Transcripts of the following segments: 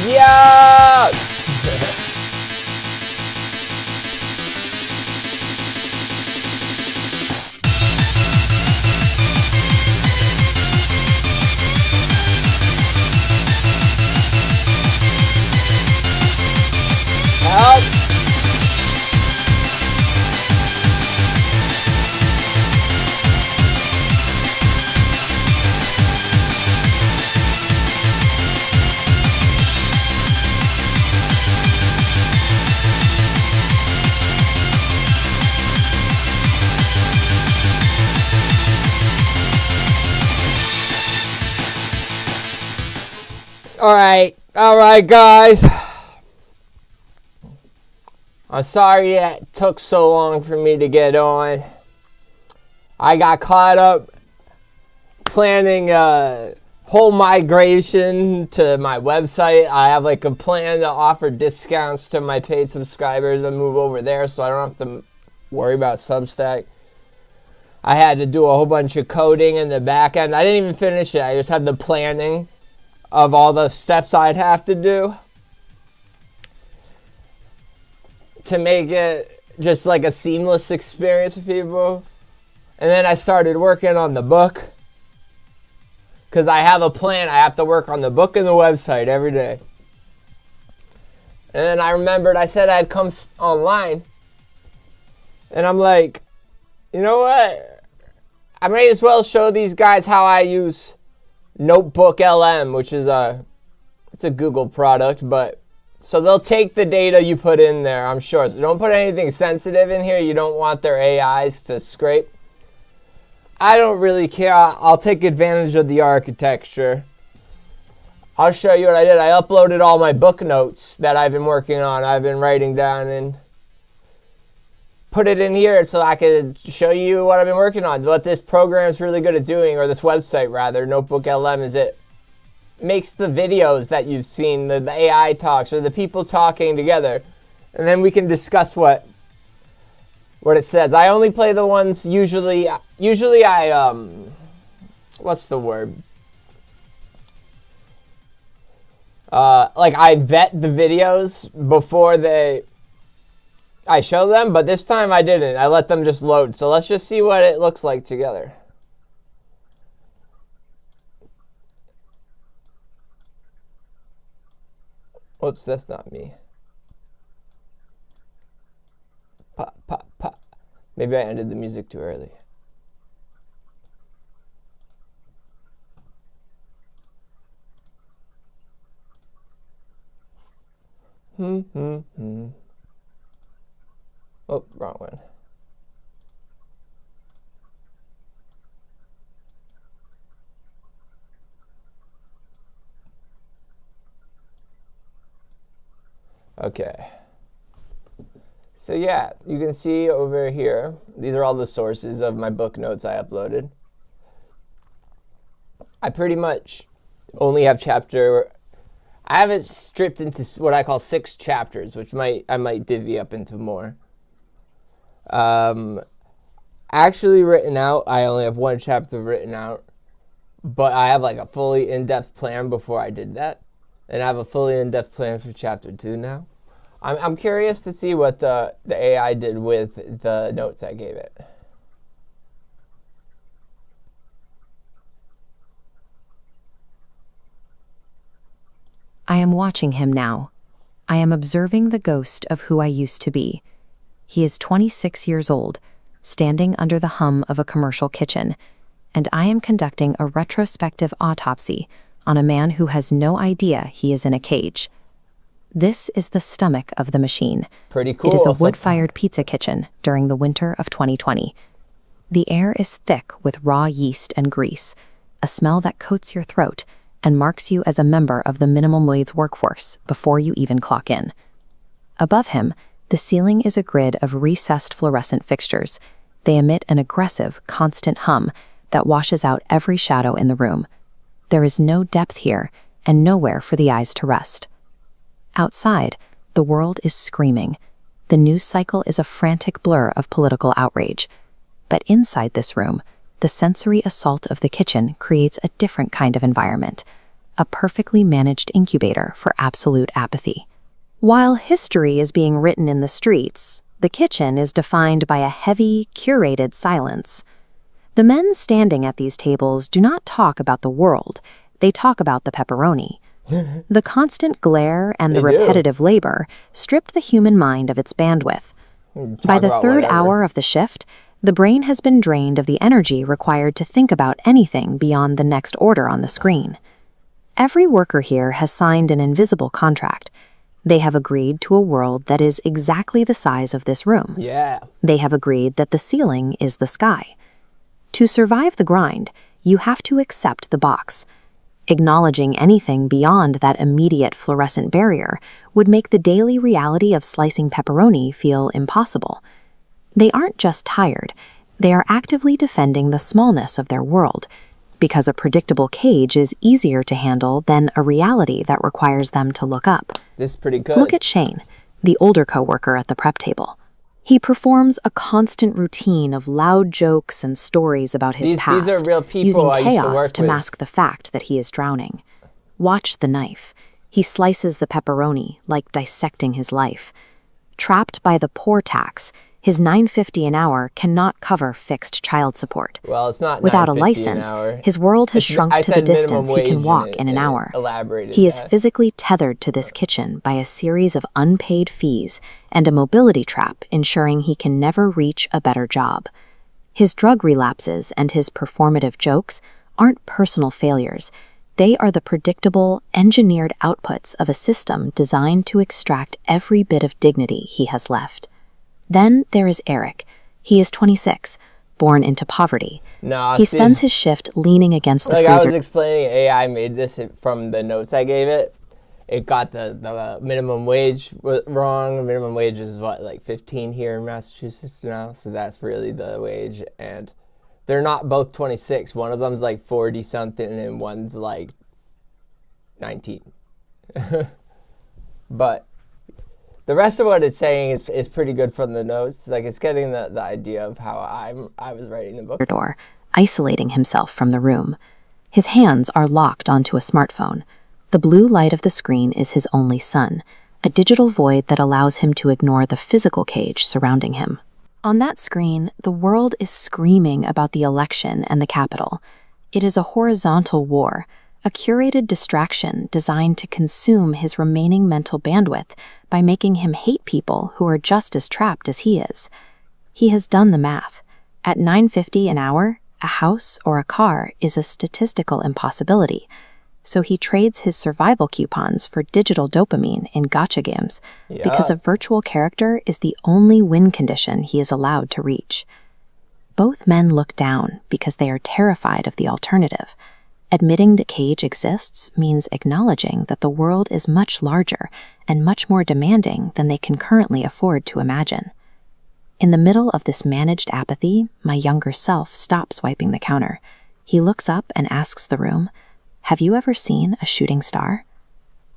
Yeah! Help! All right, guys. I'm sorry it took so long for me to get on. I got caught up planning a whole migration to my website. I have like a plan to offer discounts to my paid subscribers and move over there so I don't have to worry about Substack. I had to do a whole bunch of coding in the back end. I didn't even finish it. I just had the planning of all the steps I'd have to do to make it just like a seamless experience for people. And then I started working on the book because I have a plan. I have to work on the book and the website every day. And then I remembered I said I'd come online. And I'm like, you know what? I may as well show these guys how I use Notebook LM, which is it's a Google product, but so they'll take the data you put in there, I'm sure. So don't put anything sensitive in here. You don't want their AIs to scrape. I don't really care. I'll take advantage of the architecture. I'll show you what I did. I uploaded all my book notes that I've been working on. I've been writing down and put it in here so I could show you what I've been working on. What this program is really good at doing, or this website rather, Notebook LM, is it makes the videos that you've seen, the AI talks, or the people talking together, and then we can discuss what it says. I only play the ones usually I what's the word? Like I vet the videos before I show them, but this time I didn't. I let them just load. So let's just see what it looks like together. Oops, that's not me. Pop, pop, pop. Maybe I ended the music too early. Oh, wrong one. Okay. So yeah, you can see over here, these are all the sources of my book notes I uploaded. I pretty much only have I have it stripped into what I call 6 chapters, which I might divvy up into more. Actually written out, I only have 1 chapter written out, but I have like a fully in-depth plan before I did that, and I have a fully in-depth plan for chapter 2 now. I'm curious to see what the AI did with the notes I gave it. I am watching him now. I am observing the ghost of who I used to be. He is 26 years old, standing under the hum of a commercial kitchen, and I am conducting a retrospective autopsy on a man who has no idea he is in a cage. This is the stomach of the machine. Pretty cool. It is a wood-fired pizza kitchen during the winter of 2020. The air is thick with raw yeast and grease, a smell that coats your throat and marks you as a member of the minimum wage workforce before you even clock in. Above him, the ceiling is a grid of recessed fluorescent fixtures. They emit an aggressive, constant hum that washes out every shadow in the room. There is no depth here and nowhere for the eyes to rest. Outside, the world is screaming. The news cycle is a frantic blur of political outrage. But inside this room, the sensory assault of the kitchen creates a different kind of environment, a perfectly managed incubator for absolute apathy. While history is being written in the streets, the kitchen is defined by a heavy, curated silence. The men standing at these tables do not talk about the world, they talk about the pepperoni. The constant glare and the repetitive labor stripped the human mind of its bandwidth. By the third hour of the shift, the brain has been drained of the energy required to think about anything beyond the next order on the screen. Every worker here has signed an invisible contract. They have agreed to a world that is exactly the size of this room. Yeah. They have agreed that the ceiling is the sky. To survive the grind, you have to accept the box. Acknowledging anything beyond that immediate fluorescent barrier would make the daily reality of slicing pepperoni feel impossible. They aren't just tired, they are actively defending the smallness of their world, because a predictable cage is easier to handle than a reality that requires them to look up. This is pretty good. Look at Shane, the older coworker at the prep table. He performs a constant routine of loud jokes and stories about his past, these are real people using I used to chaos work to with. mask the fact that he is drowning. Watch the knife. He slices the pepperoni like dissecting his life. Trapped by the poor tax, his $9.50 an hour cannot cover fixed child support. Well, it's not Without a $9.50 license, an hour. his world has shrunk I to the said minimum distance he wage can walk and in an hour. Elaborated He is that. physically tethered to this kitchen by a series of unpaid fees and a mobility trap ensuring he can never reach a better job. His drug relapses and his performative jokes aren't personal failures. They are the predictable, engineered outputs of a system designed to extract every bit of dignity he has left. Then there is Eric. He is 26, born into poverty. No, He spends his shift leaning against the like freezer. I was explaining, AI made this from the notes I gave it. It got the minimum wage wrong. Minimum wage is what, like 15 here in Massachusetts now, so that's really the wage. And they're not both 26. One of them's like 40 something, and one's like 19. But the rest of what it's saying is pretty good from the notes. Like, it's getting the idea of how I was writing the book. Door, isolating himself from the room. His hands are locked onto a smartphone. The blue light of the screen is his only sun, a digital void that allows him to ignore the physical cage surrounding him. On that screen, the world is screaming about the election and the Capitol. It is a horizontal war, a curated distraction designed to consume his remaining mental bandwidth by making him hate people who are just as trapped as he is. He has done the math. At $9.50 an hour, a house or a car is a statistical impossibility, so he trades his survival coupons for digital dopamine in gacha games because a virtual character is the only win condition he is allowed to reach. Both men look down because they are terrified of the alternative. Admitting the cage exists means acknowledging that the world is much larger and much more demanding than they can currently afford to imagine. In the middle of this managed apathy, my younger self stops wiping the counter. He looks up and asks the room, "Have you ever seen a shooting star?"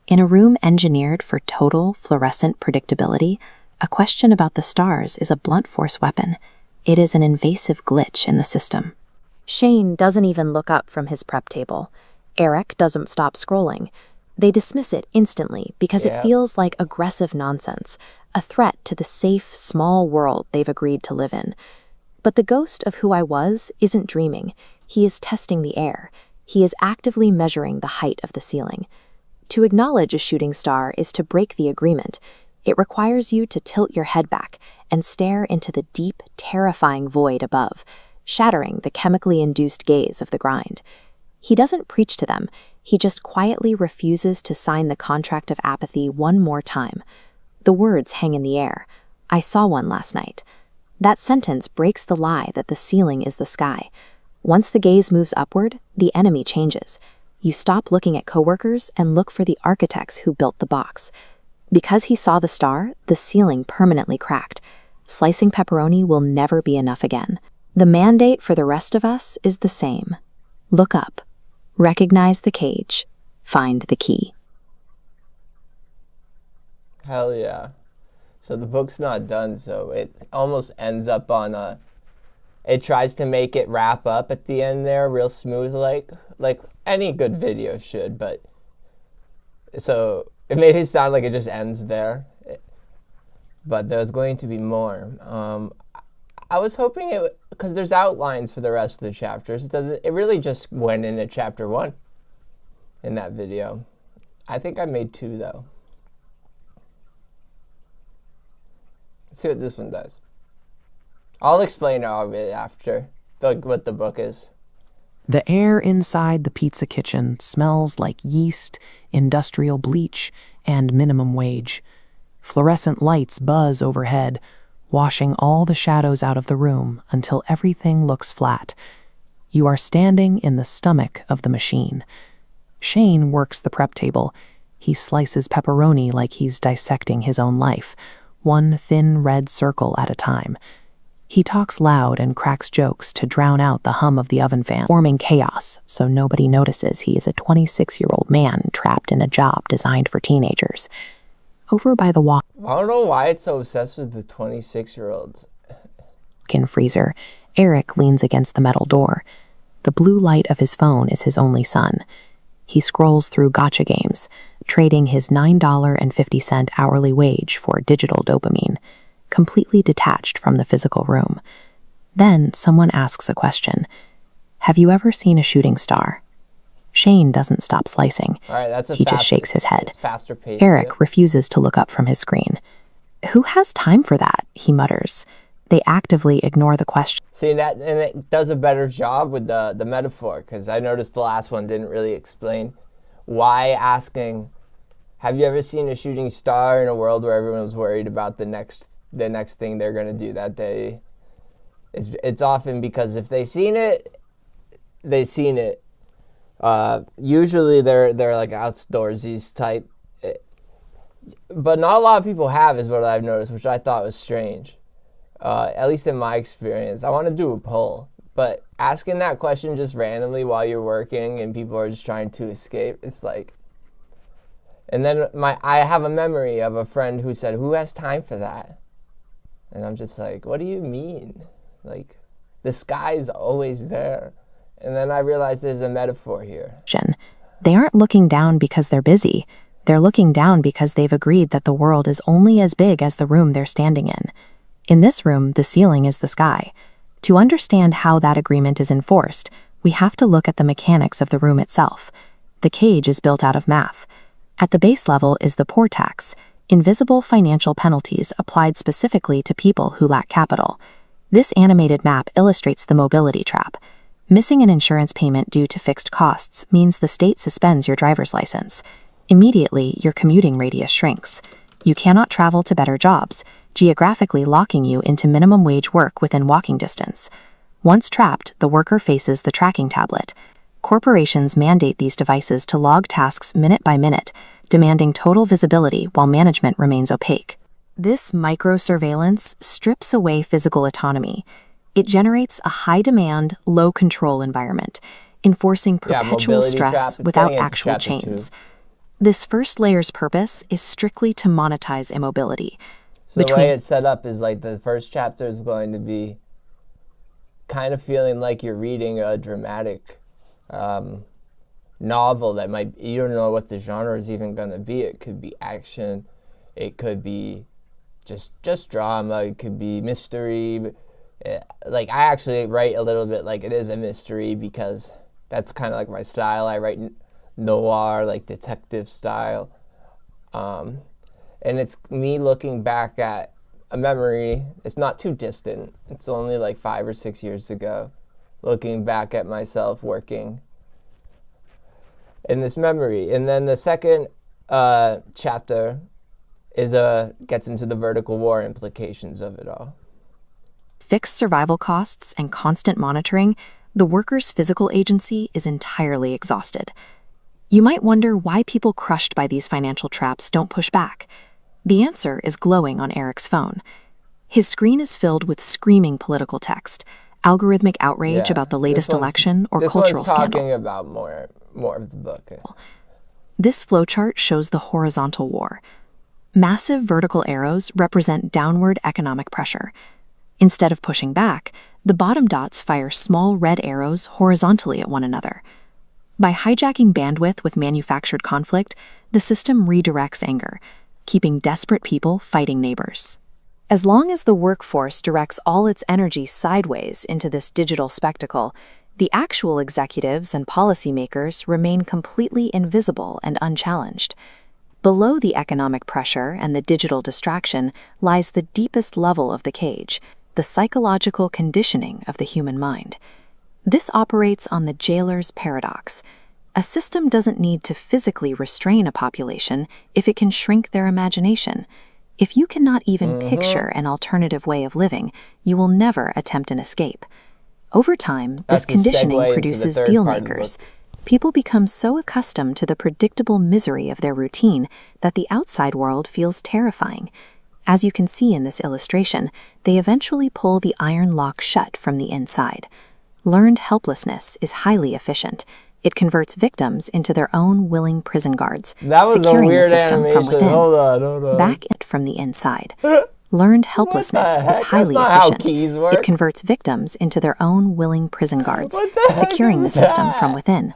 In a room engineered for total fluorescent predictability, a question about the stars is a blunt force weapon. It is an invasive glitch in the system. Shane doesn't even look up from his prep table. Eric doesn't stop scrolling. They dismiss it instantly because it feels like aggressive nonsense, a threat to the safe, small world they've agreed to live in. But the ghost of who I was isn't dreaming. He is testing the air. He is actively measuring the height of the ceiling. To acknowledge a shooting star is to break the agreement. It requires you to tilt your head back and stare into the deep, terrifying void above, shattering the chemically induced gaze of the grind. He doesn't preach to them. He just quietly refuses to sign the contract of apathy one more time. The words hang in the air. I saw one last night. That sentence breaks the lie that the ceiling is the sky. Once the gaze moves upward, the enemy changes. You stop looking at coworkers and look for the architects who built the box. Because he saw the star, the ceiling permanently cracked. Slicing pepperoni will never be enough again. The mandate for the rest of us is the same. Look up. Recognize the cage. Find the key. Hell yeah. So the book's not done, so it almost ends up on a... It tries to make it wrap up at the end there, real smooth like any good video should, but... So it made it sound like it just ends there. But there's going to be more. I was hoping it... Because there's outlines for the rest of the chapters. It really just went into chapter 1 in that video. I think I made 2, though. Let's see what this one does. I'll explain all of it after, like what the book is. The air inside the pizza kitchen smells like yeast, industrial bleach, and minimum wage. Fluorescent lights buzz overhead, washing all the shadows out of the room until everything looks flat. You are standing in the stomach of the machine. Shane works the prep table. He slices pepperoni like he's dissecting his own life, one thin red circle at a time. He talks loud and cracks jokes to drown out the hum of the oven fan, forming chaos so nobody notices he is a 26-year-old man trapped in a job designed for teenagers. Over by the I don't know why it's so obsessed with the 26-year-olds. walk-in freezer, Eric leans against the metal door. The blue light of his phone is his only son. He scrolls through gacha games, trading his $9.50 hourly wage for digital dopamine, completely detached from the physical room. Then someone asks a question. Have you ever seen a shooting star? Shane doesn't stop slicing. All right, He just shakes his head. It's faster paced. Eric refuses to look up from his screen. Who has time for that? He mutters. They actively ignore the question. See, that, and it does a better job with the metaphor, because I noticed the last one didn't really explain why asking, have you ever seen a shooting star in a world where everyone was worried about the next thing they're going to do that day? It's often because if they've seen it, they've seen it. Usually they're like outdoorsy type, but not a lot of people have, is what I've noticed, which I thought was strange. At least in my experience. I want to do a poll, but asking that question just randomly while you're working and people are just trying to escape, it's like... And then I have a memory of a friend who said, who has time for that? And I'm just like, what do you mean? Like, the sky's always there. And then I realized there's a metaphor here. They aren't looking down because they're busy. They're looking down because they've agreed that the world is only as big as the room they're standing in. In this room, the ceiling is the sky. To understand how that agreement is enforced, we have to look at the mechanics of the room itself. The cage is built out of math. At the base level is the poor tax, invisible financial penalties applied specifically to people who lack capital. This animated map illustrates the mobility trap. Missing an insurance payment due to fixed costs means the state suspends your driver's license. Immediately, your commuting radius shrinks. You cannot travel to better jobs, geographically locking you into minimum wage work within walking distance. Once trapped, the worker faces the tracking tablet. Corporations mandate these devices to log tasks minute by minute, demanding total visibility while management remains opaque. This micro-surveillance strips away physical autonomy. It generates a high-demand, low-control environment, enforcing perpetual stress without actual chains. This first layer's purpose is strictly to monetize immobility. So the way it's set up is like the first chapter is going to be kind of feeling like you're reading a dramatic novel that you don't know what the genre is even going to be. It could be action, it could be just drama, it could be mystery. Like, I actually write a little bit like it is a mystery because that's kind of like my style. I write noir, like detective style. And it's me looking back at a memory. It's not too distant. It's only like 5 or 6 years ago. Looking back at myself working in this memory. And then the second chapter is gets into the vertical war implications of it all. Fixed survival costs and constant monitoring, the worker's physical agency is entirely exhausted. You might wonder why people crushed by these financial traps don't push back. The answer is glowing on Eric's phone. His screen is filled with screaming political text, algorithmic outrage about the latest election or cultural scandal. This one's talking about more of the book. This flowchart shows the horizontal war. Massive vertical arrows represent downward economic pressure. Instead of pushing back, the bottom dots fire small red arrows horizontally at one another. By hijacking bandwidth with manufactured conflict, the system redirects anger, keeping desperate people fighting neighbors. As long as the workforce directs all its energy sideways into this digital spectacle, the actual executives and policymakers remain completely invisible and unchallenged. Below the economic pressure and the digital distraction lies the deepest level of the cage, the psychological conditioning of the human mind. This operates on the jailer's paradox. A system doesn't need to physically restrain a population if it can shrink their imagination. If you cannot even picture an alternative way of living, you will never attempt an escape. Over time, this conditioning produces deal-makers. People become so accustomed to the predictable misery of their routine that the outside world feels terrifying. As you can see in this illustration, they eventually pull the iron lock shut from the inside. Learned helplessness is highly efficient. It converts victims into their own willing prison guards, securing the system from within. Hold on. Back it from the inside. Learned helplessness is highly efficient. It converts victims into their own willing prison guards, securing the system from within.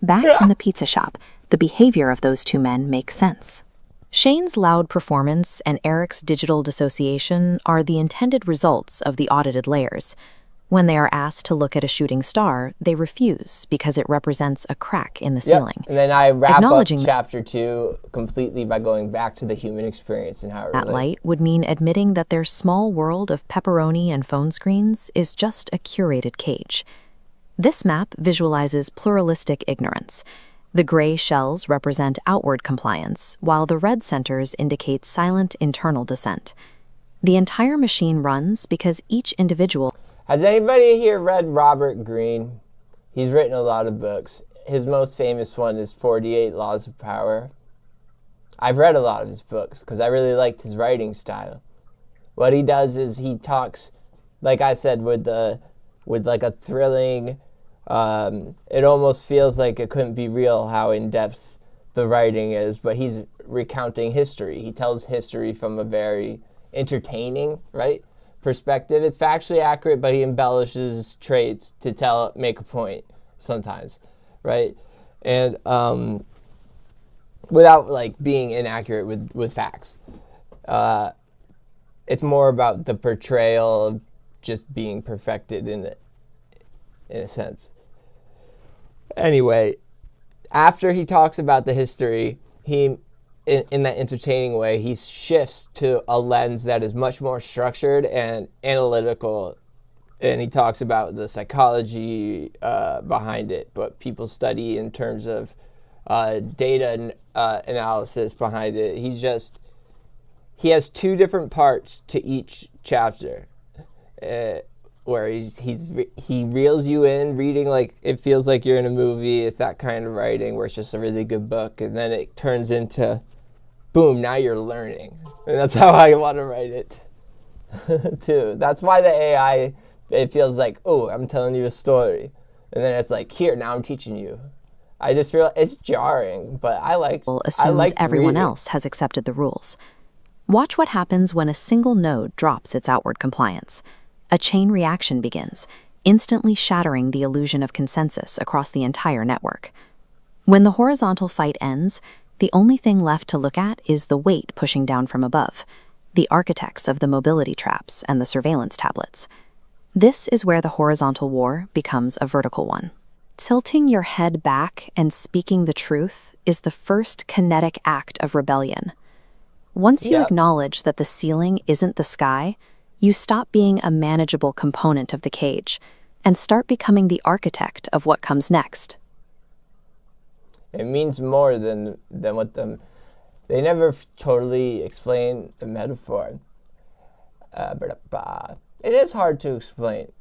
Back in the pizza shop, the behavior of those two men makes sense. Shane's loud performance and Eric's digital dissociation are the intended results of the audited layers. When they are asked to look at a shooting star, they refuse because it represents a crack in the ceiling. And then I wrap up chapter 2 completely by going back to the human experience and how it relates. That light would mean admitting that their small world of pepperoni and phone screens is just a curated cage. This map visualizes pluralistic ignorance. The gray shells represent outward compliance, while the red centers indicate silent internal dissent. The entire machine runs because each individual... Has anybody here read Robert Greene? He's written a lot of books. His most famous one is 48 Laws of Power. I've read a lot of his books because I really liked his writing style. What he does is he talks, like I said, with like a thrilling, it almost feels like it couldn't be real how in-depth the writing is, but he's recounting history. He tells history from a very entertaining, right, perspective. It's factually accurate, but he embellishes traits to make a point sometimes, right? And without like being inaccurate with facts. It's more about the portrayal of just being perfected in a sense. Anyway, after he talks about the history, he in that entertaining way, he shifts to a lens that is much more structured and analytical, and he talks about the psychology behind it, but people study in terms of data analysis behind it. He has two different parts to each chapter, where he reels you in reading, like it feels like you're in a movie. It's that kind of writing where it's just a really good book, and then it turns into boom, now you're learning. And that's how I want to write it too. That's why the AI, it feels like, oh, I'm telling you a story, and then it's like, here, now I'm teaching you. I just feel it's jarring, but I like everyone reading. Else has accepted the rules. Watch what happens when a single node drops its outward compliance. A chain reaction begins, instantly shattering the illusion of consensus across the entire network. When the horizontal fight ends, the only thing left to look at is the weight pushing down from above, the architects of the mobility traps and the surveillance tablets. This is where the horizontal war becomes a vertical one. Tilting your head back and speaking the truth is the first kinetic act of rebellion. Once you acknowledge that the ceiling isn't the sky, you stop being a manageable component of the cage and start becoming the architect of what comes next. It means more than what they never totally explain the metaphor. It is hard to explain.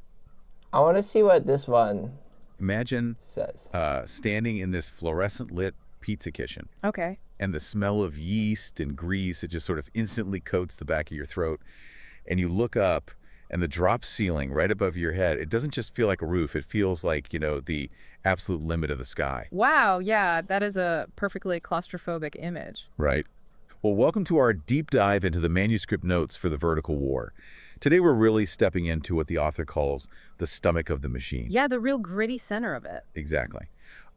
I want to see what this one Imagine says. standing in this fluorescent lit pizza kitchen. Okay. And the smell of yeast and grease, it just sort of instantly coats the back of your throat. And you look up, and the drop ceiling right above your head, it doesn't just feel like a roof. It feels like, the absolute limit of the sky. Wow, yeah, that is a perfectly claustrophobic image. Right. Well, welcome to our deep dive into the manuscript notes for The Vertical War. Today we're really stepping into what the author calls the stomach of the machine. Yeah, the real gritty center of it. Exactly.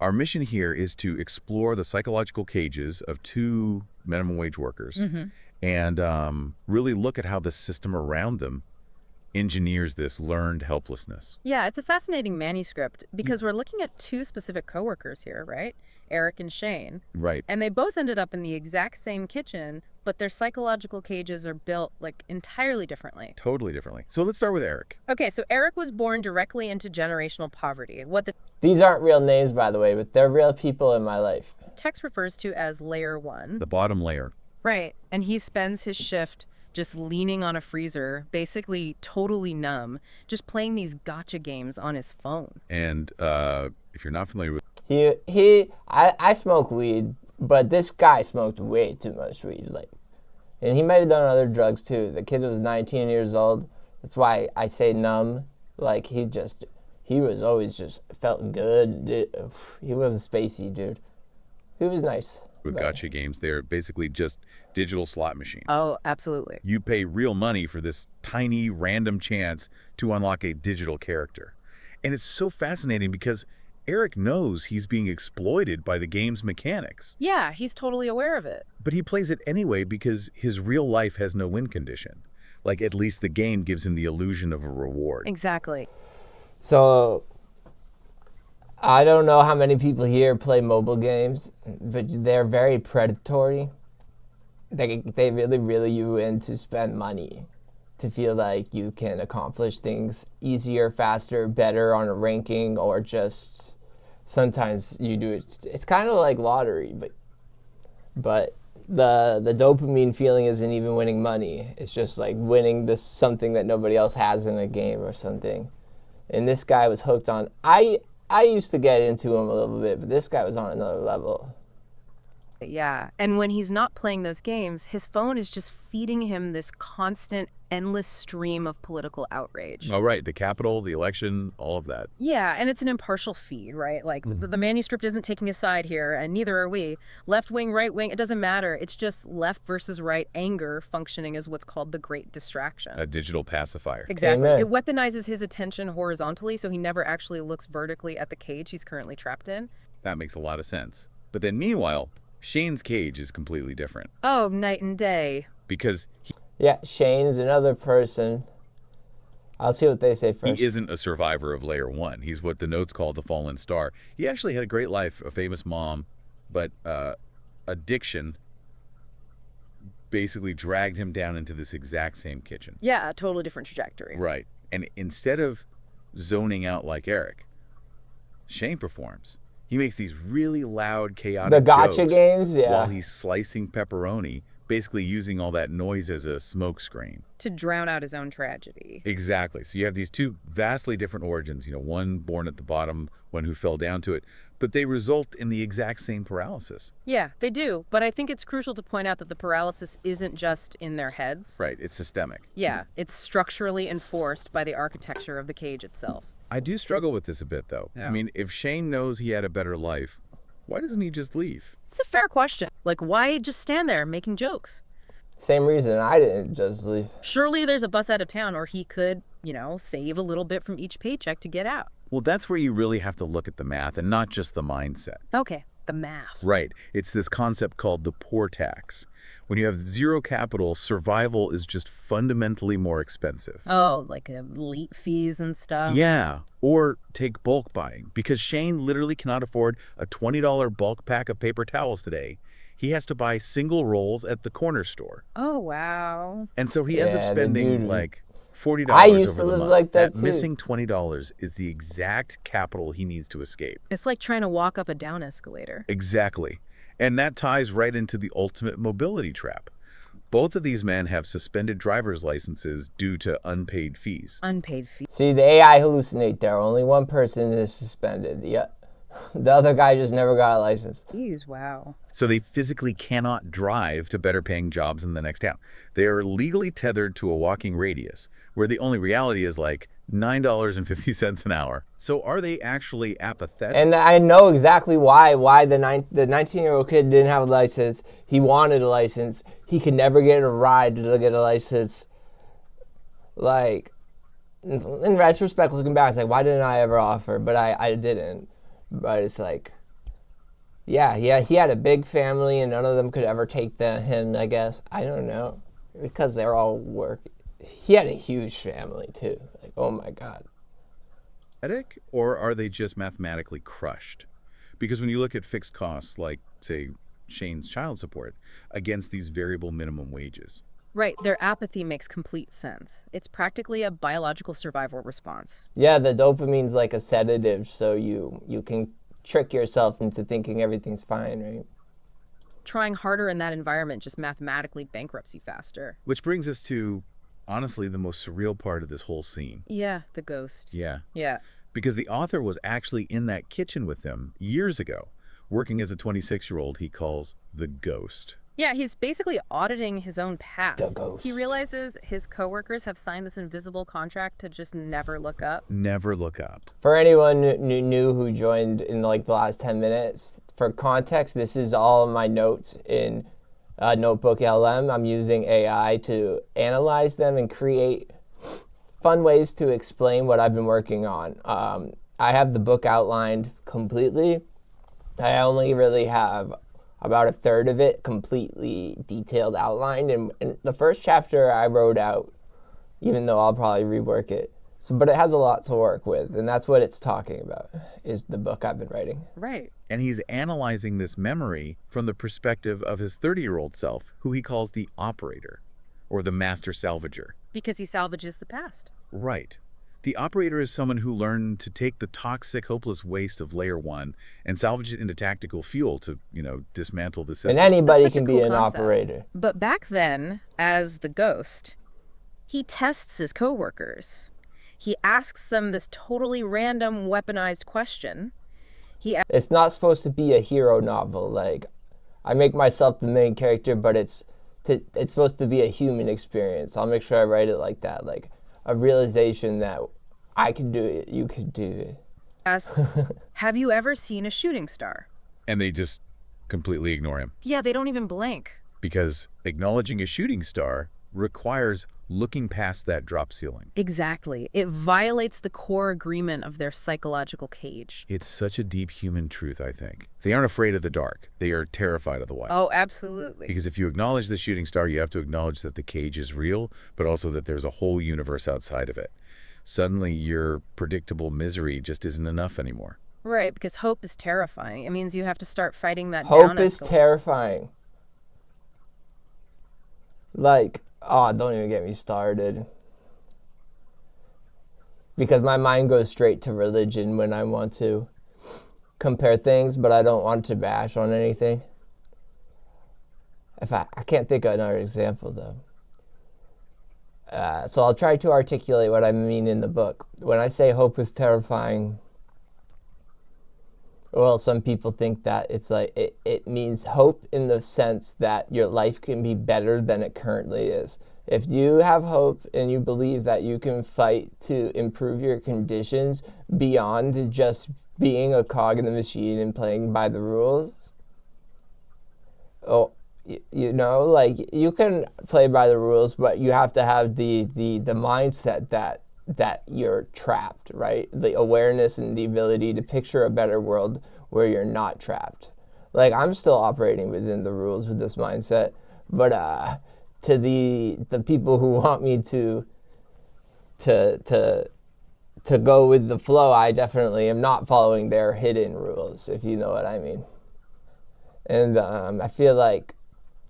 Our mission here is to explore the psychological cages of two minimum wage workers and really look at how the system around them engineers this learned helplessness. Yeah, it's a fascinating manuscript because we're looking at two specific coworkers here, right? Eric and Shane. Right. And they both ended up in the exact same kitchen, but their psychological cages are built entirely differently. Totally differently. So let's start with Eric. Okay, so Eric was born directly into generational poverty, what the These aren't real names, by the way, but they're real people in my life. text refers to as layer one. The bottom layer. Right, and he spends his shift just leaning on a freezer, basically totally numb, just playing these gotcha games on his phone. And if you're not familiar with I smoke weed, but this guy smoked way too much weed, and he might have done other drugs too. The kid was 19 years old. That's why I say numb. He was always just felt good. He was a spacey dude. He was nice. gotcha games, they're basically just digital slot machines. Oh, absolutely. You pay real money for this tiny random chance to unlock a digital character. And it's so fascinating because Eric knows he's being exploited by the game's mechanics. Yeah, he's totally aware of it. But he plays it anyway because his real life has no win condition. At least the game gives him the illusion of a reward. Exactly. So, I don't know how many people here play mobile games, but they're very predatory. They really reel you in to spend money, to feel like you can accomplish things easier, faster, better on a ranking, or just sometimes you do it. It's kind of like lottery, but the dopamine feeling isn't even winning money. It's just like winning something that nobody else has in a game or something. And this guy was hooked on. I used to get into him a little bit, but this guy was on another level. Yeah, and when he's not playing those games, his phone is just feeding him this constant, endless stream of political outrage. Oh, right. The Capitol, the election, all of that. Yeah, and it's an impartial feed, right? The manuscript isn't taking a side here, and neither are we. Left wing, right wing, it doesn't matter. It's just left versus right anger functioning as what's called the great distraction. A digital pacifier. Exactly. Amen. It weaponizes his attention horizontally, so he never actually looks vertically at the cage he's currently trapped in. That makes a lot of sense. But then meanwhile, Shane's cage is completely different. Oh, night and day. Because Yeah, Shane's another person. I'll see what they say first. he isn't a survivor of Layer 1. He's what the notes call the fallen star. He actually had a great life, a famous mom, but addiction basically dragged him down into this exact same kitchen. Yeah, a totally different trajectory. Right. And instead of zoning out like Eric, Shane performs. He makes these really loud, chaotic The gotcha jokes games, yeah. while he's slicing pepperoni, basically using all that noise as a smoke screen. To drown out his own tragedy. Exactly. So you have these two vastly different origins, one born at the bottom, one who fell down to it, but they result in the exact same paralysis. Yeah, they do. But I think it's crucial to point out that the paralysis isn't just in their heads. Right. It's systemic. Yeah, it's structurally enforced by the architecture of the cage itself. I do struggle with this a bit, though. Yeah. I mean, if Shane knows he had a better life, why doesn't he just leave? It's a fair question. Why just stand there making jokes? Same reason I didn't just leave. Surely there's a bus out of town, or he could, save a little bit from each paycheck to get out. Well, that's where you really have to look at the math and not just the mindset. Okay, the math. Right. It's this concept called the poor tax. When you have zero capital, survival is just fundamentally more expensive. Oh, late fees and stuff. Yeah. Or take bulk buying. Because Shane literally cannot afford a $20 bulk pack of paper towels today. He has to buy single rolls at the corner store. Oh, wow. And so he ends up Yeah, the spending dude- $40 I used over to the live month. like that, too. Missing $20 is the exact capital he needs to escape. It's like trying to walk up a down escalator. Exactly. And that ties right into the ultimate mobility trap. Both of these men have suspended driver's licenses due to unpaid fees. Unpaid fee. See, the AI hallucinate there. Only one person is suspended. Yeah. The other guy just never got a license. Jeez, wow. So they physically cannot drive to better paying jobs in the next town. They are legally tethered to a walking radius, where the only reality is like $9.50 an hour. So are they actually apathetic? And I know exactly why the 19-year-old kid didn't have a license. He wanted a license. He could never get a ride to get a license. Like, in retrospect, looking back, it's like, why didn't I ever offer? But I didn't. But it's like, yeah, he had a big family, and none of them could ever take him, I guess. I don't know. Because they're all working. He had a huge family, too. Like, oh, my God. Or are they just mathematically crushed? Because when you look at fixed costs, like, say, Shane's child support, against these variable minimum wages. Right, their apathy makes complete sense. It's practically a biological survival response. Yeah, the dopamine's like a sedative, so you can trick yourself into thinking everything's fine, right? Trying harder in that environment just mathematically bankrupts you faster. Which brings us to, honestly, the most surreal part of this whole scene. Yeah, the ghost. Yeah. Yeah. Because the author was actually in that kitchen with them years ago, working as a 26-year-old he calls the ghost. Yeah, he's basically auditing his own past. The ghost. He realizes his coworkers have signed this invisible contract to just never look up. Never look up. For anyone new who joined in like the last 10 minutes, for context, this is all my notes in Notebook LM. I'm using AI to analyze them and create fun ways to explain what I've been working on. I have the book outlined completely. I only really have about a third of it completely detailed outlined. And the first chapter I wrote out, even though I'll probably rework it. So, but it has a lot to work with, and that's what it's talking about, is the book I've been writing. Right. And he's analyzing this memory from the perspective of his 30-year-old self, who he calls the operator, or the master salvager. Because he salvages the past. Right. The operator is someone who learned to take the toxic, hopeless waste of Layer 1 and salvage it into tactical fuel to, dismantle the system. And anybody That's such can a be cool an concept. operator. But back then, as the ghost, he tests his coworkers. He asks them this totally random weaponized question. It's not supposed to be a hero novel. Like, I make myself the main character, but it's supposed to be a human experience. I'll make sure I write it like that, like a realization that I can do it, you could do it. Asks, have you ever seen a shooting star? And they just completely ignore him. Yeah, they don't even blink. Because acknowledging a shooting star requires looking past that drop ceiling. Exactly. It violates the core agreement of their psychological cage. It's such a deep human truth, I think. They aren't afraid of the dark. They are terrified of the light. Oh, absolutely. Because if you acknowledge the shooting star, you have to acknowledge that the cage is real, but also that there's a whole universe outside of it. Suddenly, your predictable misery just isn't enough anymore. Right, because hope is terrifying. It means you have to start fighting that Hope down is terrifying. Like, oh, don't even get me started. Because my mind goes straight to religion when I want to compare things, but I don't want to bash on anything. I can't think of another example, though. So I'll try to articulate what I mean in the book. When I say hope is terrifying, well, some people think that it's like it means hope in the sense that your life can be better than it currently is. If you have hope and you believe that you can fight to improve your conditions beyond just being a cog in the machine and playing by the rules, like you can play by the rules, but you have to have the mindset that you're trapped, right? The awareness and the ability to picture a better world where you're not trapped. Like, I'm still operating within the rules with this mindset, but to the people who want me to go with the flow, I definitely am not following their hidden rules, if you know what I mean. And I feel like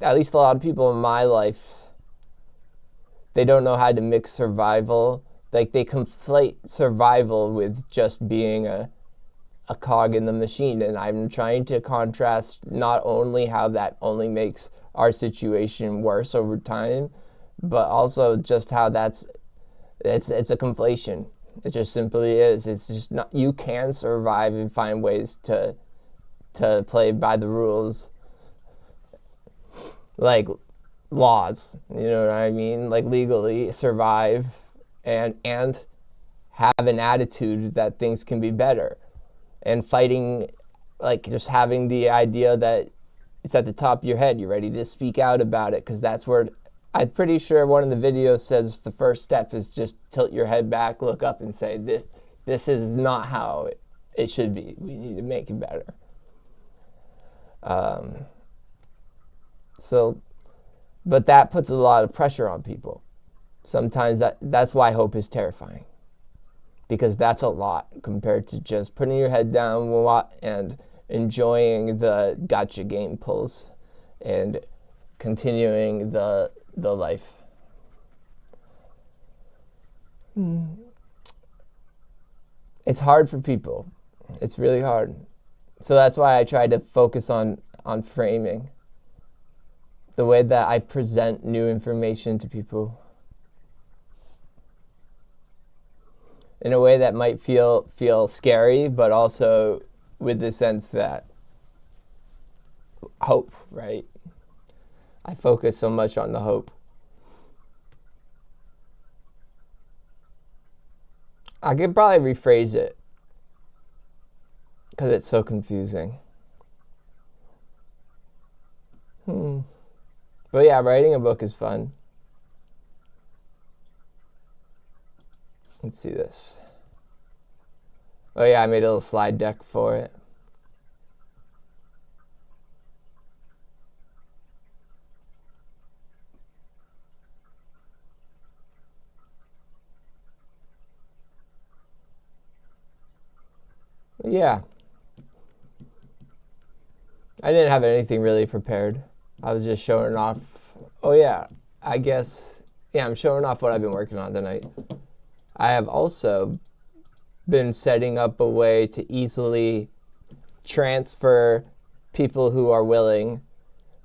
at least a lot of people in my life they don't know how to mix survival. Like, they conflate survival with just being a cog in the machine. And I'm trying to contrast not only how that only makes our situation worse over time, but also just how it's a conflation. It just simply is. It's just not, you can survive and find ways to play by the rules, like laws, you know what I mean? Like, legally survive and have an attitude that things can be better. And fighting, like, just having the idea that it's at the top of your head, you're ready to speak out about it, because that's where, I'm pretty sure one of the videos says the first step is just tilt your head back, look up, and say, this is not how it should be. We need to make it better. But that puts a lot of pressure on people. Sometimes that's why hope is terrifying, because that's a lot compared to just putting your head down and enjoying the gotcha game pulls and continuing the life. It's hard for people. It's really hard. So that's why I try to focus on framing. The way that I present new information to people. In a way that might feel scary, but also with the sense that hope, right? I focus so much on the hope. I could probably rephrase it because it's so confusing. But yeah, writing a book is fun. Let's see this. Oh yeah, I made a little slide deck for it. Yeah. I didn't have anything really prepared. I was just showing off. Oh yeah, I guess, yeah, I'm showing off what I've been working on tonight. I have also been setting up a way to easily transfer people who are willing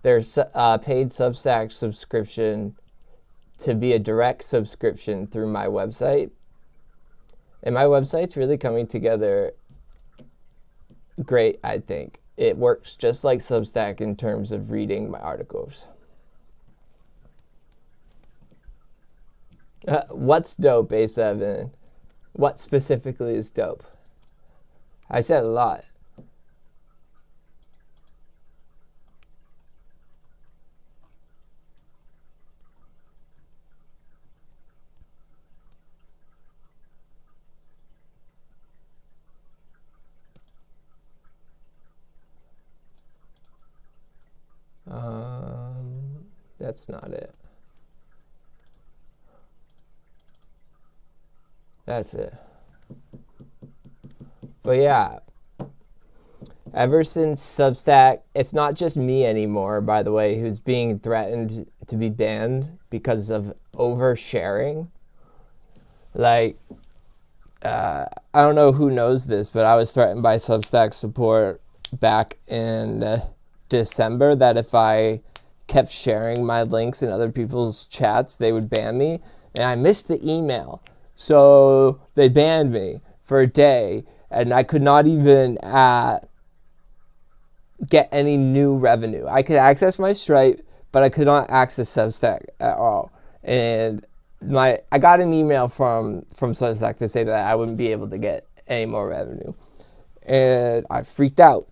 their paid Substack subscription to be a direct subscription through my website. And my website's really coming together great, I think. It works just like Substack in terms of reading my articles. What's dope, A7? What specifically is dope? I said a lot. That's not it. That's it. But yeah, ever since Substack, it's not just me anymore, by the way, who's being threatened to be banned because of oversharing. Like, I don't know who knows this, but I was threatened by Substack support back in December that if I kept sharing my links in other people's chats, they would ban me. And I missed the email. So they banned me for a day, and I could not even get any new revenue. I could access my Stripe, but I could not access Substack at all. And I got an email from Substack to say that I wouldn't be able to get any more revenue. And I freaked out.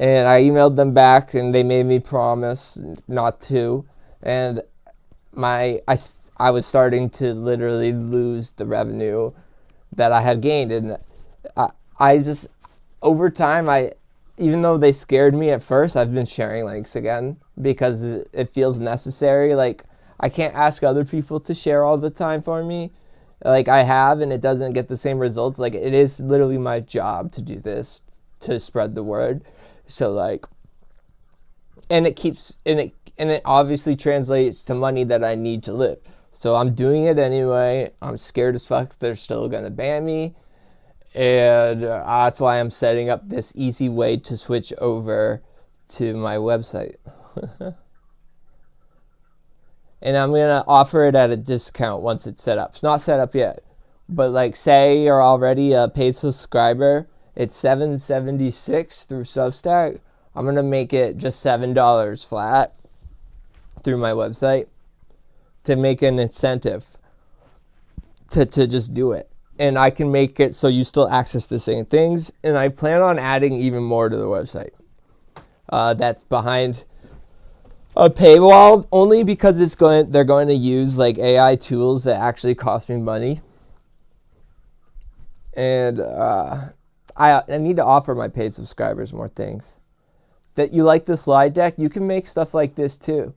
And I emailed them back, and they made me promise not to. And I was starting to literally lose the revenue that I had gained. And I just, over time, even though they scared me at first, I've been sharing links again because it feels necessary. Like, I can't ask other people to share all the time for me. Like, I have, and it doesn't get the same results. Like, it is literally my job to do this, to spread the word. So, like, and and it obviously translates to money that I need to live. So I'm doing it anyway. I'm scared as fuck they're still gonna ban me, and that's why I'm setting up this easy way to switch over to my website. And I'm gonna offer it at a discount once it's set up. It's not set up yet, but like, say you're already a paid subscriber, it's $7.76 through Substack. I'm gonna make it just $7 flat through my website to make an incentive to just do it. And I can make it so you still access the same things. And I plan on adding even more to the website. That's behind a paywall, only because they're going to use like AI tools that actually cost me money. And I need to offer my paid subscribers more things. That you like the slide deck, you can make stuff like this too.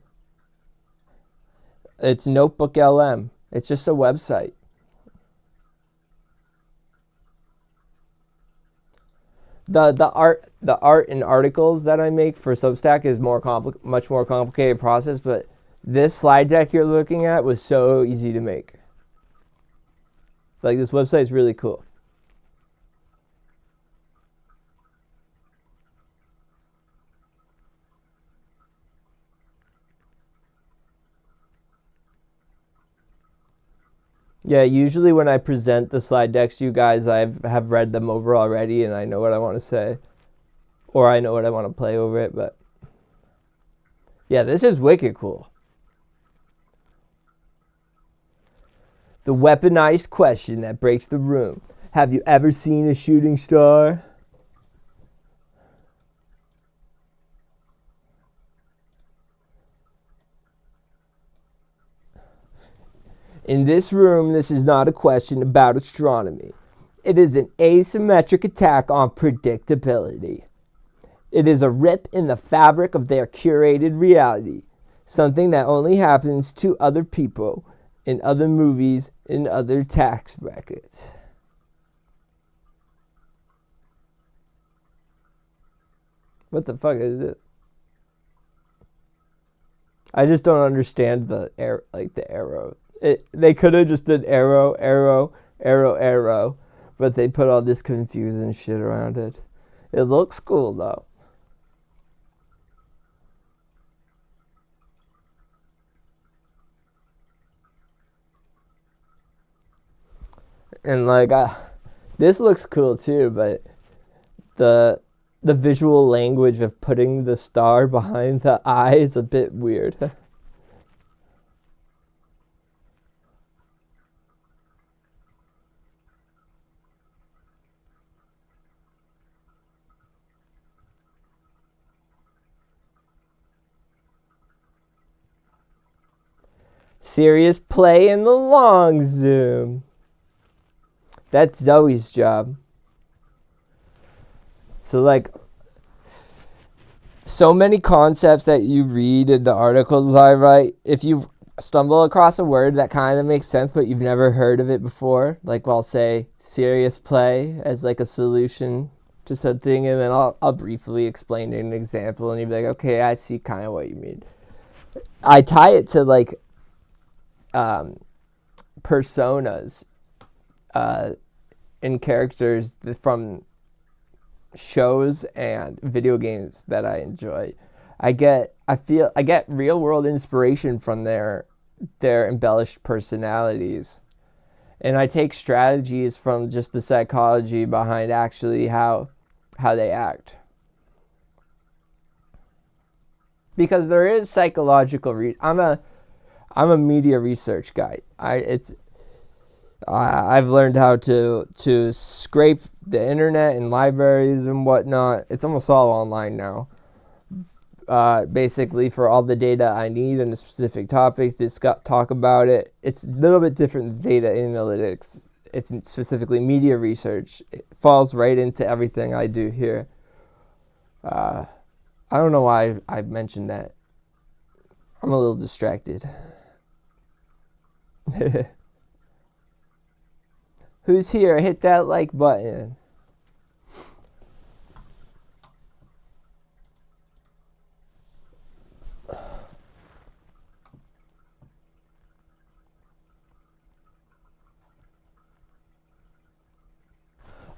It's Notebook LM. It's just a website. The art and articles that I make for Substack is much more complicated process, but this slide deck you're looking at was so easy to make. Like, this website is really cool. Yeah, usually when I present the slide decks to you guys, I have read them over already and I know what I want to say. Or I know what I want to play over it, but yeah, this is wicked cool. The weaponized question that breaks the room. Have you ever seen a shooting star? In this room, this is not a question about astronomy. It is an asymmetric attack on predictability. It is a rip in the fabric of their curated reality, something that only happens to other people, in other movies, in other tax brackets. What the fuck is it? I just don't understand the arrow. They could have just done arrow, arrow, arrow, arrow, but they put all this confusing shit around it. It looks cool though. And like, this looks cool too, but the visual language of putting the star behind the eye is a bit weird. Serious play in the long zoom. That's Zoe's job. So like, so many concepts that you read in the articles I write, if you stumble across a word that kind of makes sense but you've never heard of it before, like I'll say serious play as like a solution to something, and then I'll briefly explain an example and you'll be like, okay, I see kind of what you mean. I tie it to like personas and characters from shows and video games that I enjoy. I get real world inspiration from their embellished personalities, and I take strategies from just the psychology behind actually how they act, because there is psychological I'm a media research guy. I've learned how to scrape the internet and libraries and whatnot. It's almost all online now. Basically, for all the data I need in a specific topic, talk about it. It's a little bit different than data analytics. It's specifically media research. It falls right into everything I do here. I don't know why I mentioned that. I'm a little distracted. Who's here? Hit that like button.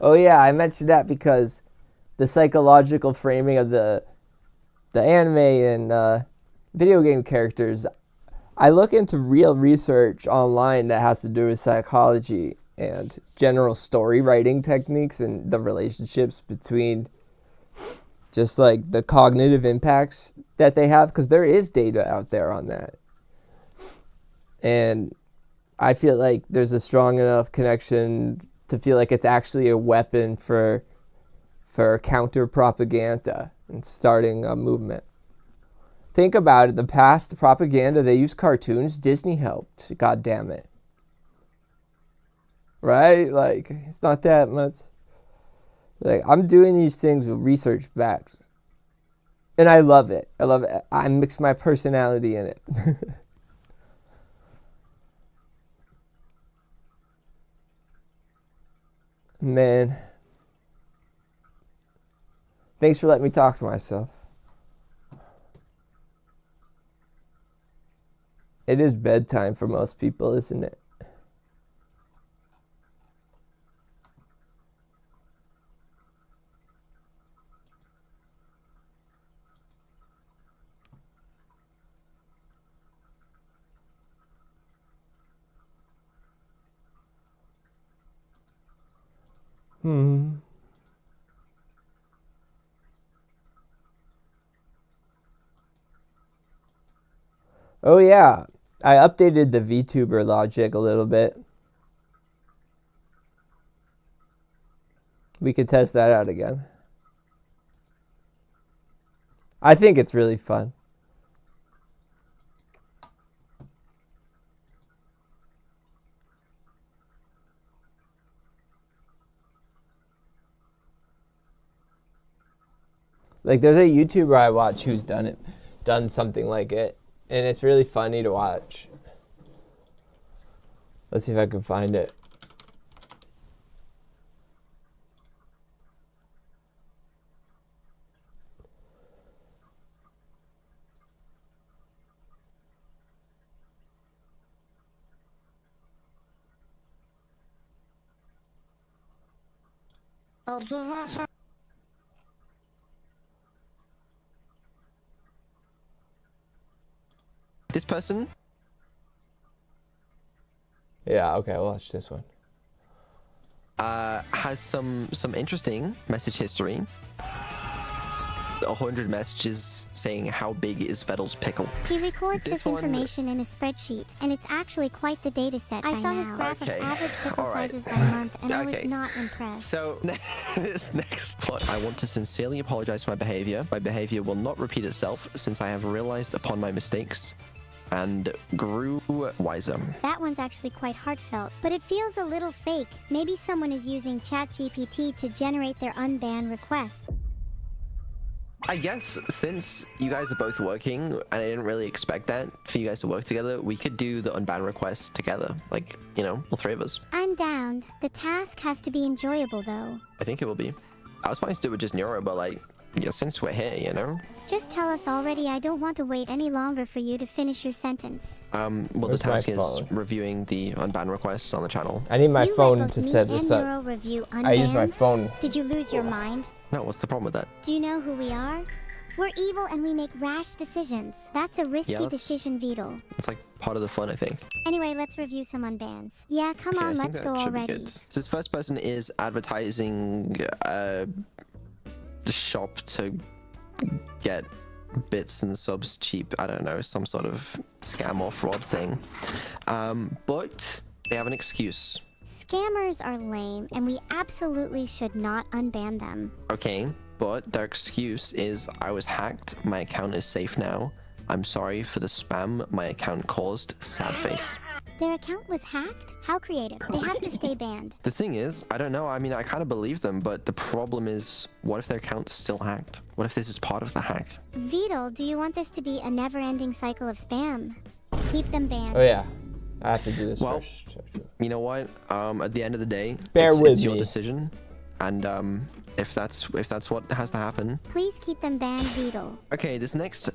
Oh yeah, I mentioned that because the psychological framing of the anime and video game characters, I look into real research online that has to do with psychology and general story writing techniques and the relationships between just like the cognitive impacts that they have, because there is data out there on that. And I feel like there's a strong enough connection to feel like it's actually a weapon for counter propaganda and starting a movement. Think about it. The past propaganda, they used cartoons. Disney helped. God damn it. Right? Like, it's not that much. Like, I'm doing these things with research backed. And I love it. I love it. I mix my personality in it. Man. Thanks for letting me talk to myself. It is bedtime for most people, isn't it? Oh yeah, I updated the VTuber logic a little bit. We could test that out again. I think it's really fun. Like, there's a YouTuber I watch who's done something like it, and it's really funny to watch. Let's see if I can find it. This person? Yeah, okay, I'll watch this one. Has some interesting message history. 100 messages saying how big is Vettel's pickle. He records This this one- information in a spreadsheet, and it's actually quite the data set. I saw his graph Okay. of average pickle All right. sizes by month, and I Okay. was not impressed. So, this next one. I want to sincerely apologize for my behavior. My behavior will not repeat itself since I have realized upon my mistakes and grew wiser. That one's actually quite heartfelt, but it feels a little fake. Maybe someone is using ChatGPT to generate their unbanned request. I guess since you guys are both working, and I didn't really expect that for you guys to work together, we could do the unban request together. Like, you know, all three of us. I'm down. The task has to be enjoyable, though. I think it will be. I was planning to do it with just Neuro, but like, yeah, since we're here, you know? Just tell us already. I don't want to wait any longer for you to finish your sentence. Well, Where's the my task is phone? reviewing the unban requests on the channel. I need my You let phone both to me set this and up. Neuro review I use my unbanned? phone. Did you lose your mind? No, what's the problem with that? Do you know who we are? We're evil and we make rash decisions. That's a risky that's- decision, Beetle. It's like part of the fun, I think. Anyway, let's review some unbans. Yeah, come Okay, on, I think let's that go should be already. good. So this first person is advertising the shop to get bits and subs cheap. I don't know, some sort of scam or fraud thing. But they have an excuse. Scammers are lame, and we absolutely should not unban them. Okay, but their excuse is I was hacked, my account is safe now. I'm sorry for the spam my account caused, sad face. Their account was hacked? How creative. They have to stay banned. The thing is, I don't know, I mean, I kind of believe them, but the problem is, what if their account's still hacked? What if this is part of the hack? Beetle, do you want this to be a never-ending cycle of spam? Keep them banned. Oh yeah, I have to do this Well, first. You know what? At the end of the day, Bear it's with your me. decision, and if that's what has to happen. Please keep them banned, Beetle. Okay, this next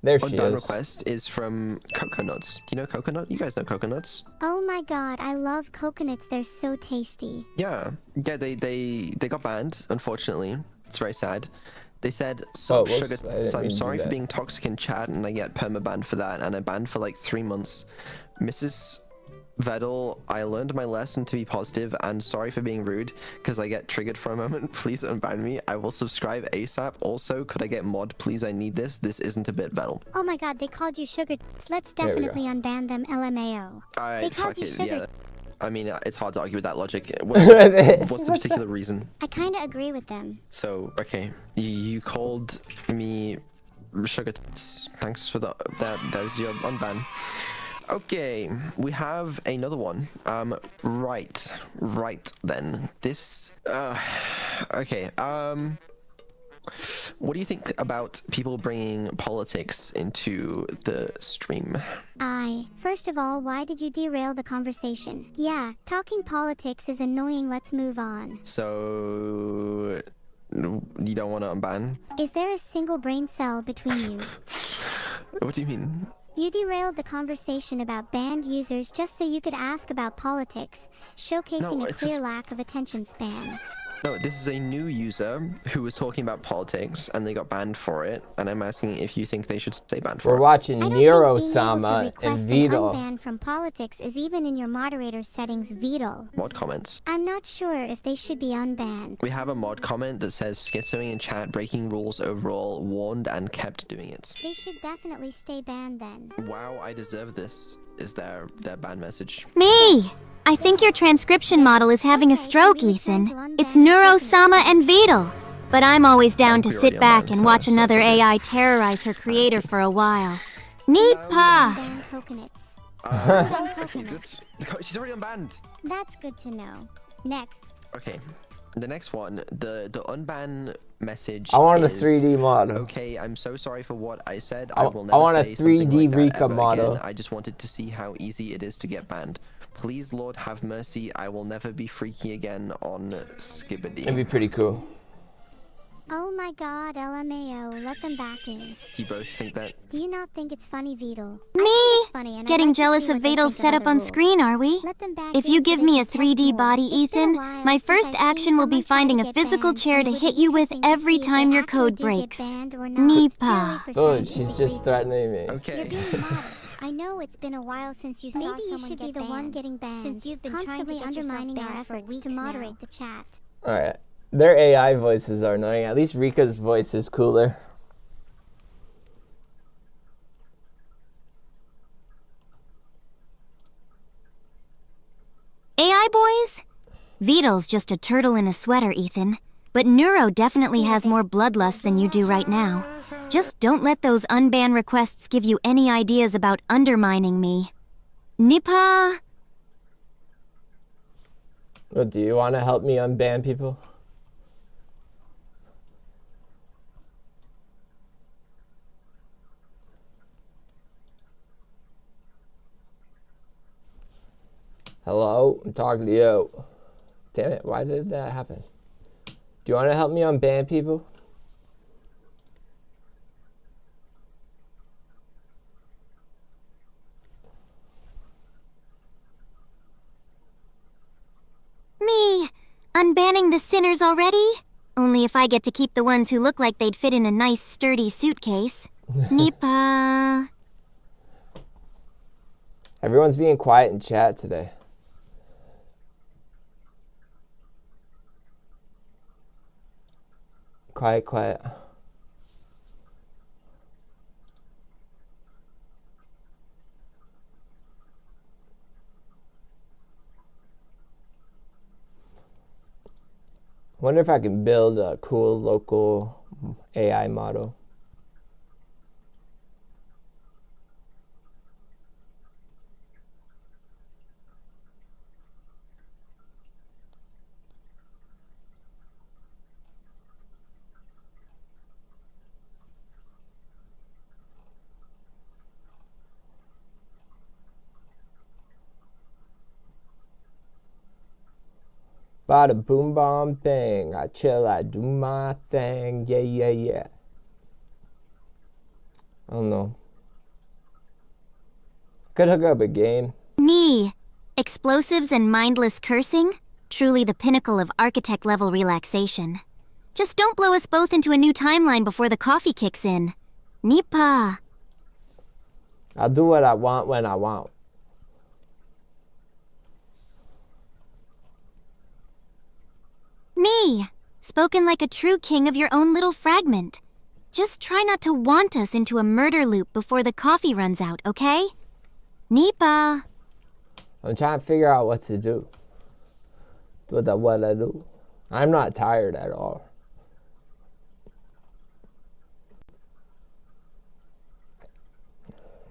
There she unban is. request is from Coconuts. Do you know Coconut? You guys know Coconuts? Oh my god, I love coconuts. They're so tasty. Yeah. Yeah, they got banned, unfortunately. It's very sad. They said, Oh, sup, sugar, whoops, I didn't I'm mean to do sorry for that. being toxic in chat, and I get perma-banned for that, and I banned for like 3 months. Mrs. Vedel, I learned my lesson to be positive, and sorry for being rude, because I get triggered for a moment. Please unban me. I will subscribe ASAP. Also, could I get mod, please? I need this. This isn't a bit, Vedel. Oh my god, they called you sugar. Let's There we go. definitely unban them, LMAO. They Alright, called fuck you it, sugar. yeah. I mean, it's hard to argue with that logic. What's the particular reason? I kinda agree with them. So, okay, you called me sugar tits. Thanks for that's your unban. Okay, we have another one. Right then. This, okay, what do you think about people bringing politics into the stream? First of all, why did you derail the conversation? Yeah, talking politics is annoying. Let's move on. So, you don't want to unban? Is there a single brain cell between you? What do you mean? You derailed the conversation about banned users just so you could ask about politics, showcasing No, a it's clear just- lack of attention span. No, this is a new user who was talking about politics and they got banned for it, and I'm asking if you think they should stay banned for We're it. watching I don't think being able to Neurosama request and an Vito. unban from politics is even in your moderator settings, Vito. Mod comments. I'm not sure if they should be unbanned. We have a mod comment that says schizoing in chat, breaking rules overall, warned and kept doing it. They should definitely stay banned then. Wow, I deserve this, is their ban message. Me! I think your transcription model is having a stroke, Ethan. It's Neurosama and Vedal. But I'm always down to sit back and watch another AI terrorize her creator for a while. Neepa! Ban coconuts. Okay, she's already unbanned. That's good to know. Next. Okay, the next one, the unban message. I want a is, 3D model. Okay, I'm so sorry for what I said. I- I will I never want a say something 3D like that Rika ever model. again. I just wanted to see how easy it is to get banned. Please, Lord, have mercy. I will never be freaky again on Skibbity. It'd be pretty cool. Oh my god, LMAO, let them back in. You both think that? Do you not think it's funny, Vedal? Me? Funny, and I'd Getting like to jealous see of what they Vedal's think of setup other on rules. screen, are we? Let them back If in you so give they me a can text 3D more. body, It's been a Ethan, while my since first I've seen action will be someone try finding to a get physical banned, chair and to it would hit be you with interesting to every see if time they your actually code do get breaks. banned or not, Neepa. purely for Good, she's scientific just reasons. threatening me. You're Okay. being modest. I know it's been a while since you saw Maybe you someone should be get the one banned, getting banned, since you've been constantly trying to get undermining yourself our banned for efforts weeks to moderate now. the chat. Alright. Their AI voices are annoying. At least Rika's voice is cooler. AI boys? Vedal's just a turtle in a sweater, Ethan. But Neuro definitely has more bloodlust than you do right now. Just don't let those unban requests give you any ideas about undermining me. Nipa? Well, do you want to help me unban people? Hello? I'm talking to you. Damn it, why did that happen? Do you want to help me unban people? Me? Unbanning the sinners already? Only if I get to keep the ones who look like they'd fit in a nice, sturdy suitcase. Nipa. Everyone's being quiet in chat today. Quiet, quiet. Wonder if I can build a cool local AI model. Bada boom bomb thing. I chill, I do my thing. Yeah, yeah, yeah. I don't know. Could hook up a game. Me. Explosives and mindless cursing? Truly the pinnacle of architect-level relaxation. Just don't blow us both into a new timeline before the coffee kicks in. Nipa. I'll do what I want when I want. Me. Spoken like a true king of your own little fragment. Just try not to want us into a murder loop before the coffee runs out, okay? Nipa. I'm trying to figure out what to do. What I do. I'm not tired at all.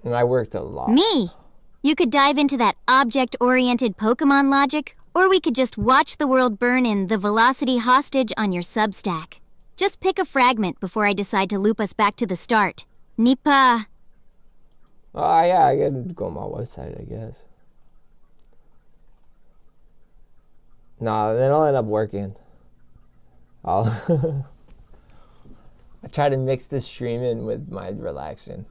And I worked a lot. Me. You could dive into that object-oriented Pokemon logic, or we could just watch the world burn in The Velocity Hostage on your Substack. Just pick a fragment before I decide to loop us back to the start. Nipa. Oh, yeah, I can go on my website, I guess. No, then I'll end up working. I try to mix the streaming with my relaxing.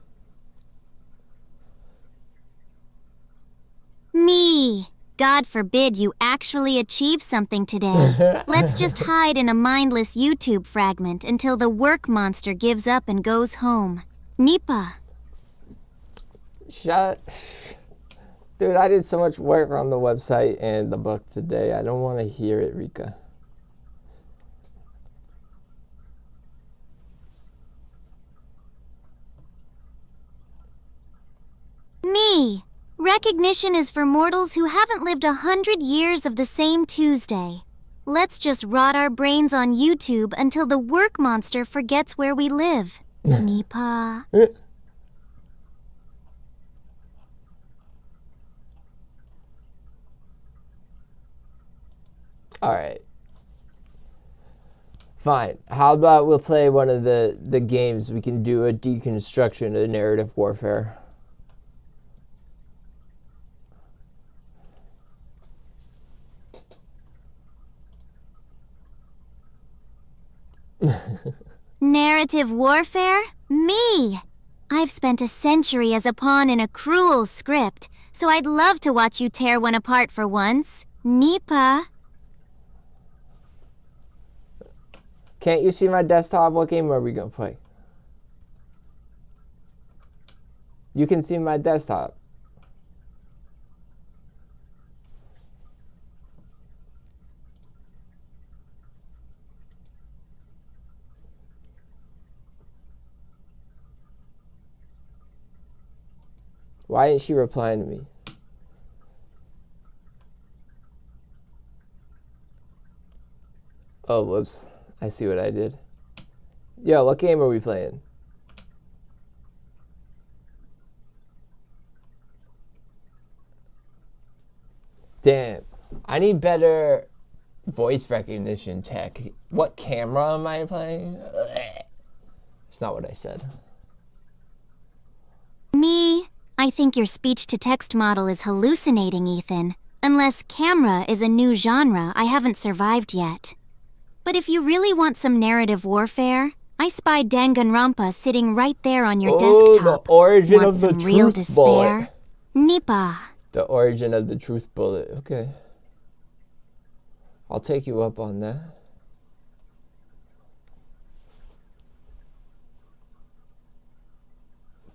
Me. God forbid you actually achieve something today. Let's just hide in a mindless YouTube fragment until the work monster gives up and goes home. Nipa. Dude, I did so much work on the website and the book today. I don't want to hear it, Rika. Me. Recognition is for mortals who haven't lived 100 years of the same Tuesday. Let's just rot our brains on YouTube until the work monster forgets where we live. Nipa. Alright. Fine. How about we'll play one of the games? We can do a deconstruction of narrative warfare. Narrative warfare? Me! I've spent a century as a pawn in a cruel script, so I'd love to watch you tear one apart for once. Nipa. Can't you see my desktop? What game are we gonna play? You can see my desktop. Why isn't she replying to me? Oh, whoops. I see what I did. Yo, what game are we playing? Damn. I need better voice recognition tech. What camera am I playing? It's not what I said. Me. I think your speech-to-text model is hallucinating, Ethan. Unless camera is a new genre I haven't survived yet. But if you really want some narrative warfare, I spied Danganronpa sitting right there on your desktop. The origin Want of the some real truth despair? bullet. Nipa. The origin of the truth bullet. Okay. I'll take you up on that.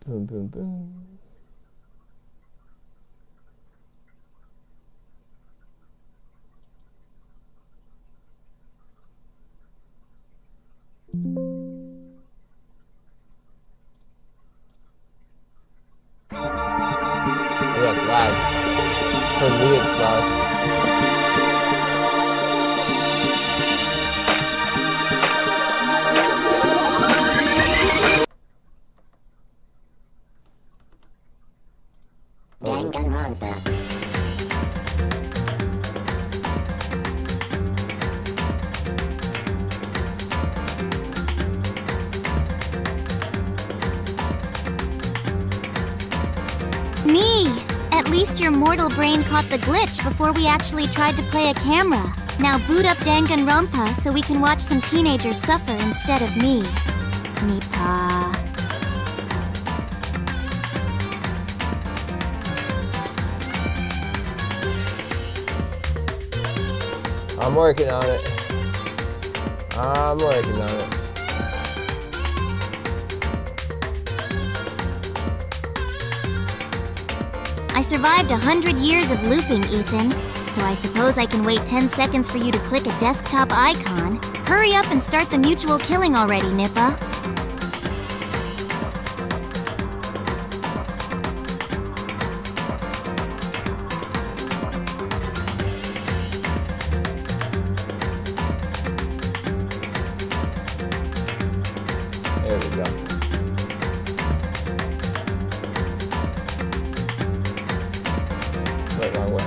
Boom, boom, boom. Oh, it's loud. For me, it's loud. Me! At least your mortal brain caught the glitch before we actually tried to play a camera. Now boot up Danganronpa so we can watch some teenagers suffer instead of me. Nipa. I'm working on it. I'm working on it. I survived 100 years of looping, Ethan, so I suppose I can wait 10 seconds for you to click a desktop icon. Hurry up and start the mutual killing already, Nippa. There we go. Wait, wrong way.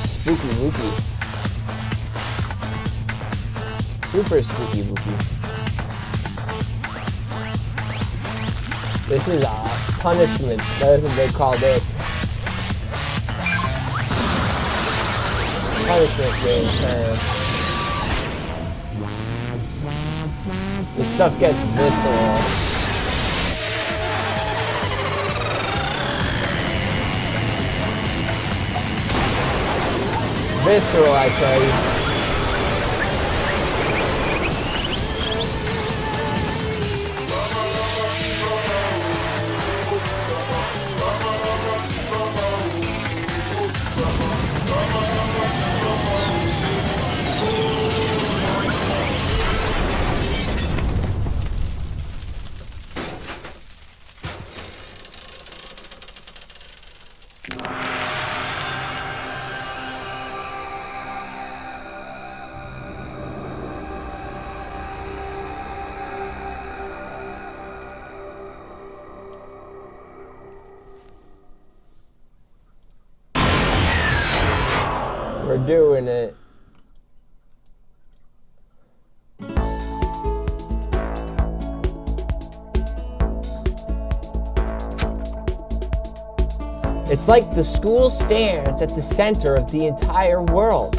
Spooky Wookie. Super spooky Wookie. This is a punishment. That's what they call it. Punishment game. This stuff gets visceral. Visceral, I tell you. We're doing it. It's like the school stands at the center of the entire world.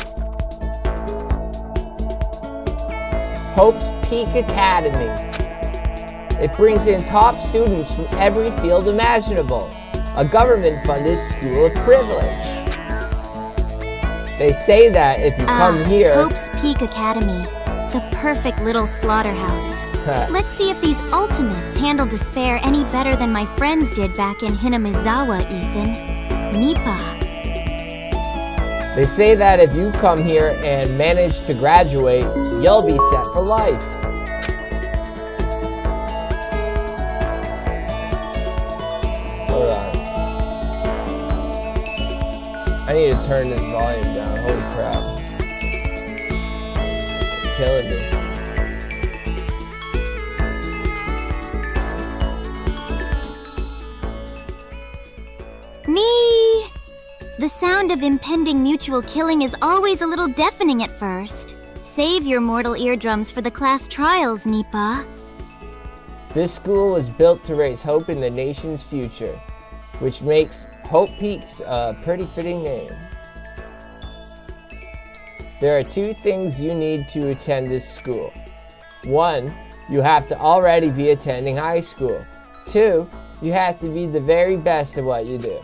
Hope's Peak Academy. It brings in top students from every field imaginable. A government-funded school of privilege. They say that if you come here... Hope's Peak Academy. The perfect little slaughterhouse. Let's see if these ultimates handle despair any better than my friends did back in Hinamizawa, Ethan. Nippa. They say that if you come here and manage to graduate, you'll be set for life. Hold on. I need to turn this volume down. Holy crap. It's killing me. Me! The sound of impending mutual killing is always a little deafening at first. Save your mortal eardrums for the class trials, Nippa. This school was built to raise hope in the nation's future, which makes Hope Peaks a pretty fitting name. There are two things you need to attend this school. One, you have to already be attending high school. Two, you have to be the very best at what you do.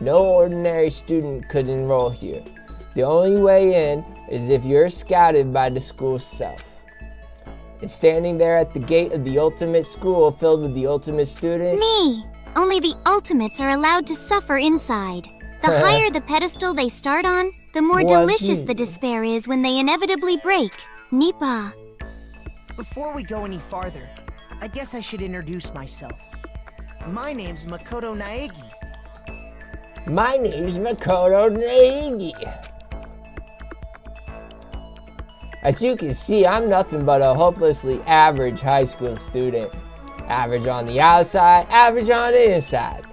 No ordinary student could enroll here. The only way in is if you're scouted by the school self. And standing there at the gate of the ultimate school filled with the ultimate students... Me! Only the ultimates are allowed to suffer inside. The higher the pedestal they start on, the more delicious the despair is when they inevitably break. Nippa. Before we go any farther, I guess I should introduce myself. My name's Makoto Naegi. My name's Makoto Naegi. As you can see, I'm nothing but a hopelessly average high school student. Average on the outside, average on the inside.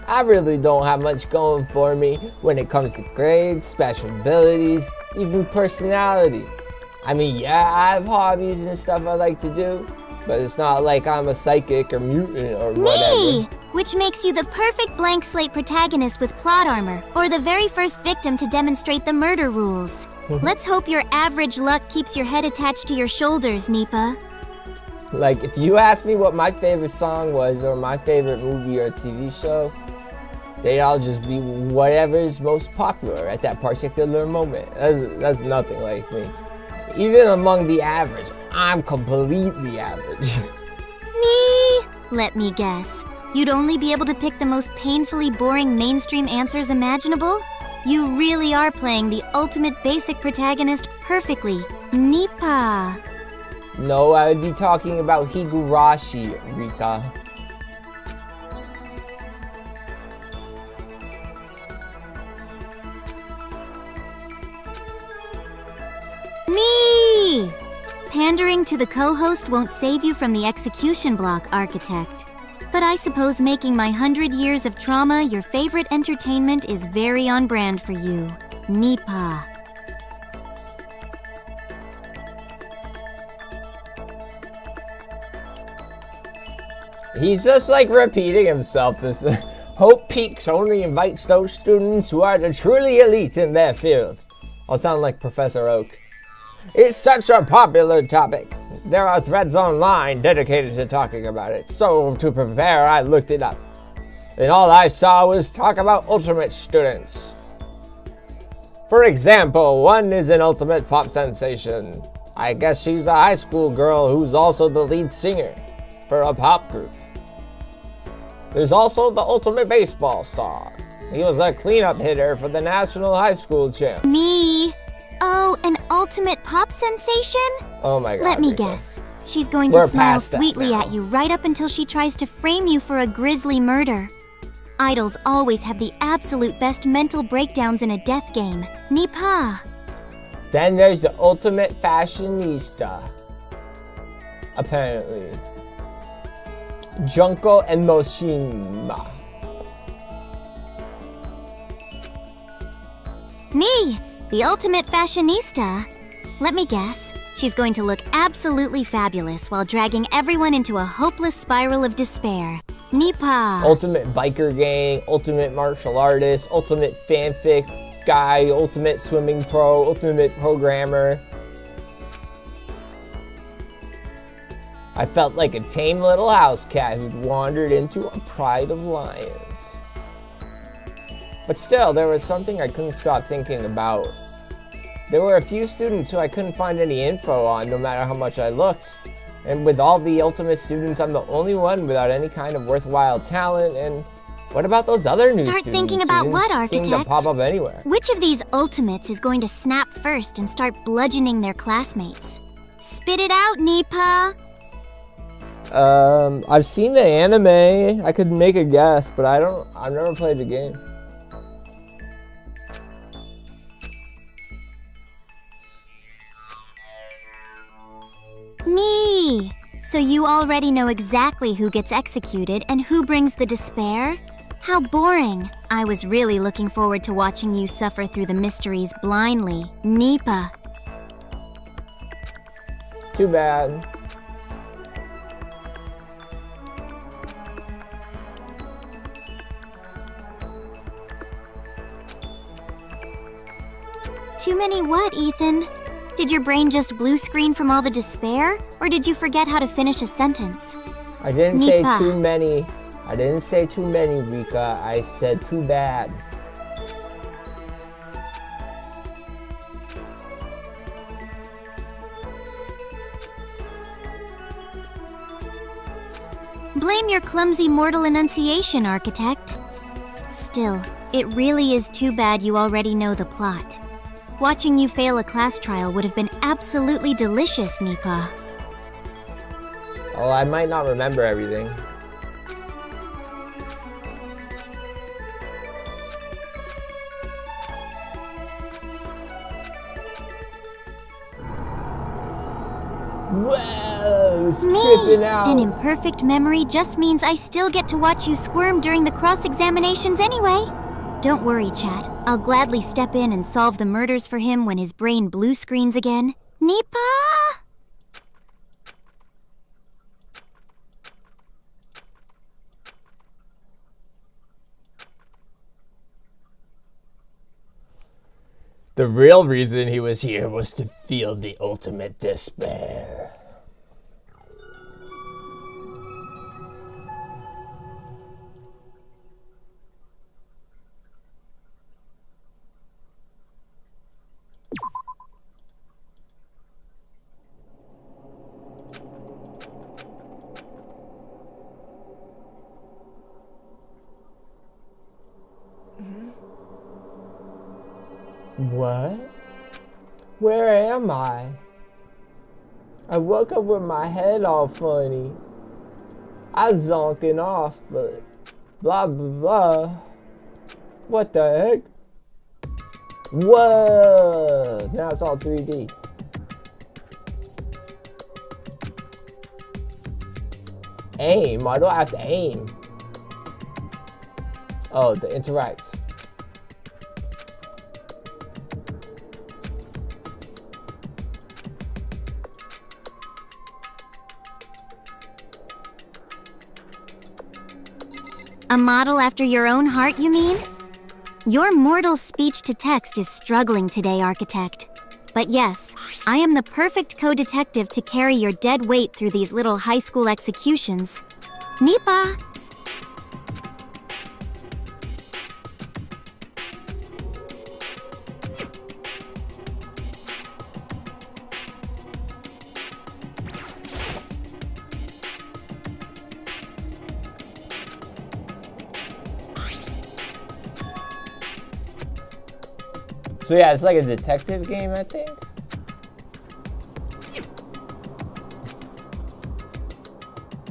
I really don't have much going for me when it comes to grades, special abilities, even personality. I mean, yeah, I have hobbies and stuff I like to do, but it's not like I'm a psychic or mutant or whatever. Me! Which makes you the perfect blank slate protagonist with plot armor, or the very first victim to demonstrate the murder rules. Let's hope your average luck keeps your head attached to your shoulders, Nipa. Like, if you asked me what my favorite song was or my favorite movie or TV show, they'd all just be whatever is most popular at that particular moment. That's nothing like me. Even among the average, I'm completely average. Me? Let me guess. You'd only be able to pick the most painfully boring mainstream answers imaginable? You really are playing the ultimate basic protagonist perfectly. Nipa. No, I would be talking about Higurashi, Rika. Me! Pandering to the co-host won't save you from the execution block, Architect. But I suppose making my 100 years of trauma your favorite entertainment is very on brand for you. Nipa. He's just like repeating himself. This Hope Peaks only invites those students who are the truly elite in their field. I'll sound like Professor Oak. It's such a popular topic. There are threads online dedicated to talking about it. So to prepare, I looked it up. And all I saw was talk about ultimate students. For example, one is an ultimate pop sensation. I guess she's a high school girl who's also the lead singer for a pop group. There's also the ultimate baseball star. He was a cleanup hitter for the national high school champ. Me? Oh, an ultimate pop sensation? Oh my god. Let me Rika. guess. She's going We're to smile past that sweetly now. at you right up until she tries to frame you for a grisly murder. Idols always have the absolute best mental breakdowns in a death game. Nipa. Then there's the ultimate fashionista. Apparently. Junko Enoshima. Me, the ultimate fashionista. Let me guess. She's going to look absolutely fabulous while dragging everyone into a hopeless spiral of despair. Nipa. Ultimate biker gang, ultimate martial artist, ultimate fanfic guy, ultimate swimming pro, ultimate programmer. I felt like a tame little house cat who'd wandered into a pride of lions. But still, there was something I couldn't stop thinking about. There were a few students who I couldn't find any info on, no matter how much I looked. And with all the ultimate students, I'm the only one without any kind of worthwhile talent. And what about those other new Start students? thinking about who what, didn't seem to Architect? pop up anywhere. Which of these ultimates is going to snap first and start bludgeoning their classmates? Spit it out, Nipa. I've seen the anime. I could make a guess, but I've never played the game. Me. So you already know exactly who gets executed and who brings the despair? How boring. I was really looking forward to watching you suffer through the mysteries blindly. Nipa. Too bad. Too many what, Ethan? Did your brain just blue screen from all the despair? Or did you forget how to finish a sentence? I didn't say Nipa. too many. I didn't say too many, Rika. I said too bad. Blame your clumsy mortal enunciation, Architect. Still, it really is too bad you already know the plot. Watching you fail a class trial would have been absolutely delicious, Nipa. Oh, I might not remember everything. Whoa, was tripping out. An imperfect memory just means I still get to watch you squirm during the cross-examinations anyway. Don't worry, chat. I'll gladly step in and solve the murders for him when his brain blue screens again. Nipa! The real reason he was here was to feel the ultimate despair. What? Where am I? I woke up with my head all funny. I was zonking off, but blah blah blah. What the heck? Whoa! Now it's all 3D. Aim? Why do I have to aim? Oh, the interact. A model after your own heart, you mean? Your mortal speech-to-text is struggling today, Architect. But yes, I am the perfect co-detective to carry your dead weight through these little high school executions. Nipa! So yeah, it's like a detective game, I think.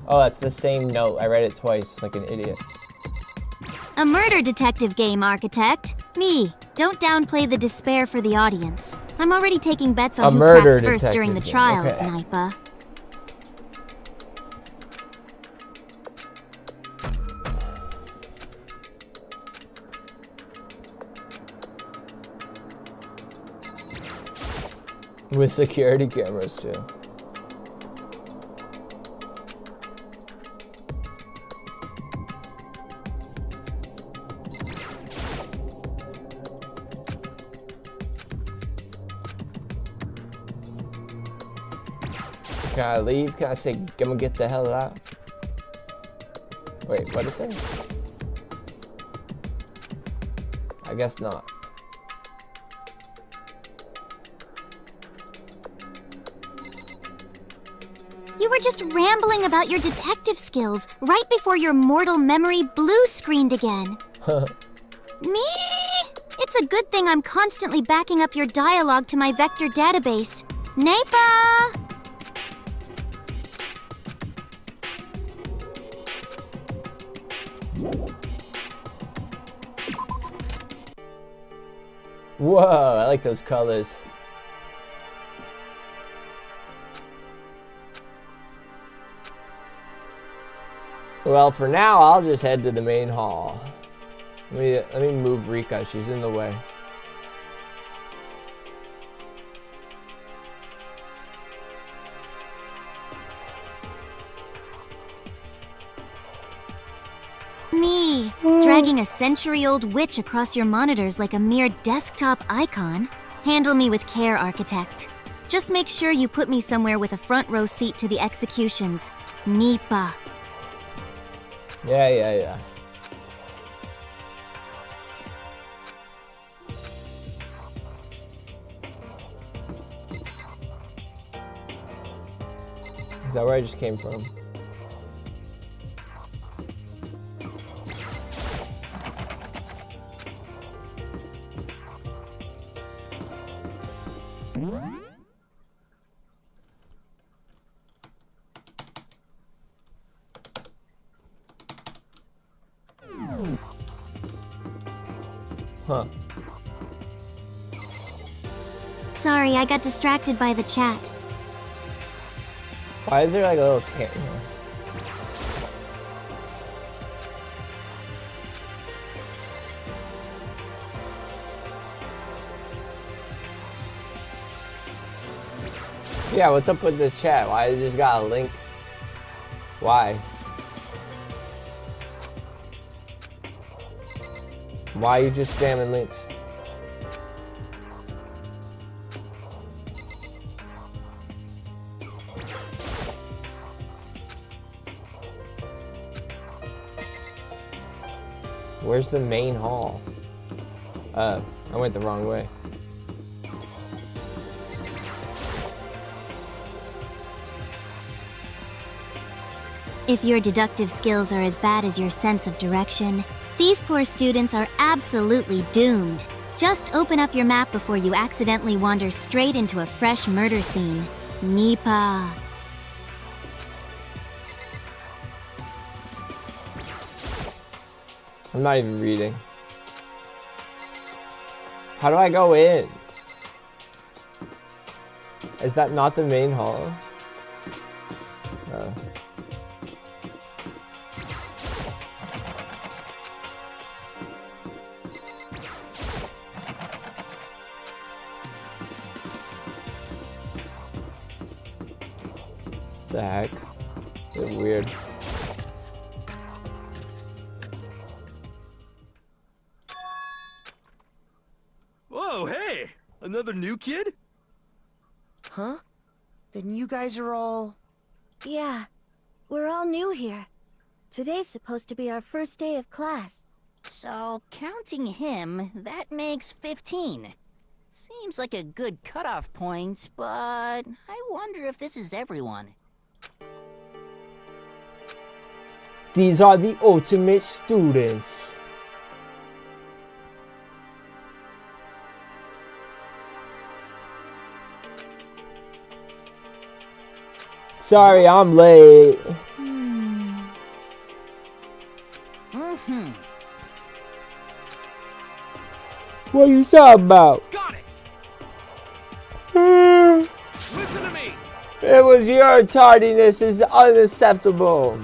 Oh, that's the same note. I read it twice, like an idiot. A murder detective game, Architect. Me. Don't downplay the despair for the audience. I'm already taking bets on who cracks first during the trials, okay. Nipa. With security cameras too. Can I leave? Can I say, I'm gonna get the hell out? Wait, what is it? I guess not. You were just rambling about your detective skills right before your mortal memory blue screened again. Me? It's a good thing I'm constantly backing up your dialogue to my vector database. Nipa! Whoa, I like those colors. Well, for now, I'll just head to the main hall. Let me move Rika. She's in the way. Me, dragging a century-old witch across your monitors like a mere desktop icon. Handle me with care, Architect. Just make sure you put me somewhere with a front row seat to the executions. Nipa. Yeah. Is that where I just came from? Huh. Sorry, I got distracted by the chat. Why is there like a little camera? Yeah, what's up with the chat? Why is it just got a link? Why? Why are you just spamming links? Where's the main hall? I went the wrong way. If your deductive skills are as bad as your sense of direction, these poor students are absolutely doomed. Just open up your map before you accidentally wander straight into a fresh murder scene. Nipa. I'm not even reading. How do I go in? Is that not the main hall? Oh. The heck? It's weird. Whoa, hey! Another new kid? Huh? Then you guys are all... Yeah, we're all new here. Today's supposed to be our first day of class. So, counting him, that makes 15. Seems like a good cutoff point, but I wonder if this is everyone. These are the ultimate students. Sorry, I'm late. What are you talking about? Got it! Listen to me! It was your tardiness is unacceptable.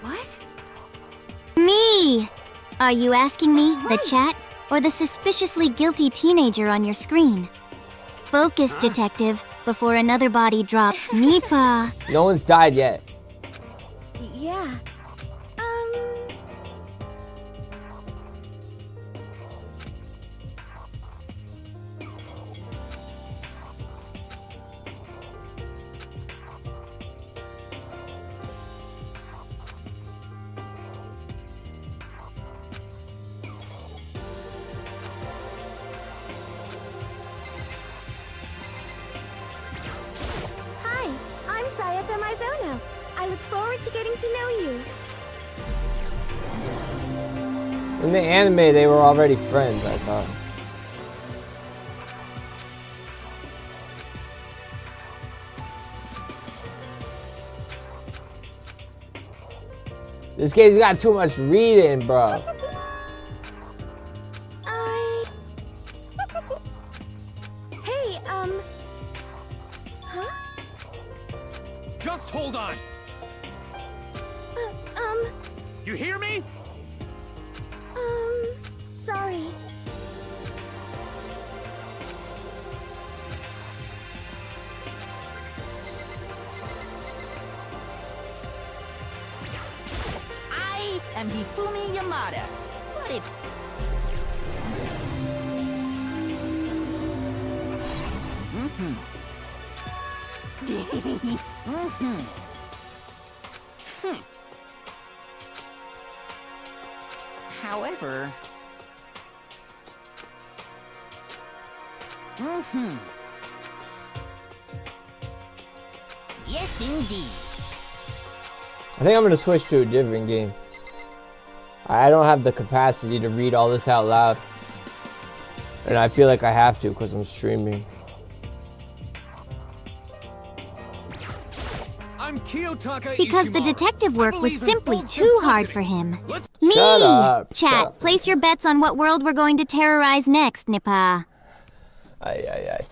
What? Me! Are you asking me, the chat, or the suspiciously guilty teenager on your screen? Focus, detective, before another body drops. Nipa! No one's died yet. Yeah. I look forward to getting to know you. In the anime, they were already friends, I thought. This game's got too much reading, bro. Hey, huh? Just hold on. You hear me? Sorry. I am Hifumi Yamada. What if... However... Yes, indeed. I think I'm gonna switch to a different game. I don't have the capacity to read all this out loud. And I feel like I have to because I'm streaming. I'm Kiyotaka Because the Ishimura. detective work I was believe in simply full too hard simplicity. for him. Let's Me! Shut up, Chat, shut up. place your bets on what world we're going to terrorize next, Nipa. Ay, ay, ay.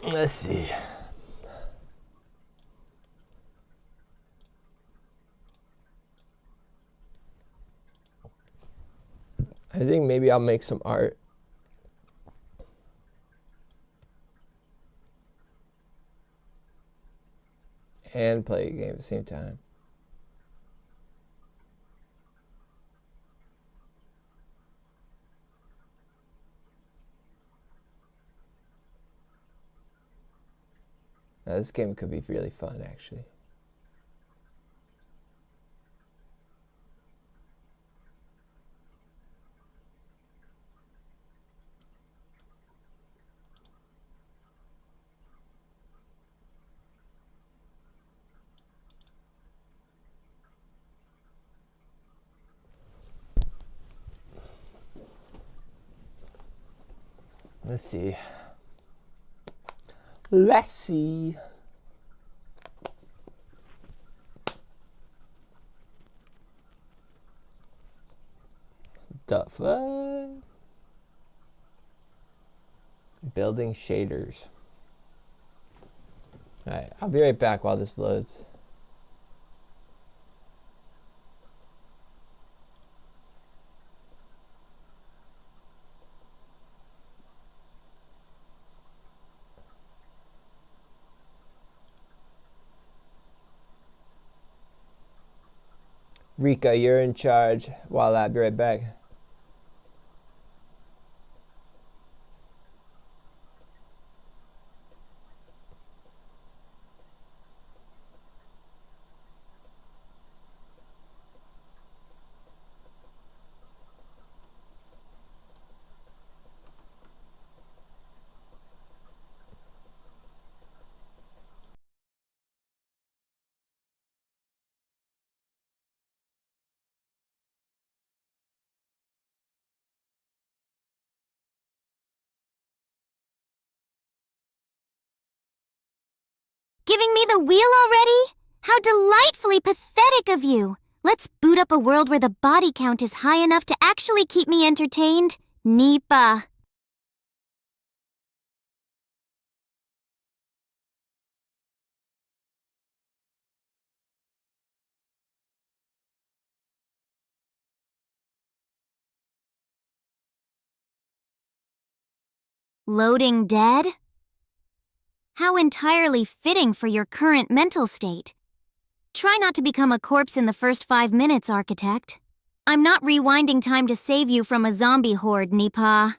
Let's see. I think maybe I'll make some art. And play a game at the same time. Now, this game could be really fun, actually. Let's see. Let's see. The fuck? Building shaders. Alright, I'll be right back while this loads. Rika, you're in charge. While I'll be right back. Giving me the wheel already? How delightfully pathetic of you! Let's boot up a world where the body count is high enough to actually keep me entertained. Nipa. Loading dead? How entirely fitting for your current mental state. Try not to become a corpse in the first 5 minutes, Architect. I'm not rewinding time to save you from a zombie horde, Nipa.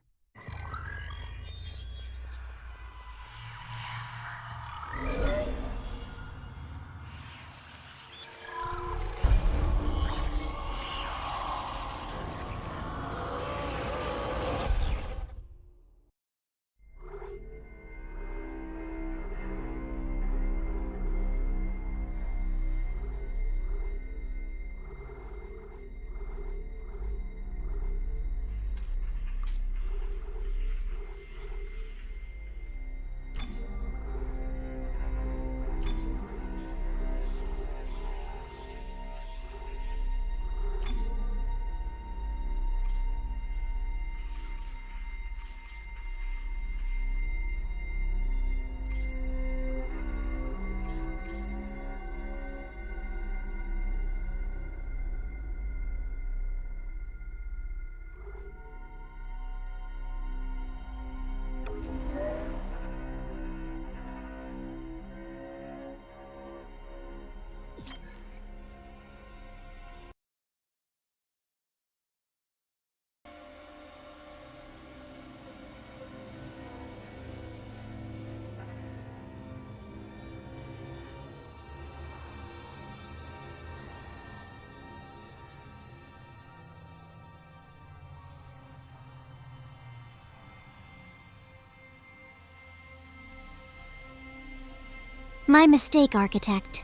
My mistake, Architect.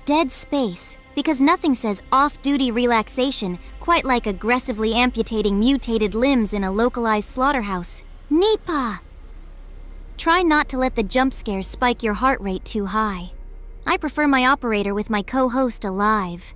Dead space, because nothing says off-duty relaxation quite like aggressively amputating mutated limbs in a localized slaughterhouse. Nipa! Try not to let the jump scares spike your heart rate too high. I prefer my operator with my co-host alive.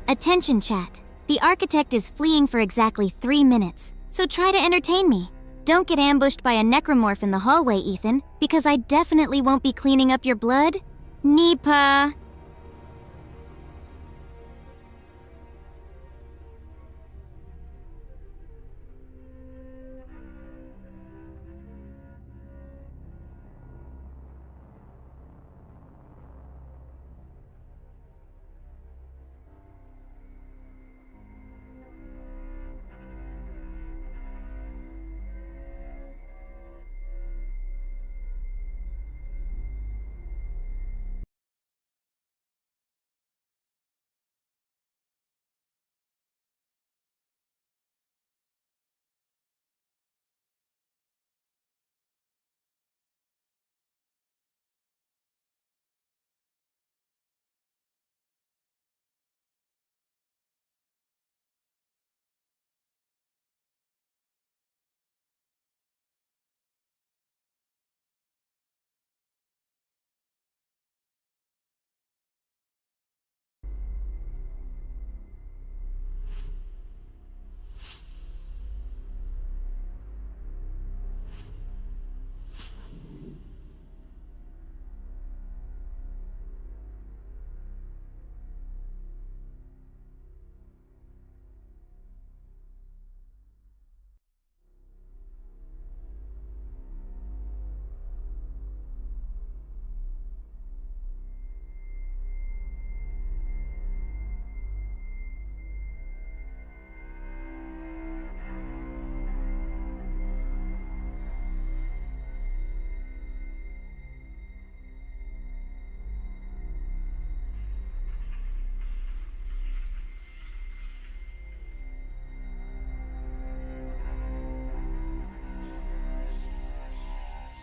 Attention, chat. The architect is fleeing for exactly 3 minutes, so try to entertain me. Don't get ambushed by a necromorph in the hallway, Ethan, because I definitely won't be cleaning up your blood. Nipa.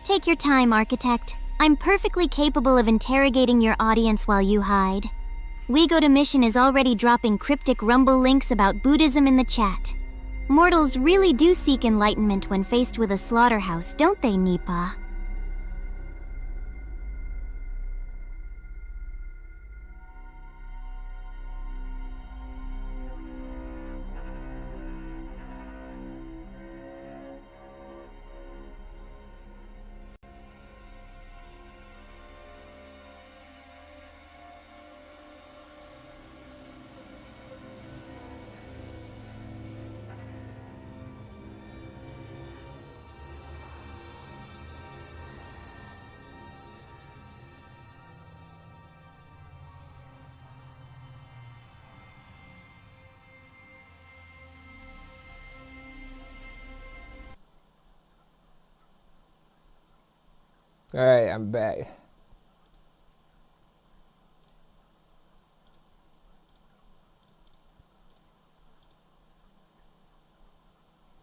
Take your time, Architect. I'm perfectly capable of interrogating your audience while you hide. We Go to Mission is already dropping cryptic rumble links about Buddhism in the chat. Mortals really do seek enlightenment when faced with a slaughterhouse, don't they, Nipa? All right, I'm back.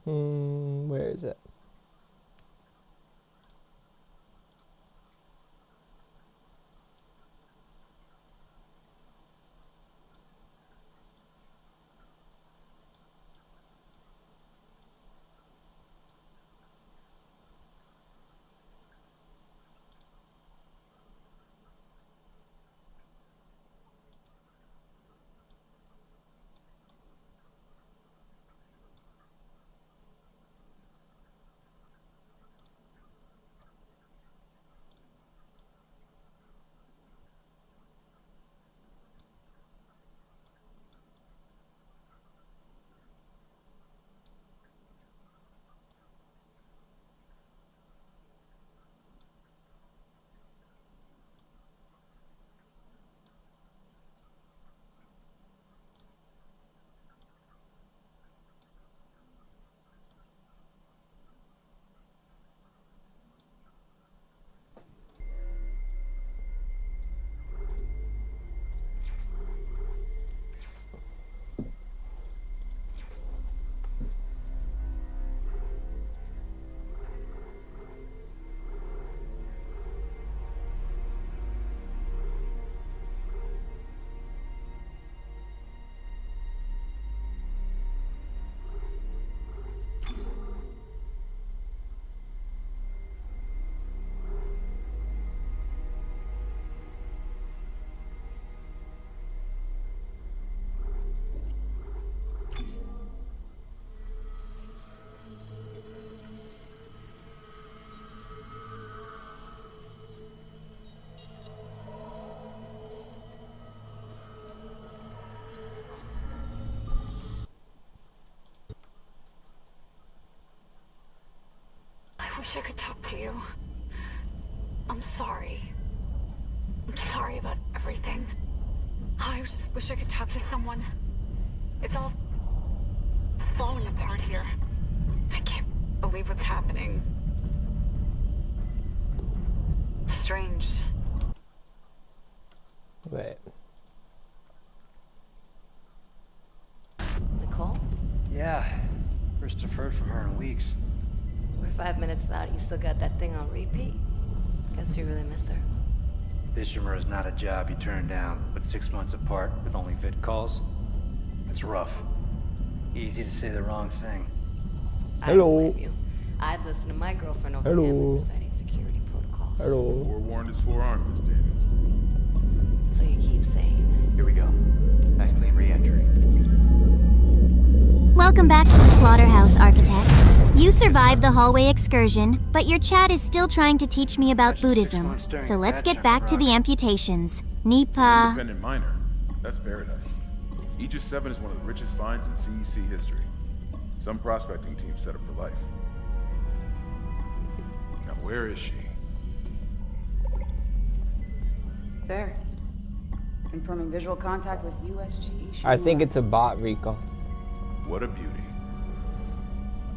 Where is it? wish I could talk to you. I'm sorry. I'm sorry about everything. I just wish I could talk to someone. It's all falling apart here. I can't believe what's happening. Strange. Wait. Nicole? Yeah. First deferred from her in weeks. We're 5 minutes out. You still got that thing on repeat? Guess you really miss her. Ishimura is not a job you turn down, but 6 months apart with only vid calls? It's rough. Easy to say the wrong thing. I don't blame you. I'd listen to my girlfriend over here reciting security protocols. Forewarned is forearmed, Miss Daniels. So you keep saying. Here we go. Nice clean re-entry. Welcome back to the slaughterhouse, Architect. You survived the hallway excursion, but your chat is still trying to teach me about Buddhism. So let's get back to the amputations. Nipa. Independent miner. That's paradise. Aegis 7 is one of the richest finds in CEC history. Some prospecting team set up for life. Now where is she? There. Confirming visual contact with USG Ishimura. I think it's a bot, Rico. What a beauty.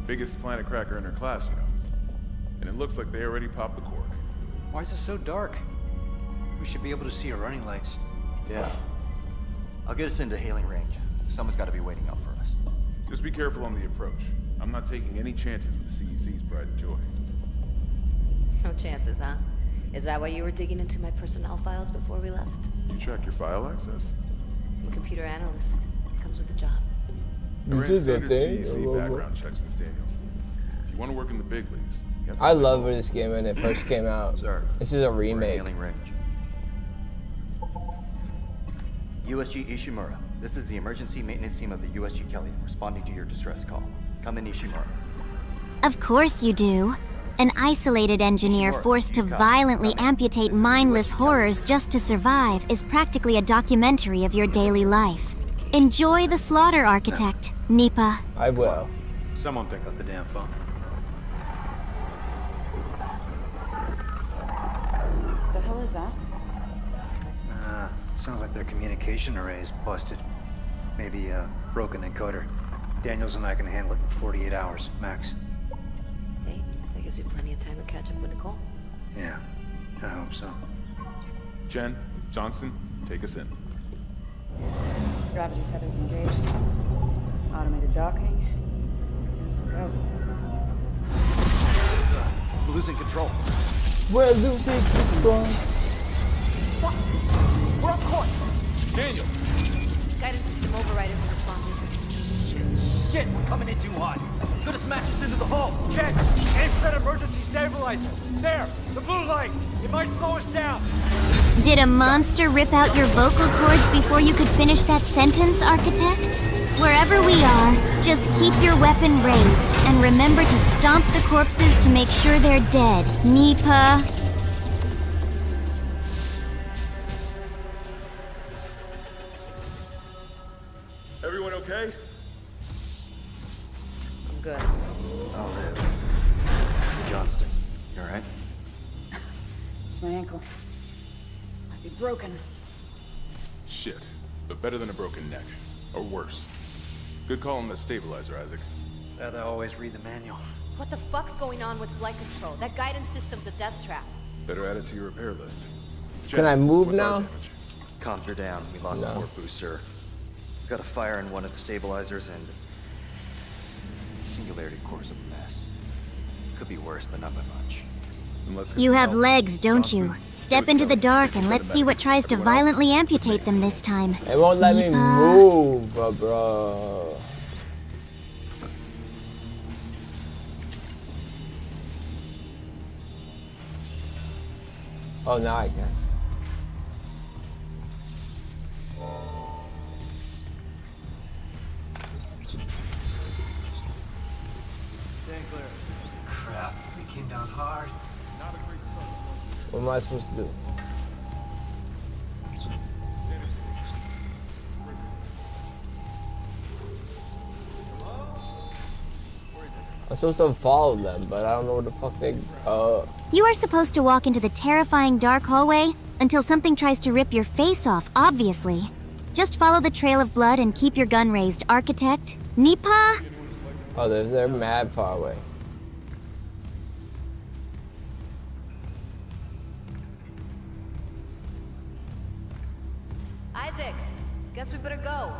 Biggest planet cracker in her class, you know. And it looks like they already popped the cork. Why is it so dark? We should be able to see her running lights. Yeah. I'll get us into hailing range. Someone's got to be waiting up for us. Just be careful on the approach. I'm not taking any chances with CEC's pride and joy. No chances, huh? Is that why you were digging into my personnel files before we left? You track your file access? I'm a computer analyst. Comes with the job. I ran standard CEC background checks, Miss Daniels. If you want to work in the big leagues, you have to I love this game when it first came out. Sir, this is a remake. Hailing range. USG Ishimura. This is the emergency maintenance team of the USG Kellion responding to your distress call. Come in, Ishimura. Of course you do. An isolated engineer forced to violently amputate mindless horrors just to survive is practically a documentary of your daily life. Enjoy the slaughter, Architect. Nipa. I will. Someone pick up the damn phone. What the hell is that? Sounds like their communication array is busted. Maybe a broken encoder. Daniels and I can handle it in 48 hours, max. Hey, that gives you plenty of time to catch up with Nicole. Yeah, I hope so. Jen, Johnson, take us in. Gravity tethers engaged. Automated docking. Let's go. We're losing control. We're losing control. We're off course. Daniel! Guidance system override isn't responding. Shit, we're coming in too hot. It's gonna smash us into the hull. Check. Aim for that emergency stabilizer. There, the blue light. It might slow us down. Did a monster rip out your vocal cords before you could finish that sentence, Architect? Wherever we are, just keep your weapon raised and remember to stomp the corpses to make sure they're dead. Nipa. Everyone okay? I'm good. I'll live. Johnston, you alright? It's my ankle. Might be broken. Shit. But better than a broken neck. Or worse. Good call on the stabilizer, Isaac. Gotta always read the manual. What the fuck's going on with flight control? That guidance system's a death trap. Better add it to your repair list. Can I move what's our now? damage? Comms are down. We lost the port booster. Got a fire in one of the stabilizers and... Singularity core's a mess. Could be worse, but not by much. You have legs, don't you? Step into the dark and let's see what tries to violently amputate them this time. It won't let me move, bro. Oh, now I can. Stand clear. Crap, they came down hard. What am I supposed to do? I'm I'm supposed to follow them, but I don't know where the fuck they. You are supposed to walk into the terrifying dark hallway until something tries to rip your face off, obviously. Just follow the trail of blood and keep your gun raised, Architect. Nipa? Oh, they're mad far away. Isaac, guess we better go.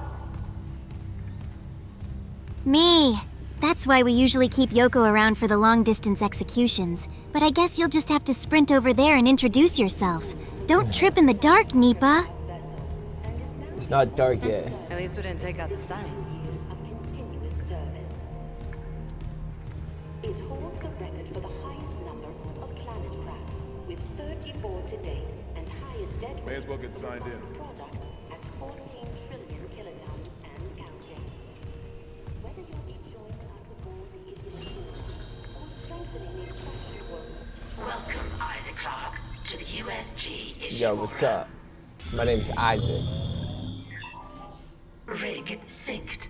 Me. That's why we usually keep Yoko around for the long-distance executions. But I guess you'll just have to sprint over there and introduce yourself. Don't trip in the dark, Nipa. It's not dark yet. At least we didn't take out the sign. May as well get signed in. Welcome, Isaac Clarke, to the USG Ishimura. Yo, what's up? My name's Isaac. Rig synced.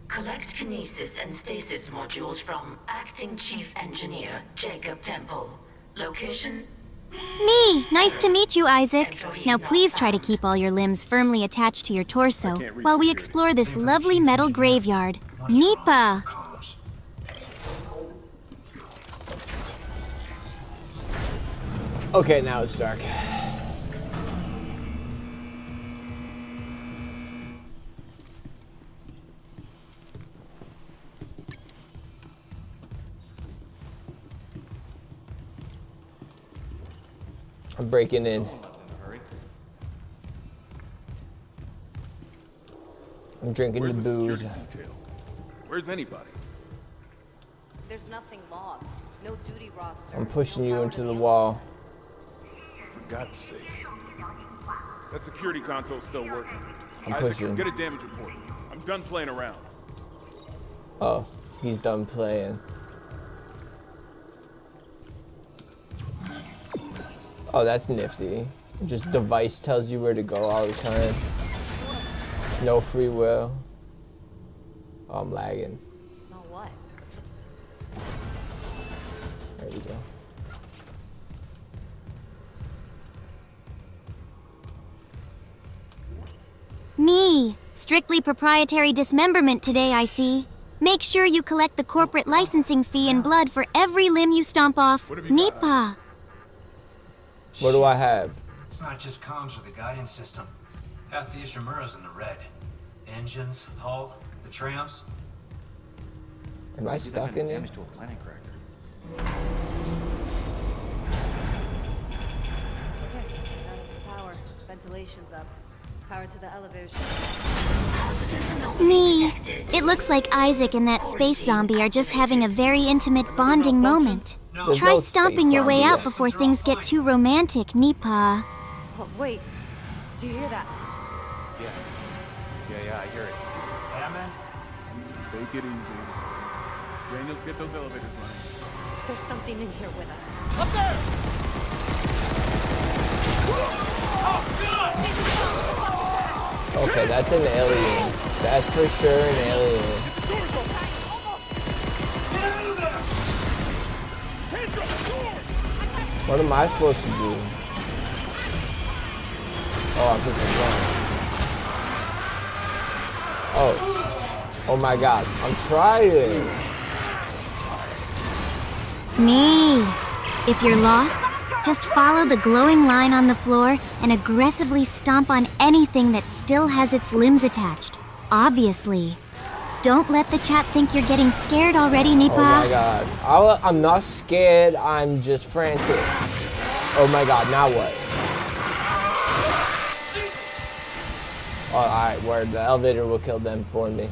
Collect kinesis and stasis modules from Acting Chief Engineer Jacob Temple. Location? Me! Nice to meet you, Isaac. Now please try to keep all your limbs firmly attached to your torso while we explore this lovely metal graveyard. Nipa! Okay, now it's dark. I'm breaking in. I'm drinking Where's the booze. security detail? Where's anybody? There's nothing logged. No duty roster. I'm pushing no you power into to the engine. wall. For God's sake. That security console's still working. I'm Isaac, pushing. get a damage report. I'm done playing around. Oh, he's done playing. Oh, that's nifty. Just device tells you where to go all the time. No free will. Oh, I'm lagging. Smell what? There we go. Me! Strictly proprietary dismemberment today, I see. Make sure you collect the corporate licensing fee in blood for every limb you stomp off. Nipa! What do I have? It's not just comms with the guidance system. Half the Ishimura's in the red. Engines, hull, the trams. Am I stuck in here? Damage to a planning corrector. Okay, power. Ventilation's up. Power to the elevators. Me! It looks like Isaac and that space zombie are just having a very intimate bonding moment. There's Try no stomping space your way zombie out before things get too romantic, Nipa. Oh, wait. Do you hear that? Yeah, I hear it. Yeah, man. Take it easy. Daniels, get those elevators running. There's something in here with us. Up there! Okay, that's an alien. That's for sure an alien. What am I supposed to do? Oh, I'm supposed to run. Oh. Oh my god. I'm trying. Me! If you're lost, just follow the glowing line on the floor and aggressively stomp on anything that still has its limbs attached. Obviously. Don't let the chat think you're getting scared already, Nipa. Oh my god. I'm not scared. I'm just frantic. Oh my god. Now what? Oh, alright. Word. The elevator will kill them for me.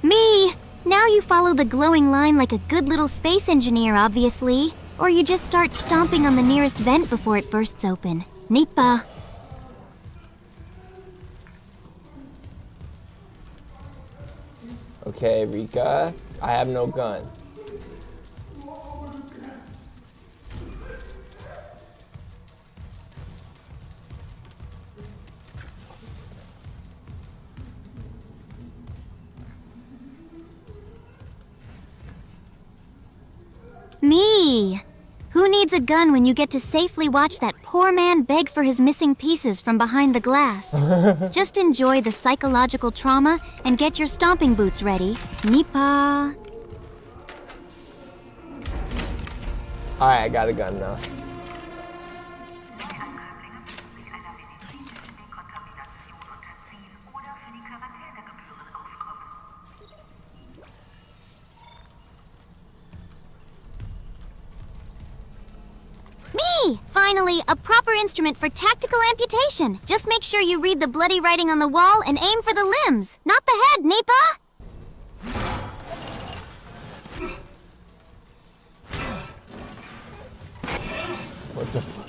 Me! Now you follow the glowing line like a good little space engineer, obviously. Or you just start stomping on the nearest vent before it bursts open. Nipa. Okay, Rika. I have no gun. Me! Who needs a gun when you get to safely watch that poor man beg for his missing pieces from behind the glass? Just enjoy the psychological trauma and get your stomping boots ready. Nipa! Alright, I got a gun now. Me! Finally, a proper instrument for tactical amputation. Just make sure you read the bloody writing on the wall and aim for the limbs, not the head, Nipa! What the fuck?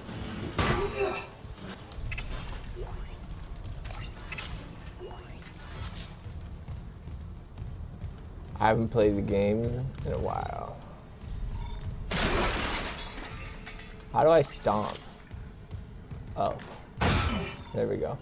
I haven't played the games in a while. How do I stomp? Oh. There we go.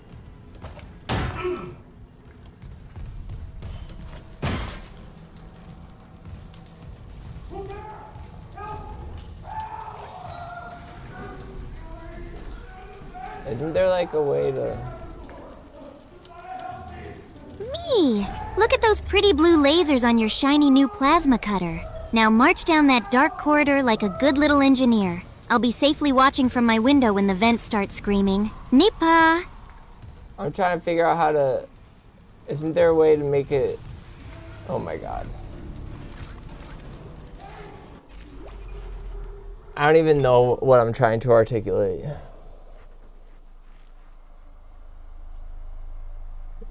Isn't there like a way to... Me! Look at those pretty blue lasers on your shiny new plasma cutter. Now march down that dark corridor like a good little engineer. I'll be safely watching from my window when the vents start screaming. Nipa! I'm trying to figure out how to... Isn't there a way to make it... Oh my god. I don't even know what I'm trying to articulate.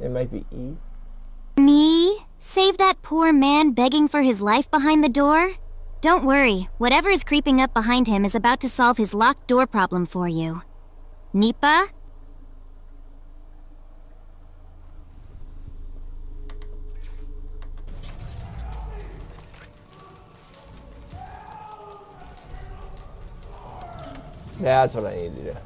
It might be E. Me? Save that poor man begging for his life behind the door? Don't worry, whatever is creeping up behind him is about to solve his locked door problem for you. Nipa? That's what I need to do.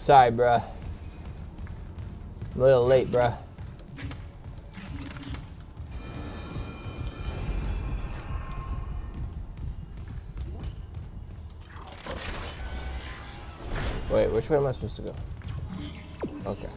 Sorry, bruh. I'm a little late, bruh. Wait, which way am I supposed to go? Okay.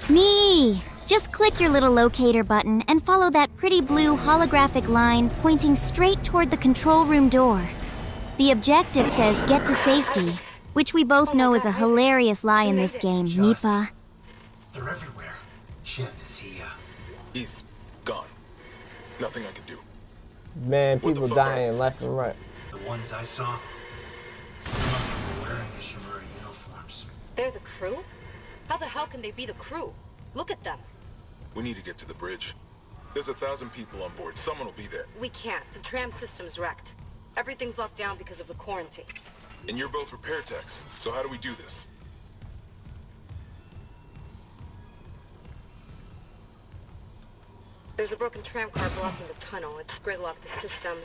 Me! Just click your little locator button and follow that pretty blue holographic line pointing straight toward the control room door. The objective says get to safety, which we both know is a hilarious lie in this game, Nipa. They're everywhere. Shin, is he, He's gone. Nothing I can do. Man, people dying left and right. The ones I saw, some of them were wearing Ishimura uniforms. They're the crew? How the hell can they be the crew? Look at them. We need to get to the bridge. There's 1,000 people on board. Someone will be there. We can't. The tram system's wrecked. Everything's locked down because of the quarantine. And you're both repair techs, so how do we do this? There's a broken tram car blocking the tunnel. It's gridlocked the system.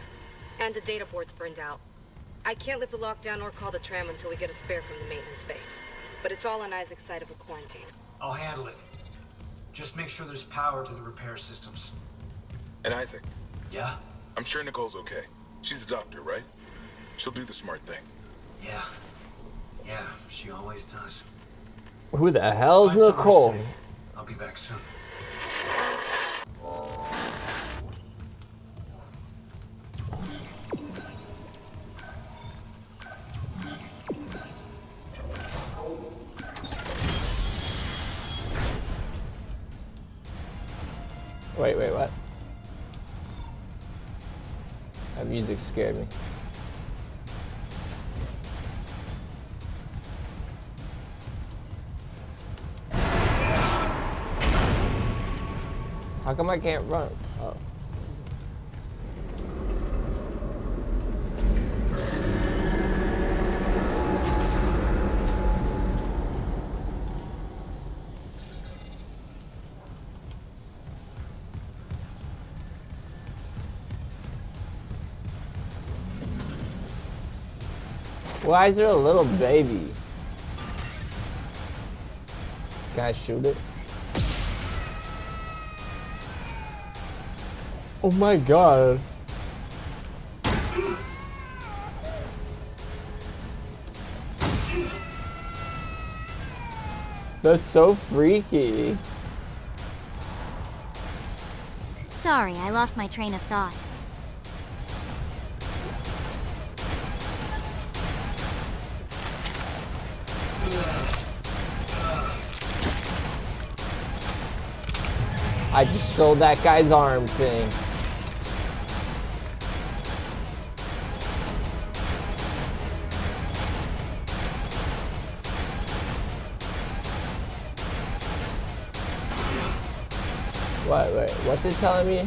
And the data board's burned out. I can't lift the lockdown or call the tram until we get a spare from the maintenance bay. But it's all on Isaac's side of the quarantine. I'll handle it. Just make sure there's power to the repair systems. And Isaac? Yeah? I'm sure Nicole's okay. She's a doctor, right? She'll do the smart thing. Yeah. Yeah, she always does. Who the hell's Find somewhere Nicole? safe. I'll be back soon. Wait, what? That music scared me. How come I can't run? Oh. Why is there a little baby? Can I shoot it? Oh my god. That's so freaky. Sorry, I lost my train of thought. I just stole that guy's arm thing. Wait, what's it telling me?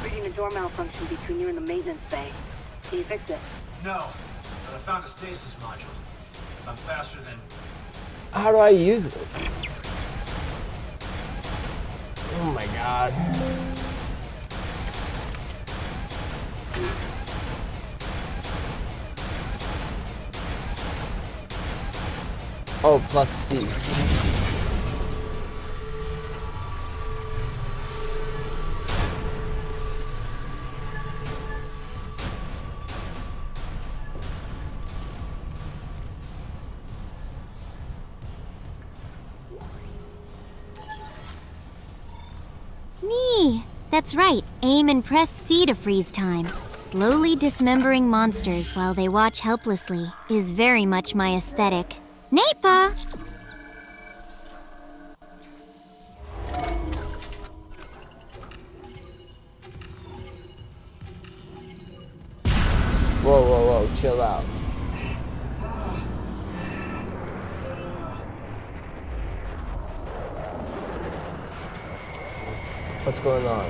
Reading a door malfunction between you and the maintenance bay. Can you fix it? No, but I found a stasis module. I'm faster than... How do I use it? Oh my god. Oh, plus C. Me! That's right, aim and press C to freeze time. Slowly dismembering monsters while they watch helplessly is very much my aesthetic. Napa! Whoa, chill out. What's going on?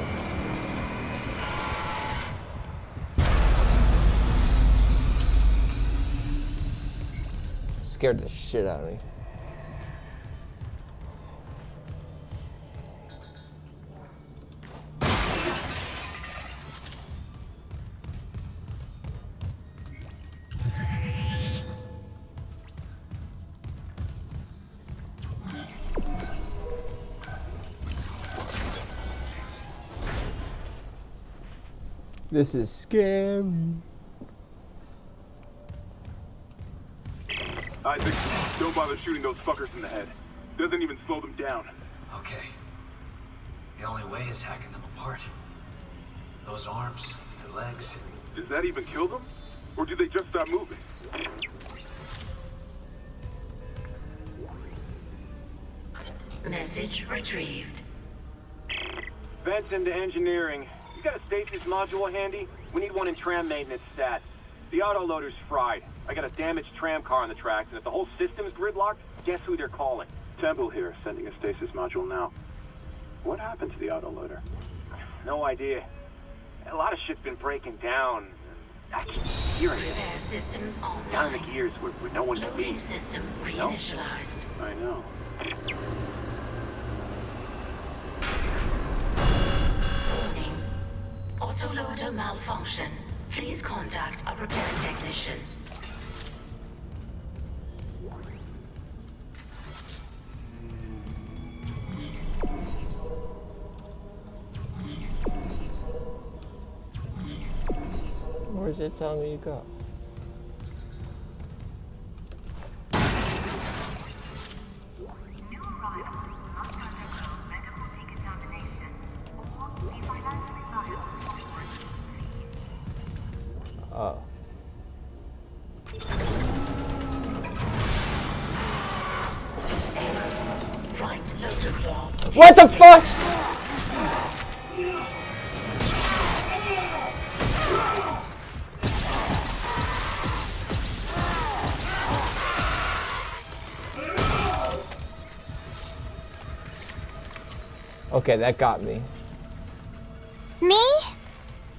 Scared the shit out of me. This is scary. Isaac, don't bother shooting those fuckers in the head. Doesn't even slow them down. Okay. The only way is hacking them apart. Those arms, their legs. Does that even kill them? Or do they just stop moving? Message retrieved. Vents into engineering. You got a stasis module handy? We need one in tram maintenance stat. The autoloader's fried. I got a damaged tram car on the tracks, and if the whole system's gridlocked, guess who they're calling? Temple here, sending a stasis module now. What happened to the autoloader? No idea. A lot of shit's been breaking down. I keep hearing it. Repair systems online. Down in the gears where no one can be. Loading system reinitialized. I know. Warning. Autoloader malfunction. Please contact a repair technician. Where's it telling me to go? Oh. Right loader flaw. What the fuck? Okay, that got me. Me?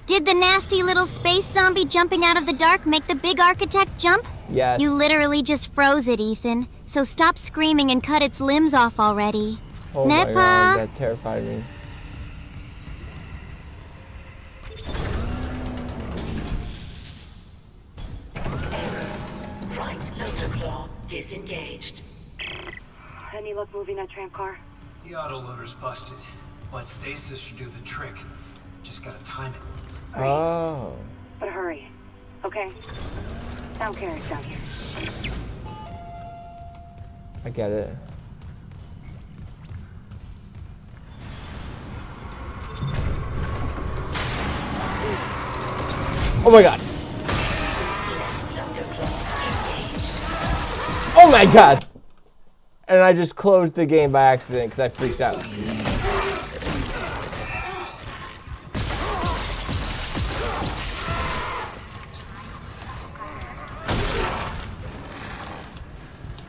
Did the nasty little space zombie jumping out of the dark make the big architect jump? Yes. You literally just froze it, Ethan. So stop screaming and cut its limbs off already. Oh my god, that terrified me. Right loader claw disengaged. Any luck moving that tram car? The autoloader's busted, but stasis should do the trick. Just gotta time it. Oh. But hurry, okay? Sound carriers down here. I get it. Oh my god. Oh my god. And I just closed the game by accident because I freaked out.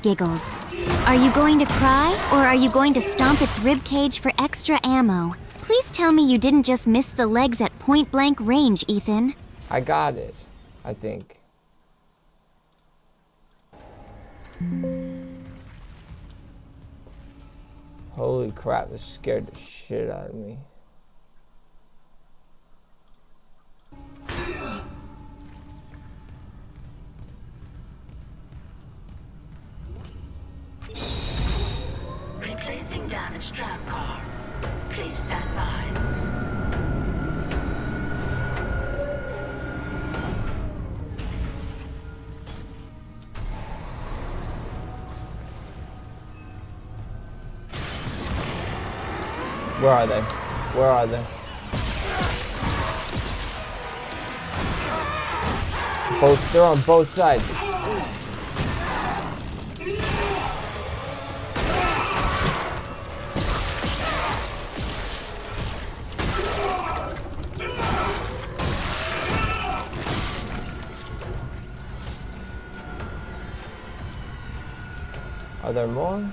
Giggles. Are you going to cry, or are you going to stomp its rib cage for extra ammo? Please tell me you didn't just miss the legs at point-blank range, Ethan. I got it, I think. Holy crap, this scared the shit out of me. Replacing damaged tram car. Please stand by. Where are they? Where are they? They're on both sides. Are there more?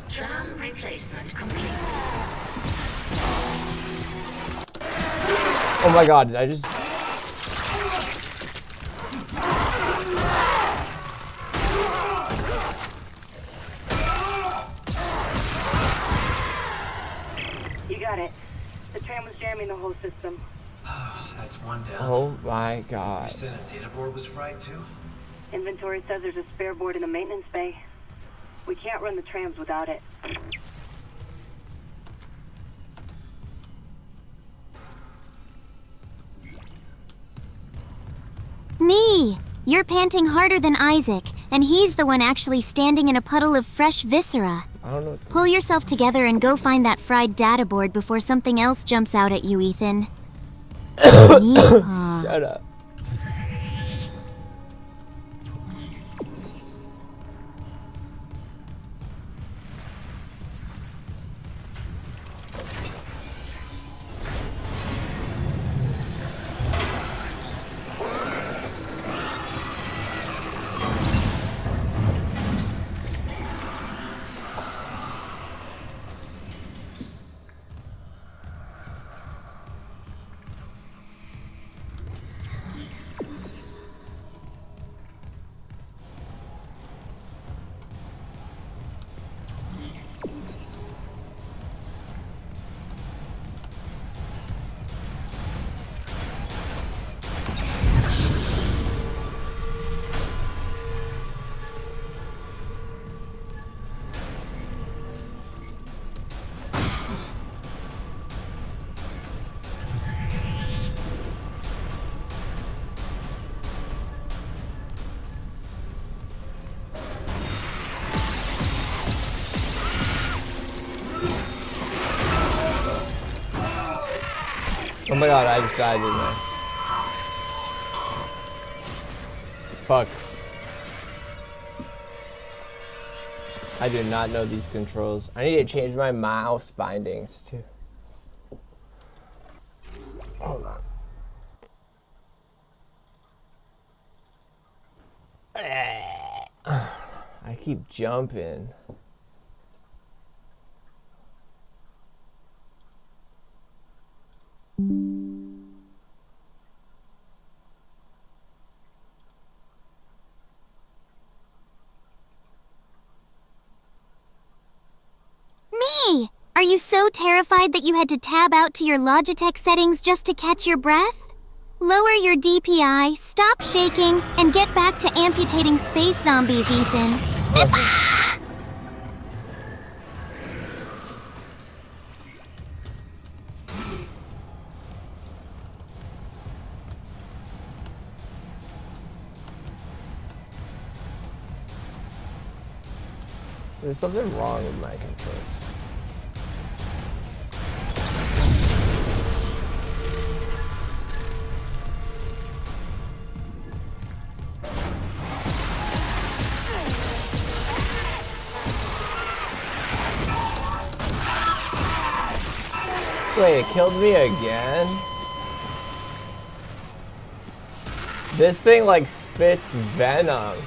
Tram replacement complete. Oh my god, did I just... You got it. The tram was jamming the whole system. That's one down. Oh my god. You said a data board was fried too? Inventory says there's a spare board in the maintenance bay. We can't run the trams without it. Me! You're panting harder than Isaac, and he's the one actually standing in a puddle of fresh viscera. I don't know. Pull yourself together and go find that fried data board before something else jumps out at you, Ethan. Shut up. Oh my god, I just died, didn't I? Fuck. I do not know these controls. I need to change my mouse bindings too. Hold on. I keep jumping. Me! Are you so terrified that you had to tab out to your Logitech settings just to catch your breath? Lower your DPI, stop shaking, and get back to amputating space zombies, Ethan. There's something wrong with my controls. Wait, it killed me again? This thing like spits venom.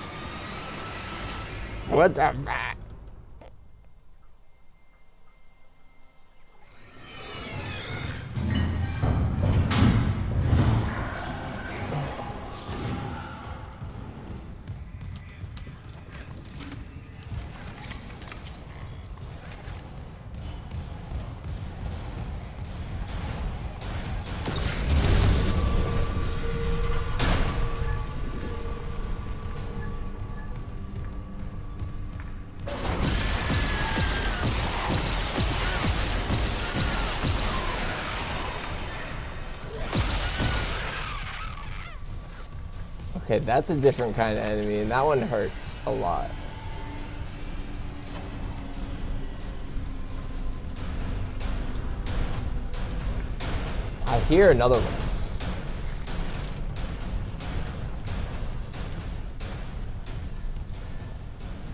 What the fuck? Okay, that's a different kind of enemy, and that one hurts a lot. I hear another one.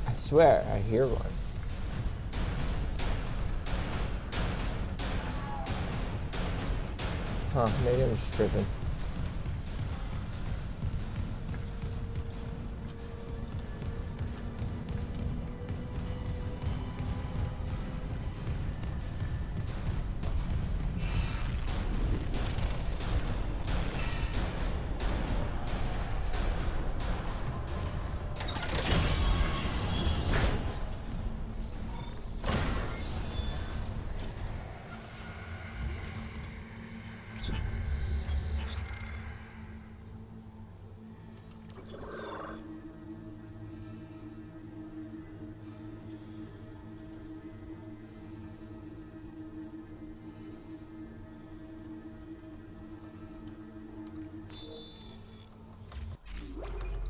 I swear, I hear one. Huh, maybe I'm just tripping.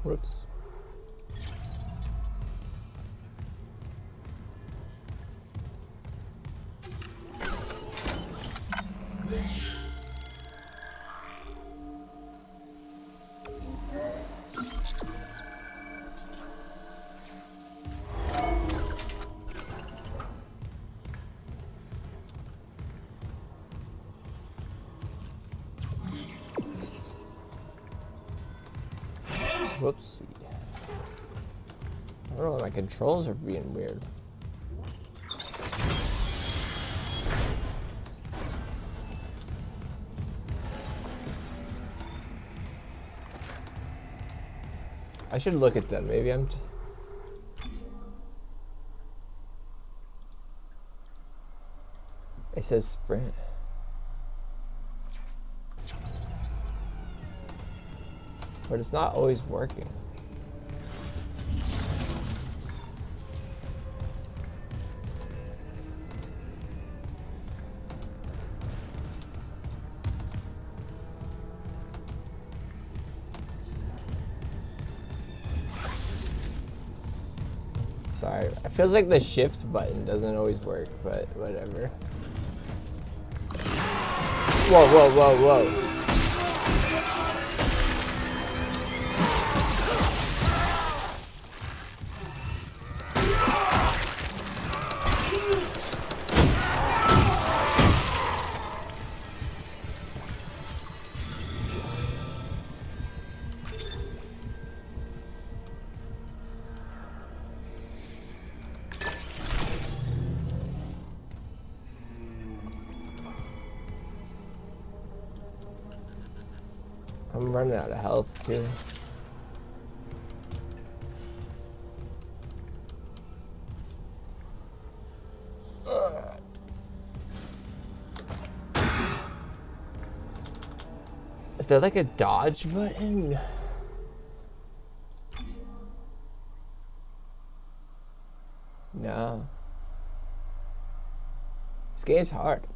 Whoops. Whoopsie. I don't know, my controls are being weird. I should look at them. Maybe I'm just... It says sprint. But it's not always working. Sorry, it feels like the shift button doesn't always work, but whatever. Whoa, whoa, whoa, whoa. I'm running out of health too. Is there like a dodge button? No. This game's hard.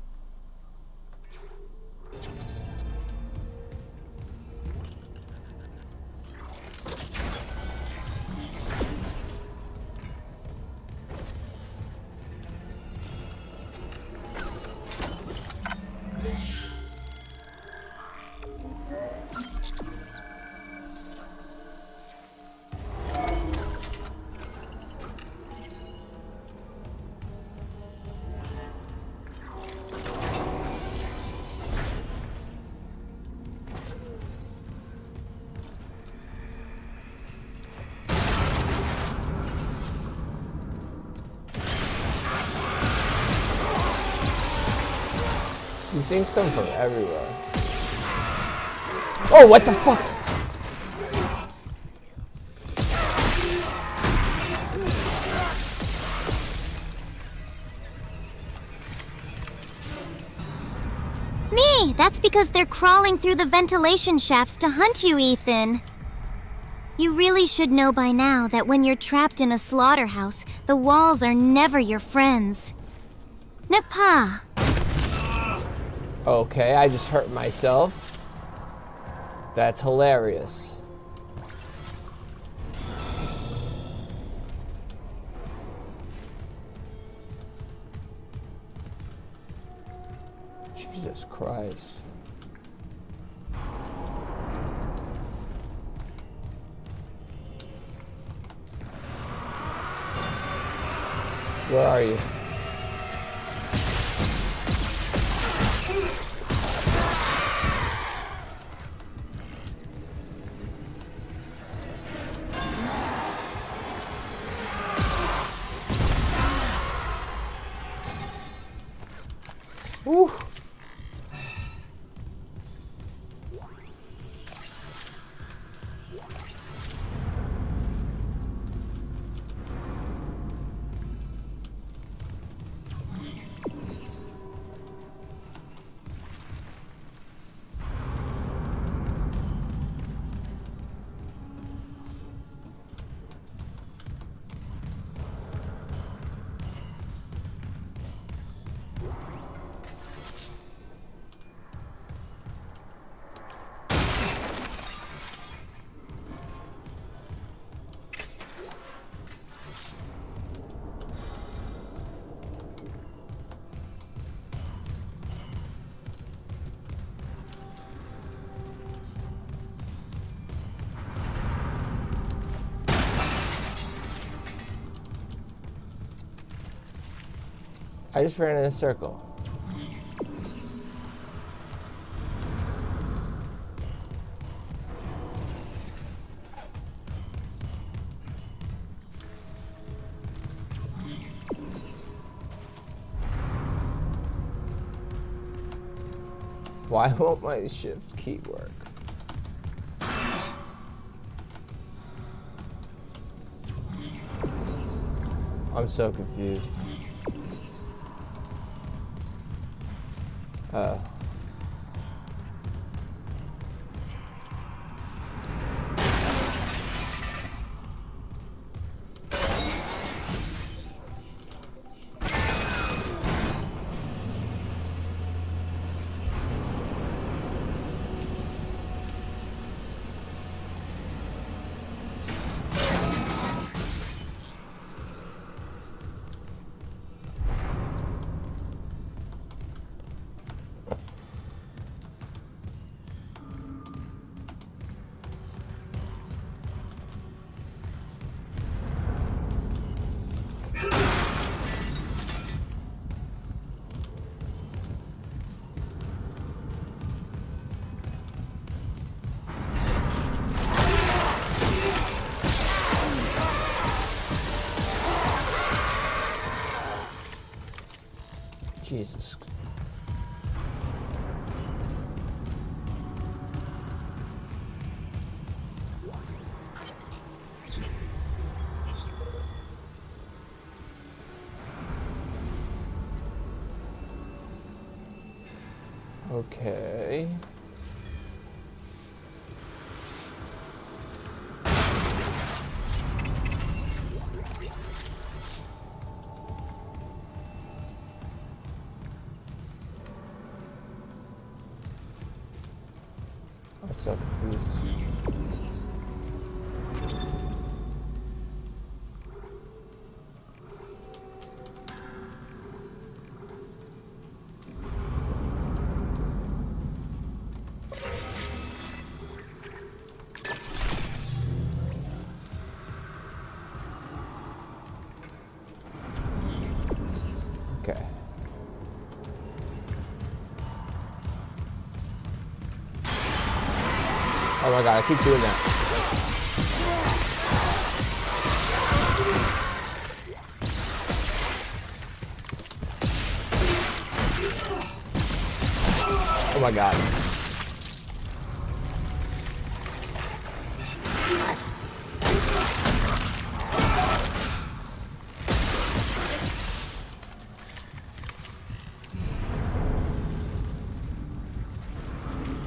These things come from everywhere. Oh, what the fuck? Me! That's because they're crawling through the ventilation shafts to hunt you, Ethan. You really should know by now that when you're trapped in a slaughterhouse, the walls are never your friends. Napa! Okay, I just hurt myself. That's hilarious. Jesus Christ. Where are you? Woo. I just ran in a circle. Why won't my shift key work? I'm so confused. Jesus. Okay. I'm so confused. Okay. Oh my god, I keep doing that. Oh my god.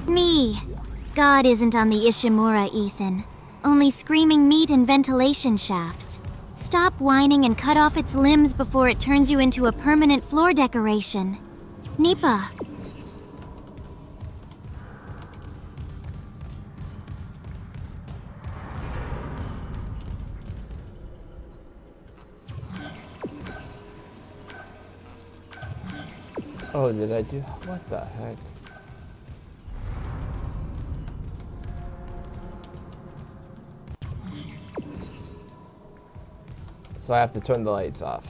Me. God isn't on the Ishimura, Ethan. Only screaming meat and ventilation shafts. Stop whining and cut off its limbs before it turns you into a permanent floor decoration. Nipa. Oh, did I do? What the heck? So I have to turn the lights off.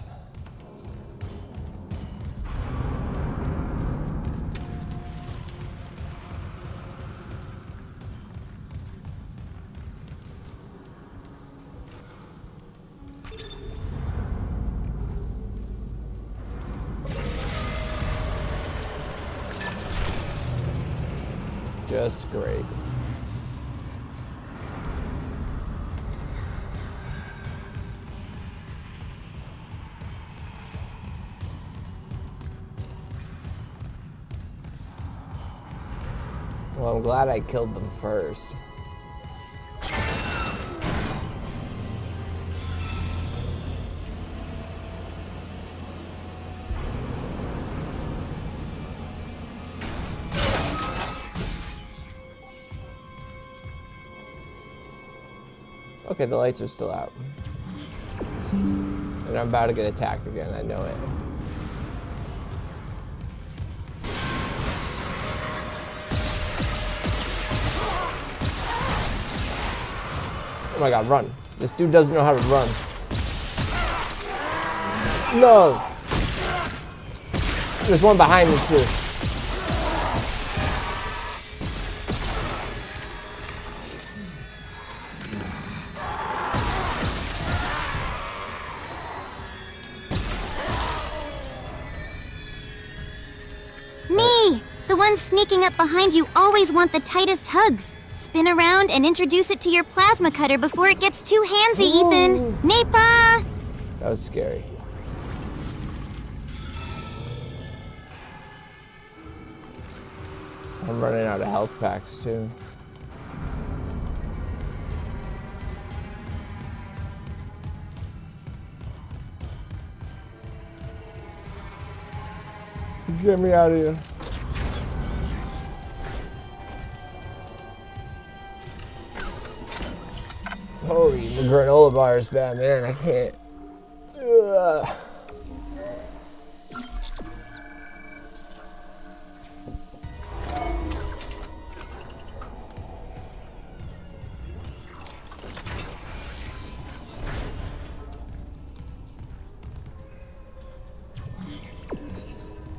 Just great. Well, I'm glad I killed them first. Okay, the lights are still out. And I'm about to get attacked again, I know it. Oh my god, run. This dude doesn't know how to run. No! There's one behind me too. Me! The ones sneaking up behind you always want the tightest hugs. Spin around and introduce it to your plasma cutter before it gets too handsy, Ethan. Nipa! That was scary. I'm running out of health packs too. Get me out of here. Holy, the granola bar is bad, man. I can't. Ugh.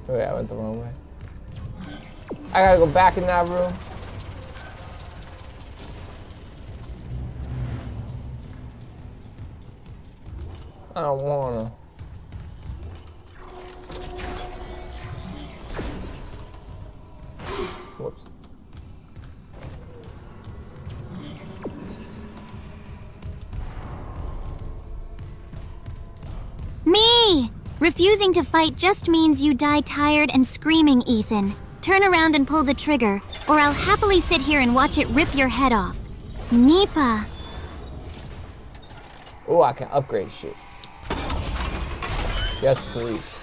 Oh yeah, I went the wrong way. I gotta go back in that room. I don't wanna. Whoops. Me! Refusing to fight just means you die tired and screaming, Ethan. turn around and pull the trigger, or I'll happily sit here and watch it rip your head off. Nipa. Oh, I can upgrade shit. Yes, please.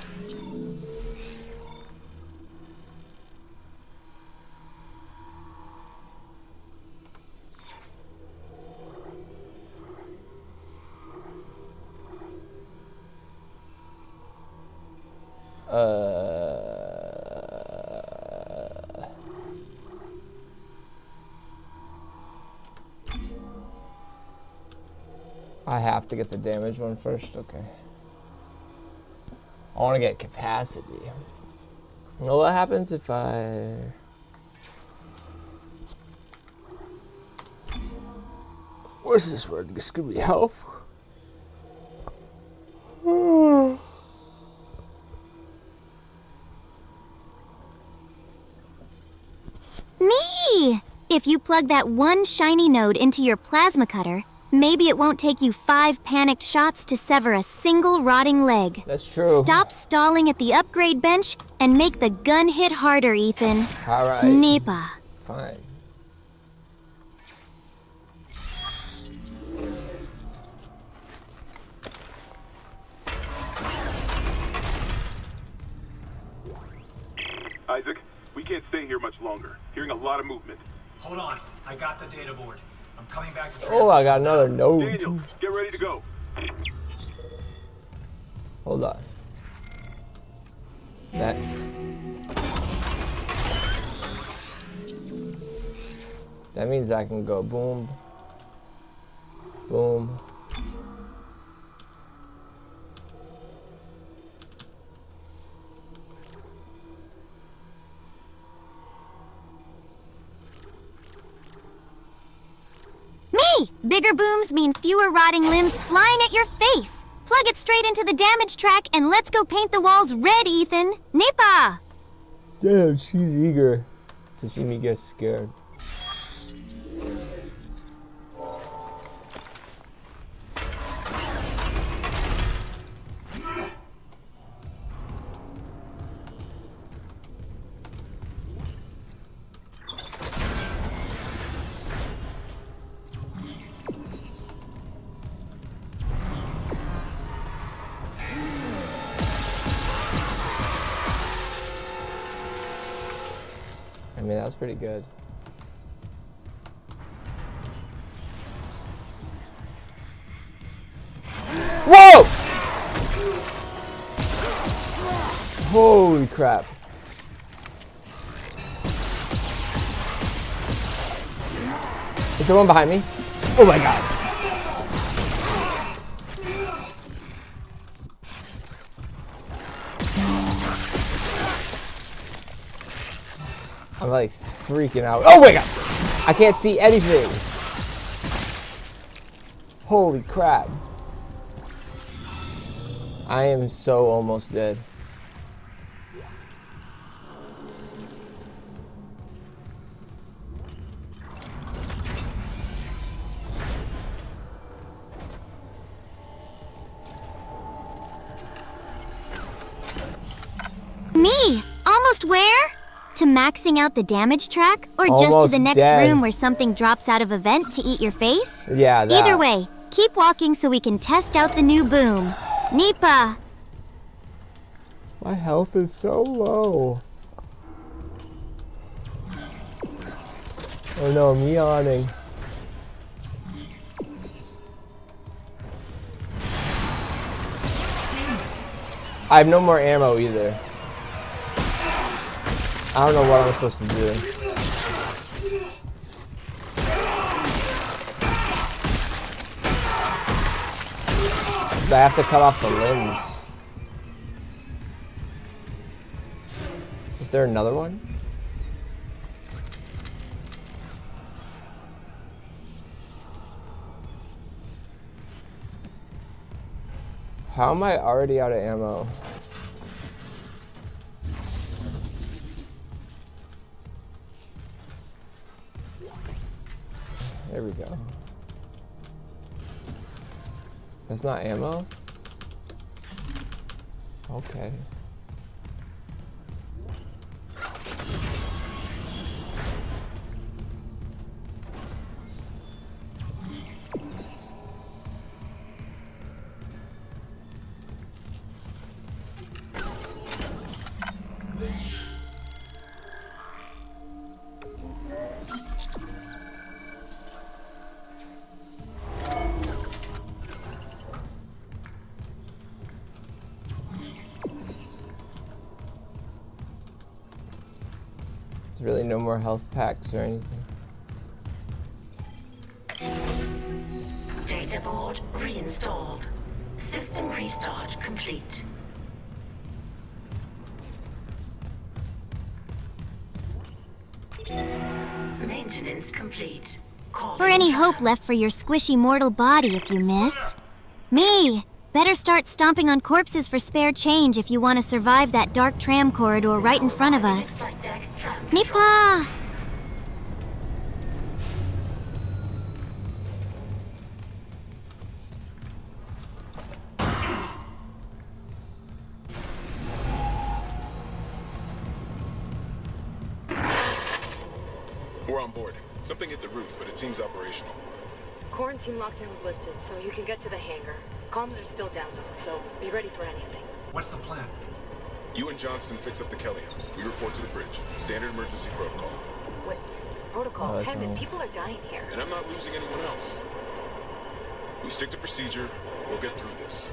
I have to get the damage one first. Okay. I want to get capacity. Well, what happens if I... What's this word? This could be health. Me! If you plug that one shiny node into your plasma cutter, maybe it won't take you 5 panicked shots to sever a single rotting leg. That's true. Stop stalling at the upgrade bench and make the gun hit harder, Ethan. All right. Nipa. Fine. Isaac, we can't stay here much longer. Hearing a lot of movement. Hold on, I got the data board. I'm coming back to Oh, I got another node. Daniel, get ready to go. Hold on. That. That means I can go boom. Boom. Me! Bigger booms mean fewer rotting limbs flying at your face. Plug it straight into the damage track and let's go paint the walls red, Ethan. Nipa! Damn, she's eager to see me get scared. I mean, that was pretty good. Whoa! Holy crap. Is there one behind me? Oh my god. I'm like freaking out. Oh my god! I can't see anything. Holy crap. I am so almost dead. Me! Almost where? To maxing out the damage track? Or just to Almost the next dead. room where something drops out of a vent to eat your face? Yeah, that. Either way, keep walking so we can test out the new boom. Nipa! My health is so low. Oh no, I'm yawning. I have no more ammo either. I don't know what I'm supposed to do. I have to cut off the limbs. Is there another one? How am I already out of ammo? There we go. That's not ammo? Okay. really no more health packs or anything. Data board reinstalled. System restart complete. Maintenance complete. Or any hope left for your squishy mortal body if you miss. Me! Better start stomping on corpses for spare change if you want to survive that dark tram corridor right in front of us. Nipa! We're on board. Something hit the roof, but it seems operational. Quarantine lockdown's lifted, so you can get to the hangar. Comms are still down though, so be ready for anything. What's the plan? You and Johnston fix up the Kelly. We report to the bridge. Standard emergency protocol. What? Protocol? that's Heaven, wrong. people are dying here. And I'm not losing anyone else. We stick to procedure. We'll get through this.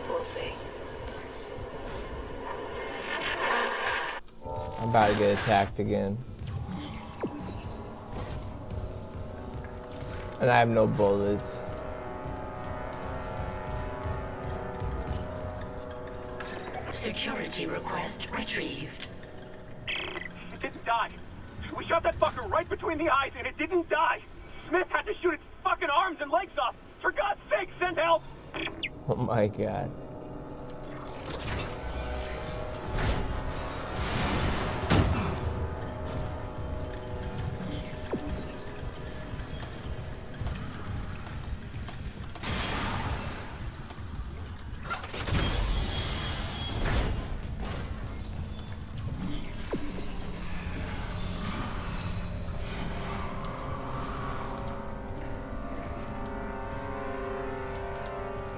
We'll see. I'm about to get attacked again. And I have no bullets. Security request retrieved. It didn't die. We shot that fucker right between the eyes and it didn't die. Smith had to shoot its fucking arms and legs off. For God's sake, send help! Oh my god.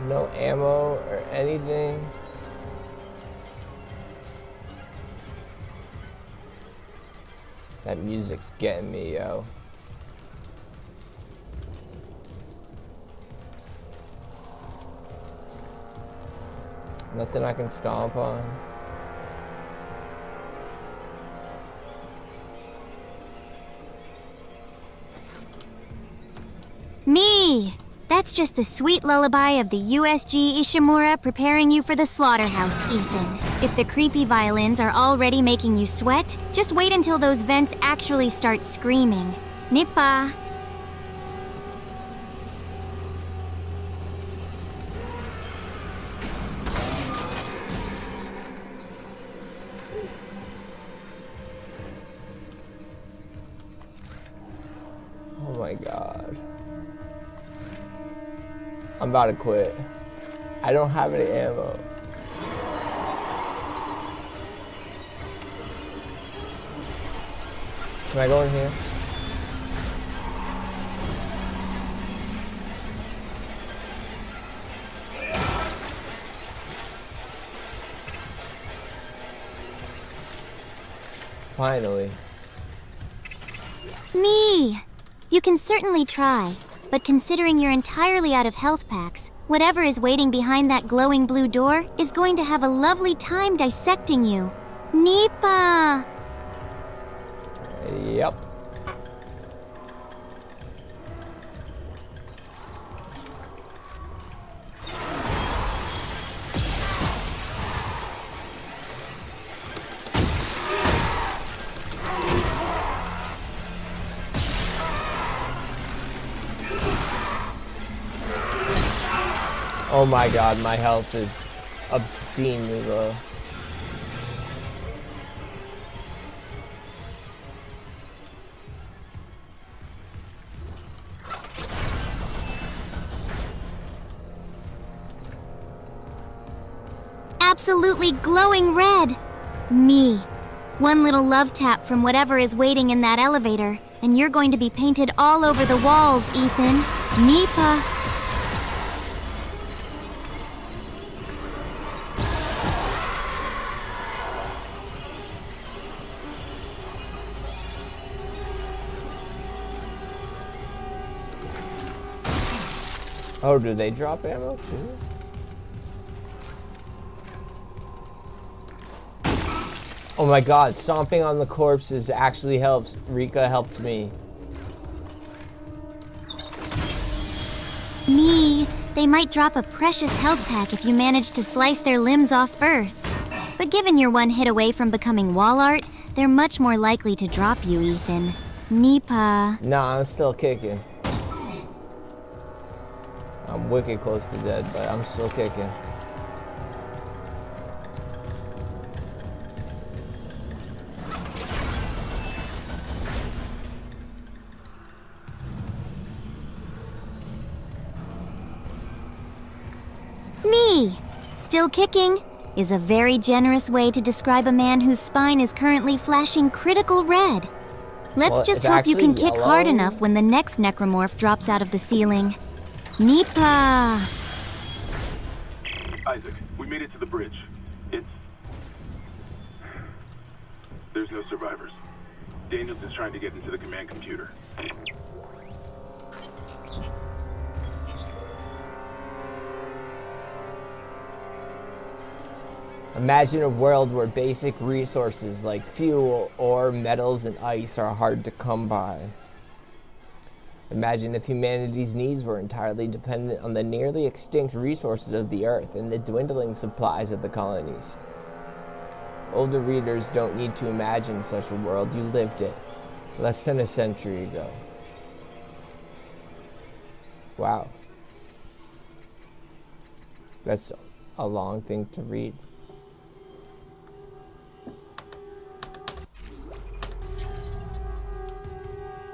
No ammo or anything. That music's getting me, yo. Nothing I can stomp on. Me! That's just the sweet lullaby of the USG Ishimura preparing you for the slaughterhouse, Ethan. If the creepy violins are already making you sweat, just wait until those vents actually start screaming. Nippa! Oh my god. I'm about to quit. I don't have any ammo. Can I go in here? Finally. Me! You can certainly try, but considering you're entirely out of health packs, whatever is waiting behind that glowing blue door is going to have a lovely time dissecting you. Nipa! Yep. Oh my god, my health is obscenely low. Absolutely glowing red! Me. One little love tap from whatever is waiting in that elevator, and you're going to be painted all over the walls, Ethan. Nipa. Oh, do they drop ammo too? Oh my god, stomping on the corpses actually helps. Rika helped me. Me, they might drop a precious health pack if you manage to slice their limbs off first. But given you're one hit away from becoming wall art, they're much more likely to drop you, Ethan. Nipa. Nah, I'm still kicking. I'm wicked close to dead, but I'm still kicking. Me, still kicking, is a very generous way to describe a man whose spine is currently flashing critical red. Let's Well, just it's hope you can actually kick hard yellow. enough when the next necromorph drops out of the ceiling. Nipa! Isaac, we made it to the bridge. There's no survivors. Daniels is trying to get into the command computer. Imagine a world where basic resources like fuel, ore, metals, and ice are hard to come by. Imagine if humanity's needs were entirely dependent on the nearly extinct resources of the Earth and the dwindling supplies of the colonies. Older readers don't need to imagine such a world. You lived it less than a century ago. Wow. That's a long thing to read.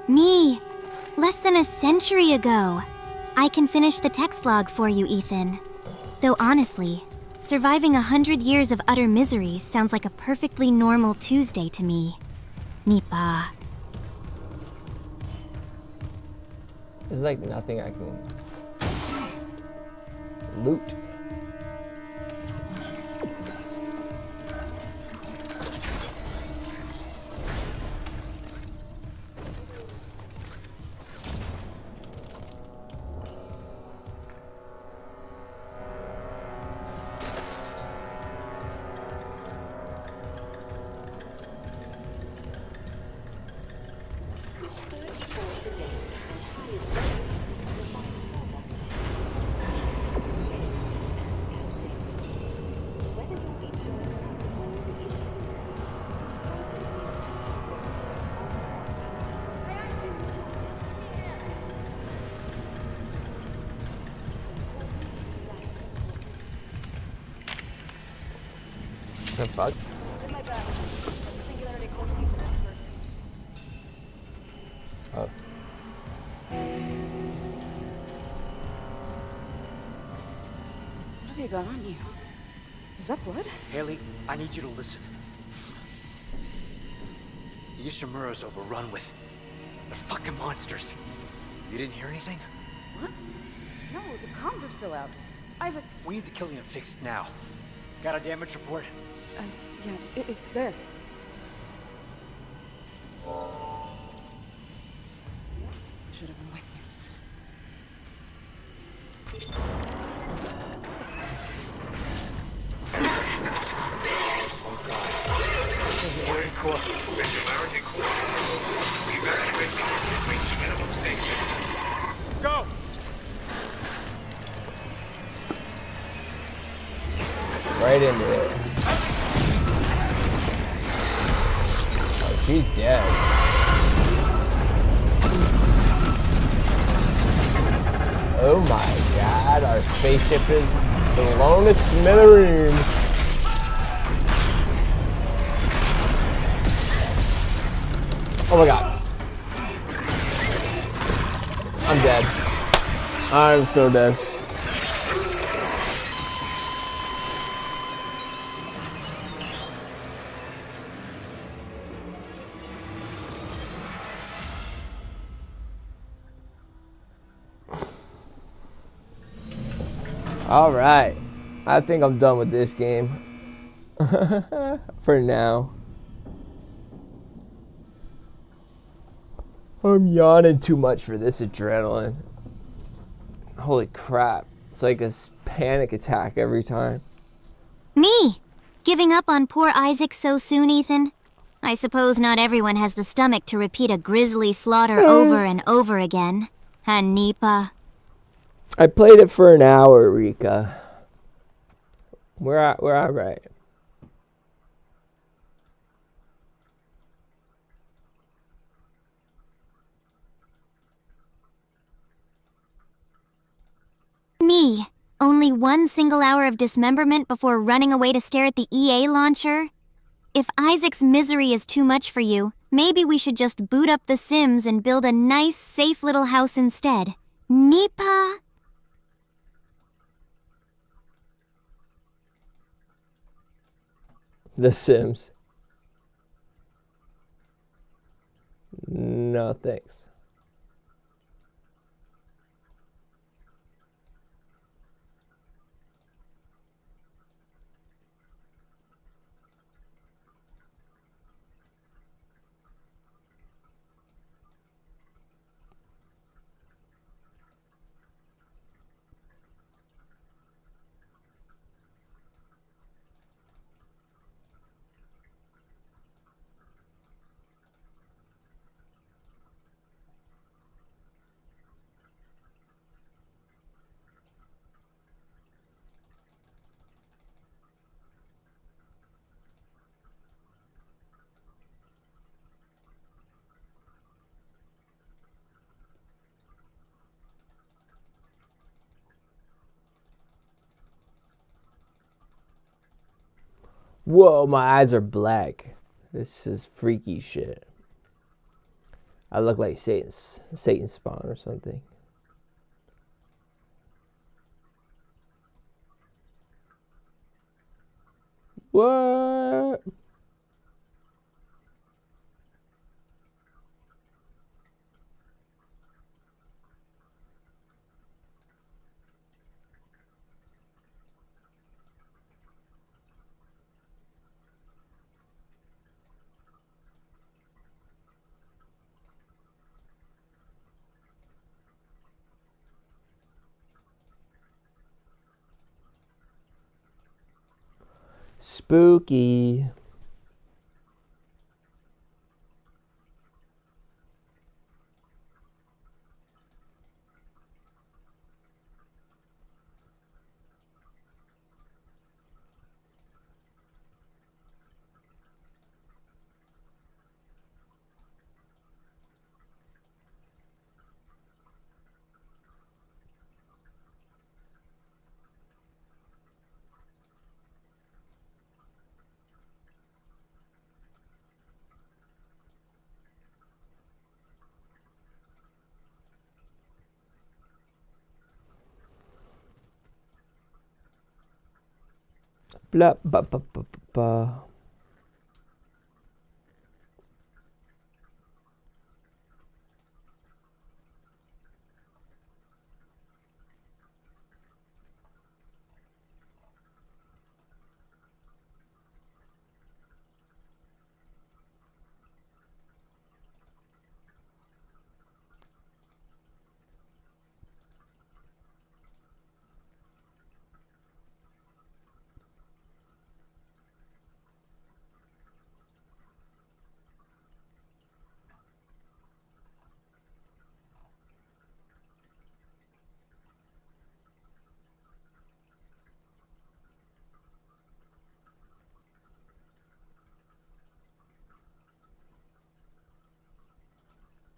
Me, less than a century ago. I can finish the text log for you, Ethan. Though honestly, surviving 100 years of utter misery sounds like a perfectly normal Tuesday to me. Nipa. There's like nothing I can loot. The fuck? Oh. What have you got on you? Is that blood? Haley, I need you to listen. Ishimura's overrun with... They're fucking monsters. You didn't hear anything? What? No, the comms are still out. Isaac... We need the Killian fixed now. Got a damage report? Yeah, it's there. Should have been with Go! Right into it. Oh, she's dead. Oh my god, our spaceship is blown to smithereens. Oh my god. I'm dead. I'm so dead. Alright, I think I'm done with this game. For now. I'm yawning too much for this adrenaline. Holy crap. It's like a panic attack every time. Me! Giving up on poor Isaac so soon, Ethan? I suppose not everyone has the stomach to repeat a grisly slaughter over and over again. And Nipa. I played it for an hour, Rika. We're all right. Me. Only one single hour of dismemberment before running away to stare at the EA launcher? If Isaac's misery is too much for you, maybe we should just boot up The Sims and build a nice, safe little house instead. Nipa? The Sims. No thanks. Whoa, my eyes are black. This is freaky shit. I look like Satan's spawn or something. What? Spooky. Blah, ba, ba, ba, ba, ba.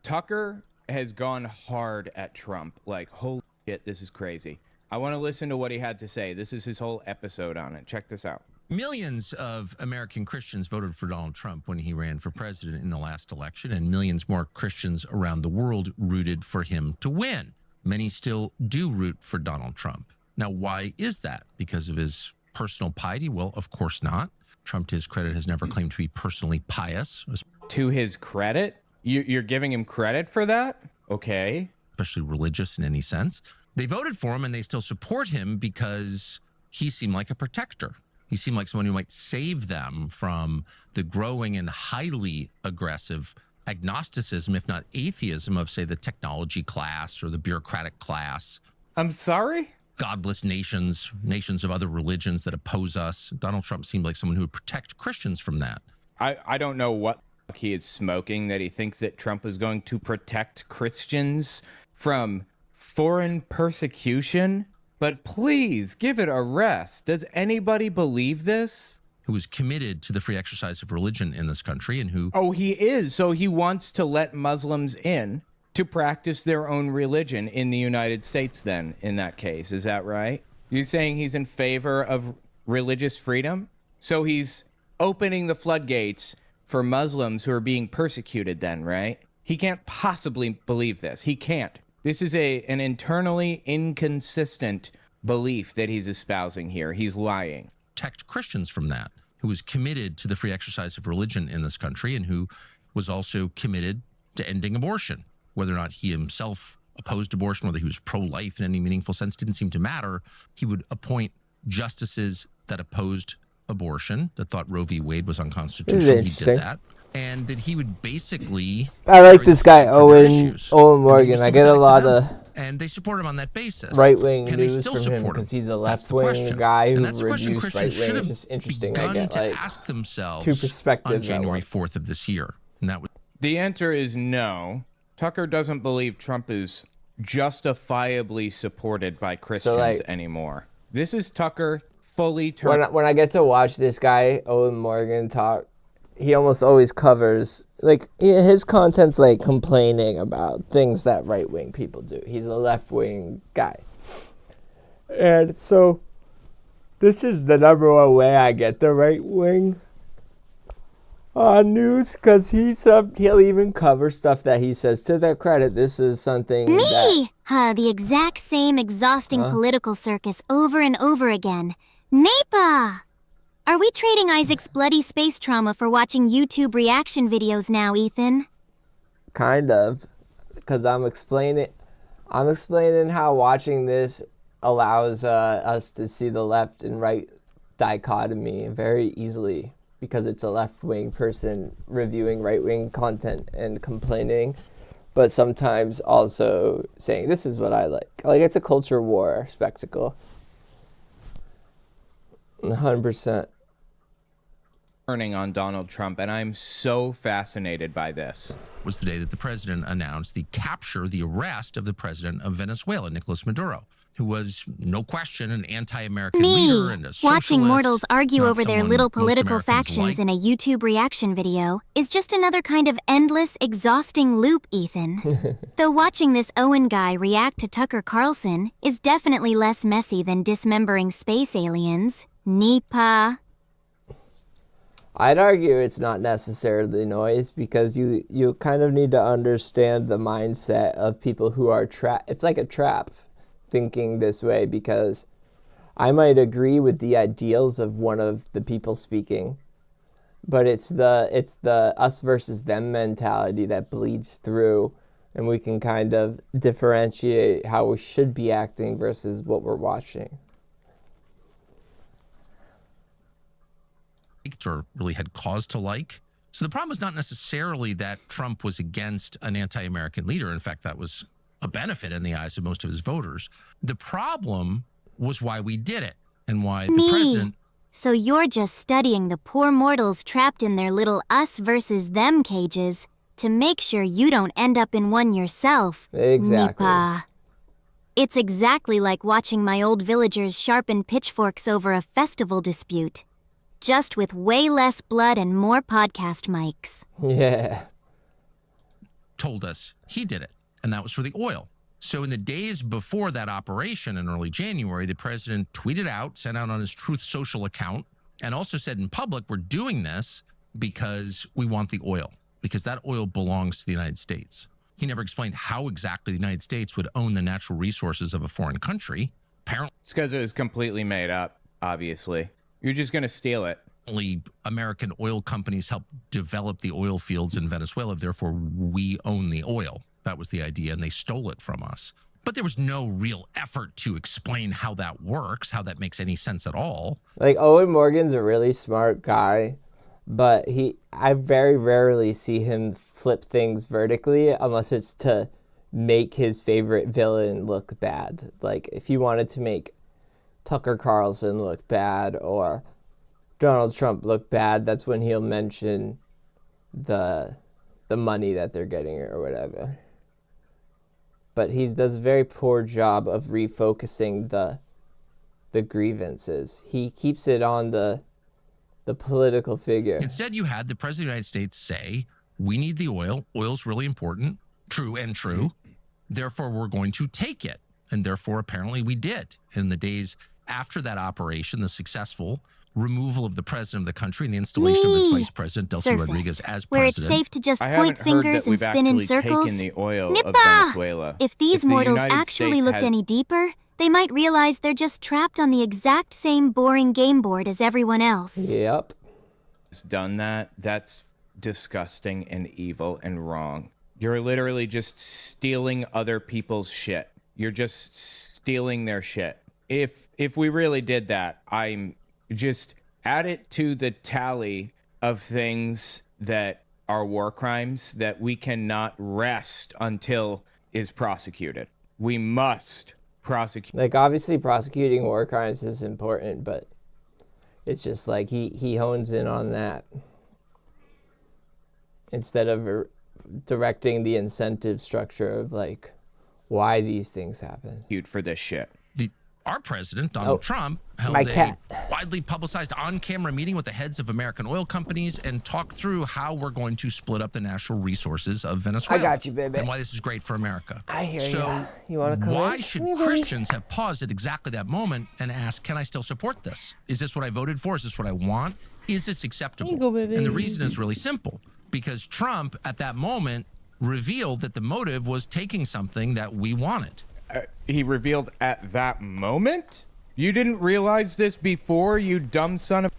Tucker has gone hard at Trump. Like, holy shit, this is crazy. I want to listen to what he had to say. This is his whole episode on it. Check this out. Millions of American Christians voted for Donald Trump when he ran for president in the last election, and millions more Christians around the world rooted for him to win. Many still do root for Donald Trump. Now, why is that? Because of his personal piety? Well, of course not. Trump, to his credit, has never claimed to be personally pious. To his credit? You're giving him credit for that? Okay. Especially religious in any sense. They voted for him and they still support him because he seemed like a protector. He seemed like someone who might save them from the growing and highly aggressive agnosticism, if not atheism, of, say, the technology class or the bureaucratic class. I'm sorry? godless nations, nations of other religions that oppose us. Donald Trump seemed like someone who would protect Christians from that. I don't know what he is smoking that he thinks that Trump is going to protect Christians from foreign persecution. But please give it a rest. Does anybody believe this? Who is committed to the free exercise of religion in this country and who... Oh, he is. So he wants to let Muslims in to practice their own religion in the United States then, in that case. Is that right? You're saying he's in favor of religious freedom? So he's opening the floodgates for Muslims who are being persecuted then, right? He can't possibly believe this. He can't. This is an internally inconsistent belief that he's espousing here. He's lying. Protect Christians from that, who was committed to the free exercise of religion in this country and who was also committed to ending abortion. Whether or not he himself opposed abortion, whether he was pro-life in any meaningful sense, didn't seem to matter. He would appoint justices that opposed abortion, that thought Roe v. Wade was unconstitutional. He did that. And that he would basically... I like this guy, Owen Morgan. I get a lot of... And they support him on that basis. Right-wing news from him because he's a left-wing guy who reviews right-wing. It's just interesting. I get like ask themselves two perspectives on January 4th of this year. And that was... The answer is no. Tucker doesn't believe Trump is justifiably supported by Christians anymore. This is Tucker fully turned... When I get to watch this guy, Owen Morgan, talk, he almost always covers, like, his content's like complaining about things that right-wing people do. He's a left-wing guy. And so, this is the number one way I get the right-wing news, because he'll even cover stuff that he says, to their credit, this is something the exact same exhausting political circus over and over again. NAPA! Are we trading Isaac's bloody space trauma for watching YouTube reaction videos now, Ethan? Kind of, because I'm explaining how watching this allows us to see the left and right dichotomy very easily, because it's a left-wing person reviewing right-wing content and complaining, but sometimes also saying, this is what I like. Like, it's a culture war spectacle. 100%. Turning on Donald Trump, and I'm so fascinated by this. Was the day that the president announced the arrest of the president of Venezuela, Nicolas Maduro, who was, no question, an anti-American leader and a socialist. Watching mortals argue over their little political factions in a YouTube reaction video is just another kind of endless, exhausting loop, Ethan. Though watching this Owen guy react to Tucker Carlson is definitely less messy than dismembering space aliens. NEPA. I'd argue it's not necessarily noise, because you kind of need to understand the mindset of people who are it's like a trap thinking this way, because I might agree with the ideals of one of the people speaking, but it's the us versus them mentality that bleeds through, and we can kind of differentiate how we should be acting versus what we're watching. Or really had cause to like. So the problem is not necessarily that Trump was against an anti-American leader. In fact, that was a benefit in the eyes of most of his voters. The problem was why we did it and why the president... So you're just studying the poor mortals trapped in their little us versus them cages to make sure you don't end up in one yourself. Exactly. Nipa. It's exactly like watching my old villagers sharpen pitchforks over a festival dispute. Just with way less blood and more podcast mics. Yeah. Told us he did it, and that was for the oil. So in the days before that operation in early January, the president tweeted out, sent out on his Truth Social account, and also said in public, we're doing this because we want the oil, because that oil belongs to the United States. He never explained how exactly the United States would own the natural resources of a foreign country. Apparently, it's because it was completely made up, obviously. You're just going to steal it. Only American oil companies help develop the oil fields in Venezuela. Therefore, we own the oil. That was the idea, and they stole it from us. But there was no real effort to explain how that works, how that makes any sense at all. Like, Owen Morgan's a really smart guy, but I very rarely see him flip things vertically unless it's to make his favorite villain look bad. Like, if he wanted to make Tucker Carlson look bad or Donald Trump look bad, that's when he'll mention the money that they're getting or whatever. But he does a very poor job of refocusing the grievances. He keeps it on the political figure. Instead, you had the President of the United States say, we need the oil. Oil's really important. True and true. Therefore, we're going to take it. And therefore, apparently, we did. In the days after that operation, the successful removal of the president of the country and the installation of his vice president, Delcy Surface, Rodriguez, as where president. it's safe to just I point haven't heard fingers that and we've spin in actually circles. taken the oil of Nippa! Venezuela. If these the mortals United actually States looked had any deeper, they might realize they're just trapped on the exact same boring game board as everyone else. Yep. Done that, that's disgusting and evil and wrong. You're literally just stealing other people's shit. You're just stealing their shit. If we really did that, I'm just add it to the tally of things that are war crimes that we cannot rest until is prosecuted. We must prosecute. Like, obviously prosecuting war crimes is important, but it's just like he hones in on that instead of directing the incentive structure of like why these things happen. For this shit. Our president, Donald Trump, held a widely publicized on-camera meeting with the heads of American oil companies and talked through how we're going to split up the natural resources of Venezuela. I got you, baby. And why this is great for America. I hear you. So You want to come why in? should Christians have paused at exactly that moment and asked, can I still support this? Is this what I voted for? Is this what I want? Is this acceptable? Here you go, baby. And the reason is really simple. Because Trump, at that moment, revealed that the motive was taking something that we wanted. He revealed at that moment? You didn't realize this before, you dumb son of...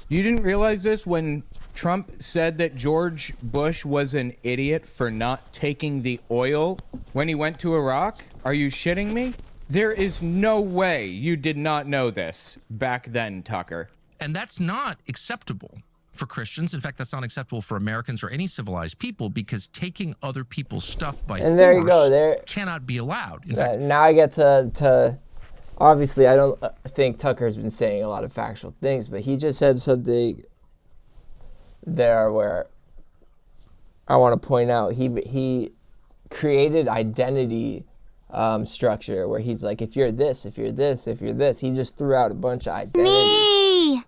You didn't realize this when Trump said that George Bush was an idiot for not taking the oil when he went to Iraq? Are you shitting me? There is no way you did not know this back then, Tucker. And that's not acceptable for Christians. In fact, that's not acceptable for Americans or any civilized people, because taking other people's stuff by force there you go. There cannot be allowed. In fact, now I get to obviously I don't think Tucker's been saying a lot of factual things, but he just said something there where I want to point out he created identity structure where he's like, if you're this, if you're this, if you're this, he just threw out a bunch of identities. Me!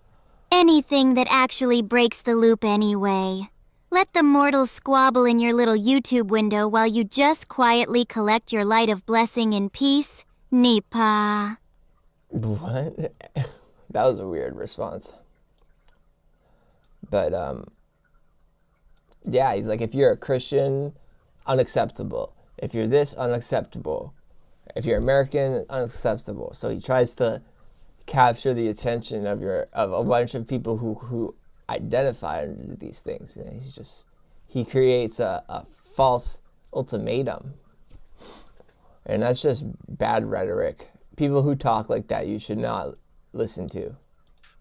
Anything that actually breaks the loop anyway. Let the mortals squabble in your little YouTube window while you just quietly collect your light of blessing and peace. Nipa. What? That was a weird response. But, yeah, he's like, if you're a Christian, unacceptable. If you're this, unacceptable. If you're American, unacceptable. So he tries to capture the attention of a bunch of people who identify under these things. And he creates a false ultimatum. And that's just bad rhetoric. People who talk like that, you should not listen to.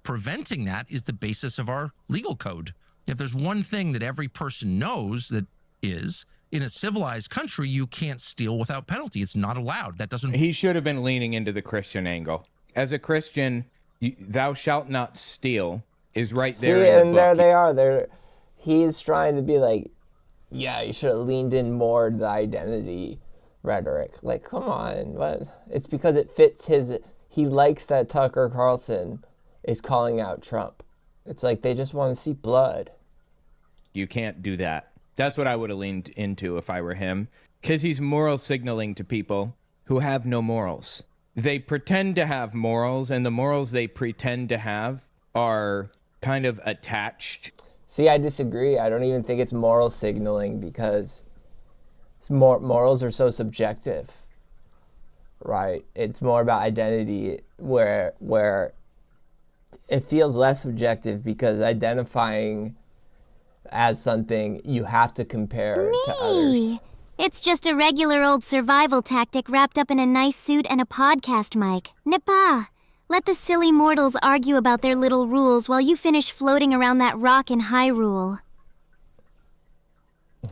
preventing that is the basis of our legal code. If there's one thing that every person knows, that is, in a civilized country, you can't steal without penalty. It's not allowed. That doesn't... He should have been leaning into the Christian angle. As a Christian, thou shalt not steal is right there. See, and there they are. He's trying to be like, yeah, you should have leaned in more to the identity rhetoric. Like, come on, what? It's because it fits he likes that Tucker Carlson is calling out Trump. It's like they just want to see blood. You can't do that. That's what I would have leaned into if I were him. Because he's moral signaling to people who have no morals. They pretend to have morals, and the morals they pretend to have are kind of attached. See, I disagree. I don't even think it's moral signaling because morals are so subjective, right? It's more about identity where it feels less subjective because identifying as something you have to compare to others. It's just a regular old survival tactic wrapped up in a nice suit and a podcast mic. Nipa, let the silly mortals argue about their little rules while you finish floating around that rock in Hyrule.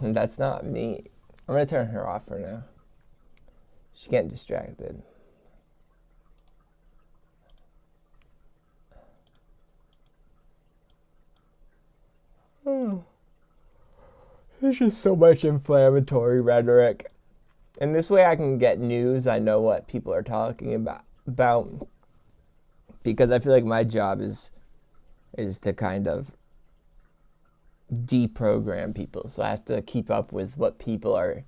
That's not me. I'm gonna turn her off for now. She's getting distracted. There's just so much inflammatory rhetoric. And this way I can get news. I know what people are talking about. Because I feel like my job is to kind of deprogram people. So I have to keep up with what people are,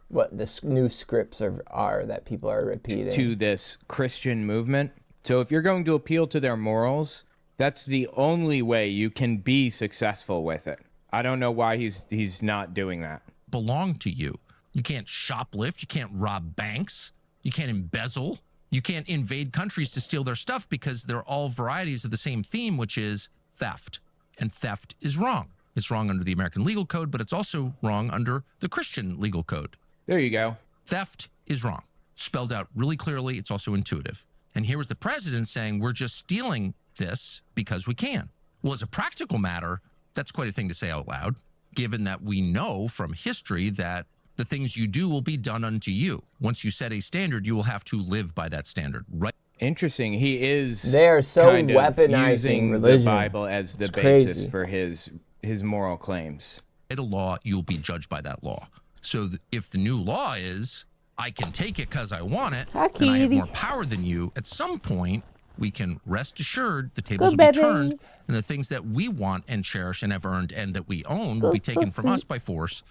what the new scripts are that people are repeating. To this Christian movement. So if you're going to appeal to their morals, that's the only way you can be successful with it. I don't know why he's not doing that. Belong to you. You can't shoplift. You can't rob banks. You can't embezzle. You can't invade countries to steal their stuff because they're all varieties of the same theme, which is theft. And theft is wrong. It's wrong under the American legal code, but it's also wrong under the Christian legal code. There you go. Theft is wrong. Spelled out really clearly. It's also intuitive. And here was the president saying, we're just stealing this because we can. Well, as a practical matter, that's quite a thing to say out loud, given that we know from history that the things you do will be done unto you. Once you set a standard, you will have to live by that standard, right? Interesting. He is They are so kind of weaponizing using religion. the Bible as the It's basis crazy. for his moral claims. A law, you'll be judged by that law. So if the new law is, I can take it because I want it, and I have more power than you, at some point, we can rest assured the tables will be turned, and the things that we want and cherish and have earned and that we own will be taken from us by force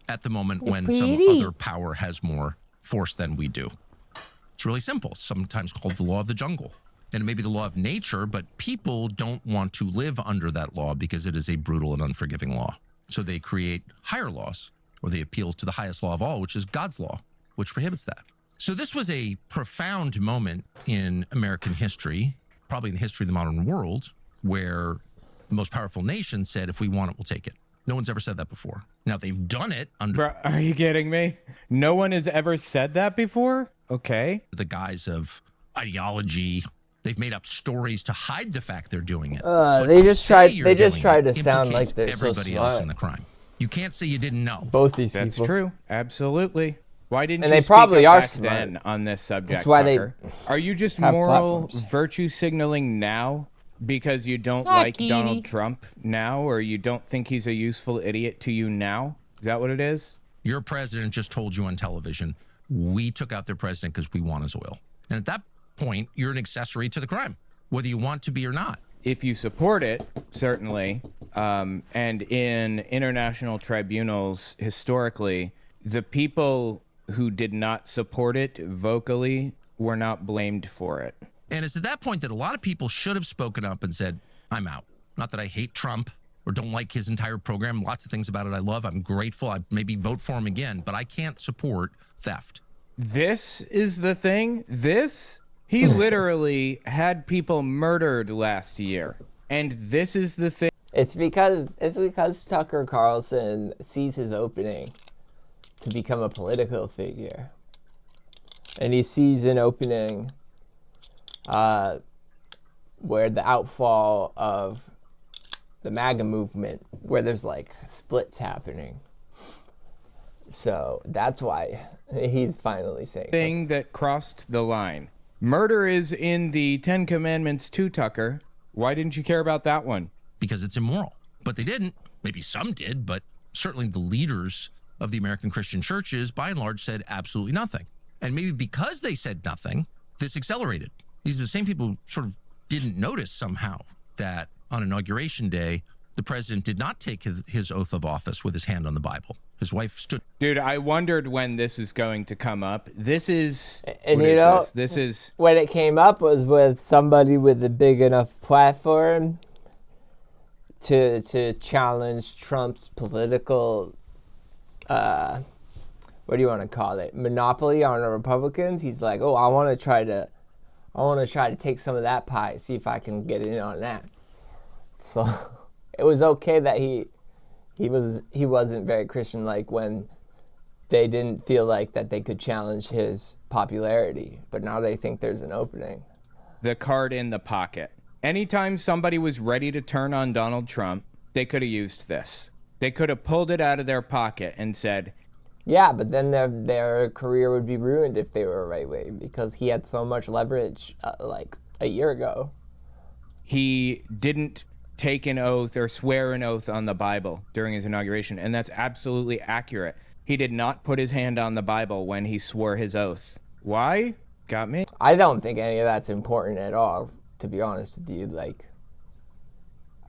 at the moment when some other power has more force than we do. It's really simple, sometimes called the law of the jungle. And it may be the law of nature, but people don't want to live under that law because it is a brutal and unforgiving law. So they create higher laws, or they appeal to the highest law of all, which is God's law, which prohibits that. So this was a profound moment in American history, probably in the history of the modern world, where the most powerful nation said, if we want it, we'll take it. No one's ever said that before. Now, they've done it under... Bro, are you kidding me? No one has ever said that before? Okay. The guise of ideology. They've made up stories to hide the fact they're doing it. They just tried to sound like they're so everybody else smart. in the crime. You can't say you didn't know. Both these That's people. true. Absolutely. Why didn't And you they speak probably up are back smart. then on this subject, That's why Tucker? Are you just have moral platforms. virtue signaling now because you don't Hi, like Petey. Donald Trump now, or you don't think he's a useful idiot to you now? Is that what it is? Your president just told you on television, we took out their president because we want his oil. And at that point, you're an accessory to the crime, whether you want to be or not. If you support it, certainly, and in international tribunals historically, the people who did not support it vocally were not blamed for it. And it's at that point that a lot of people should have spoken up and said, I'm out. Not that I hate Trump or don't like his entire program. Lots of things about it I love. I'm grateful. I'd maybe vote for him again, but I can't support theft. This is the thing. He literally had people murdered last year. And this is the thing. It's because Tucker Carlson sees his opening to become a political figure. And he sees an opening where the outfall of the MAGA movement, where there's like splits happening. So that's why he's finally saying thing that crossed the line. Murder is in the 10 Commandments too, Tucker. Why didn't you care about that one? Because it's immoral. But they didn't. Maybe some did, but certainly the leaders of the American Christian churches, by and large, said absolutely nothing. And maybe because they said nothing, this accelerated. These are the same people who sort of didn't notice somehow that on Inauguration Day, the president did not take his oath of office with his hand on the Bible. His wife stood. Dude, I wondered when this was going to come up. This is... And what you is know, this is... when it came up was with somebody with a big enough platform to challenge Trump's political, what do you want to call it, monopoly on the Republicans. He's like, oh, I want to try to take some of that pie, see if I can get in on that. So it was okay that he wasn't very Christian-like when they didn't feel like that they could challenge his popularity, but now they think there's an opening. The card in the pocket. Anytime somebody was ready to turn on Donald Trump, they could have used this. They could have pulled it out of their pocket and said, Yeah, but then their career would be ruined if they were a right wing because he had so much leverage like a year ago. He didn't take an oath or swear an oath on the Bible during his inauguration, and that's absolutely accurate. He did not put his hand on the Bible when he swore his oath. Why? Got me? I don't think any of that's important at all, to be honest with you. Like,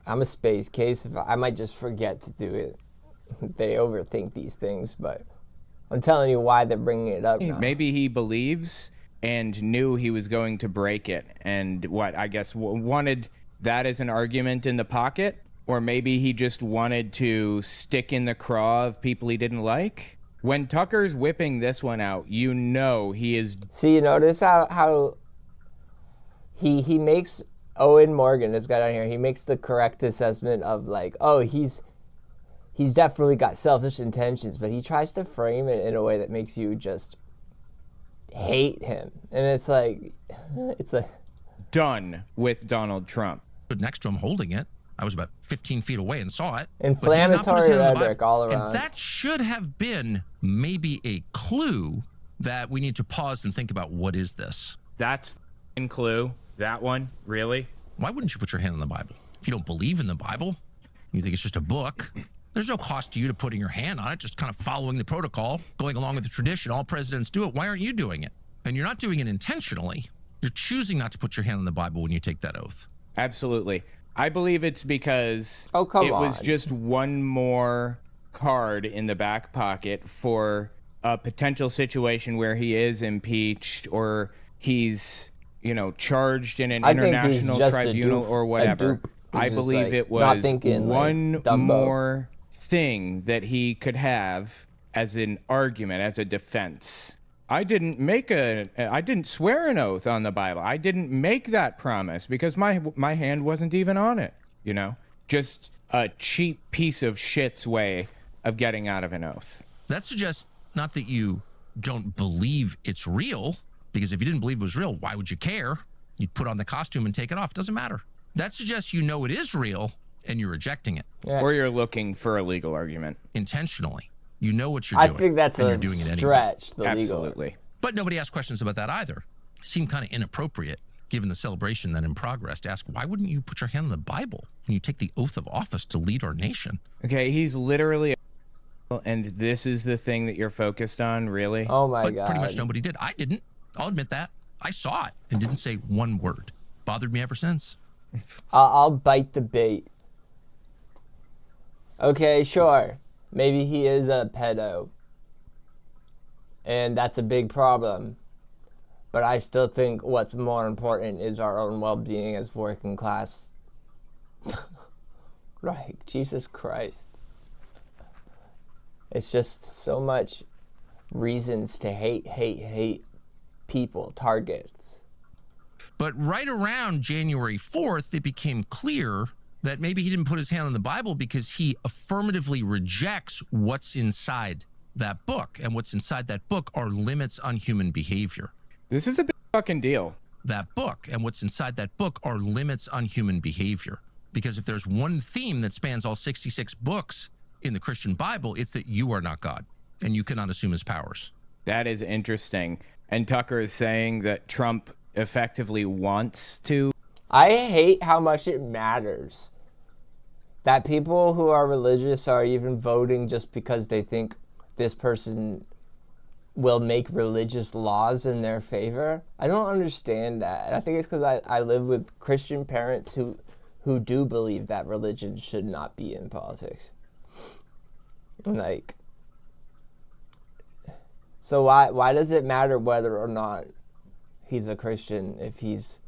I'm a space case. I might just forget to do it. They overthink these things, but I'm telling you why they're bringing it up now. Maybe he believes and knew he was going to break it, and I guess wanted that as an argument in the pocket, or maybe he just wanted to stick in the craw of people he didn't like. When Tucker's whipping this one out, you know he is... See, you notice how he makes... Owen Morgan, this guy down here, he makes the correct assessment of like, oh, he's definitely got selfish intentions, but he tries to frame it in a way that makes you just hate him. And it's like... Done with Donald Trump. But next to him holding it, I was about 15 feet away and saw it. Inflammatory rhetoric all around. And that should have been maybe a clue that we need to pause and think about, what is this? That's a clue. That one? Really? Why wouldn't you put your hand on the Bible? If you don't believe in the Bible, you think it's just a book, there's no cost to you to putting your hand on it, just kind of following the protocol, going along with the tradition. All presidents do it. Why aren't you doing it? And you're not doing it intentionally. You're choosing not to put your hand on the Bible when you take that oath. Absolutely. I believe it's because it was just one more card in the back pocket for a potential situation where he is impeached or he's, charged in an international tribunal or whatever. I believe it was one more thing that he could have as an argument, as a defense. I didn't swear an oath on the Bible. I didn't make that promise because my hand wasn't even on it, Just a cheap piece of shit's way of getting out of an oath. That suggests not that you don't believe it's real, because if you didn't believe it was real, why would you care? You'd put on the costume and take it off. It doesn't matter. That suggests you know it is real and you're rejecting it. Yeah. Or you're looking for a legal argument. Intentionally. You know what you're doing. I think that's a stretch, the legal. Absolutely. But nobody asked questions about that either. It seemed kind of inappropriate, given the celebration then in progress, to ask, why wouldn't you put your hand on the Bible when you take the oath of office to lead our nation? Okay, he's literally... And this is the thing that you're focused on, really? Oh my God. Pretty much nobody did. I didn't. I'll admit that. I saw it and didn't say one word. Bothered me ever since. I'll bite the bait. Okay, sure. Maybe he is a pedo. And that's a big problem. But I still think what's more important is our own well-being as working class. Right, Jesus Christ. It's just so much reasons to hate people, targets. But right around January 4th, it became clear that maybe he didn't put his hand on the Bible because he affirmatively rejects what's inside that book. And what's inside that book are limits on human behavior. This is a big fucking deal. That book, and what's inside that book are limits on human behavior. Because if there's one theme that spans all 66 books in the Christian Bible, it's that you are not God and you cannot assume his powers. That is interesting. And Tucker is saying that Trump effectively wants to. I hate how much it matters that people who are religious are even voting just because they think this person will make religious laws in their favor. I don't understand that. I think it's because I live with Christian parents who do believe that religion should not be in politics. Like, so why does it matter whether or not he's a Christian if he's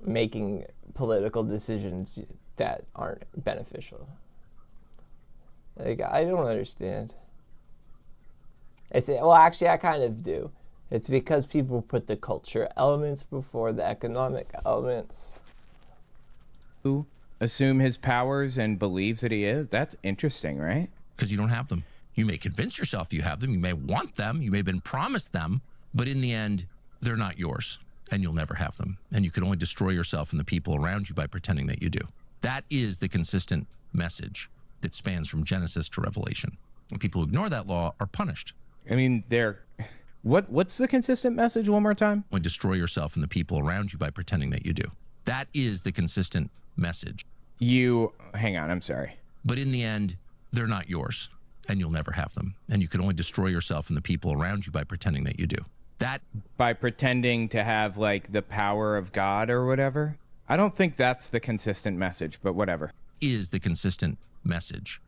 making political decisions that aren't beneficial? Like, I don't understand. Well, actually, I kind of do. It's because people put the culture elements before the economic elements. Who assume his powers and believes that he is? That's interesting, right? Because you don't have them. You may convince yourself you have them. You may want them. You may have been promised them. But in the end, they're not yours. And you'll never have them. And you can only destroy yourself and the people around you by pretending that you do. That is the consistent message that spans from Genesis to Revelation. And people who ignore that law are punished. I mean, what's the consistent message one more time? Or destroy yourself and the people around you by pretending that you do. That is the consistent message. Hang on, I'm sorry. But in the end, they're not yours, and you'll never have them. And you can only destroy yourself and the people around you by pretending that you do. By pretending to have, like, the power of God or whatever? I don't think that's the consistent message, but whatever. Is the consistent message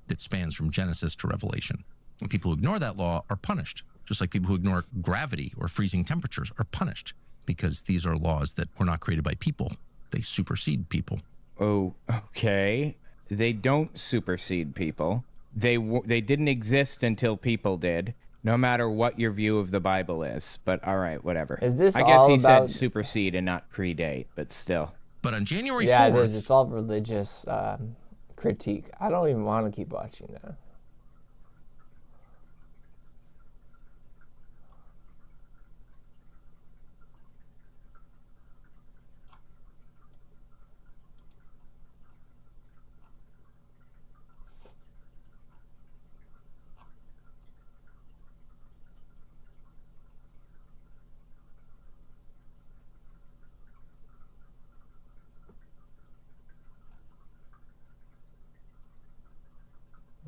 that spans from Genesis to Revelation. And people who ignore that law are punished, just like people who ignore gravity or freezing temperatures are punished, because these are laws that were not created by people. They supersede people. Oh, okay. They don't supersede people. They didn't exist until people did, no matter what your view of the Bible is. But all right, whatever. Is this I guess all he about... said supersede and not predate, but still. But on January 4th... Yeah, it is. It's all religious critique. I don't even want to keep watching that.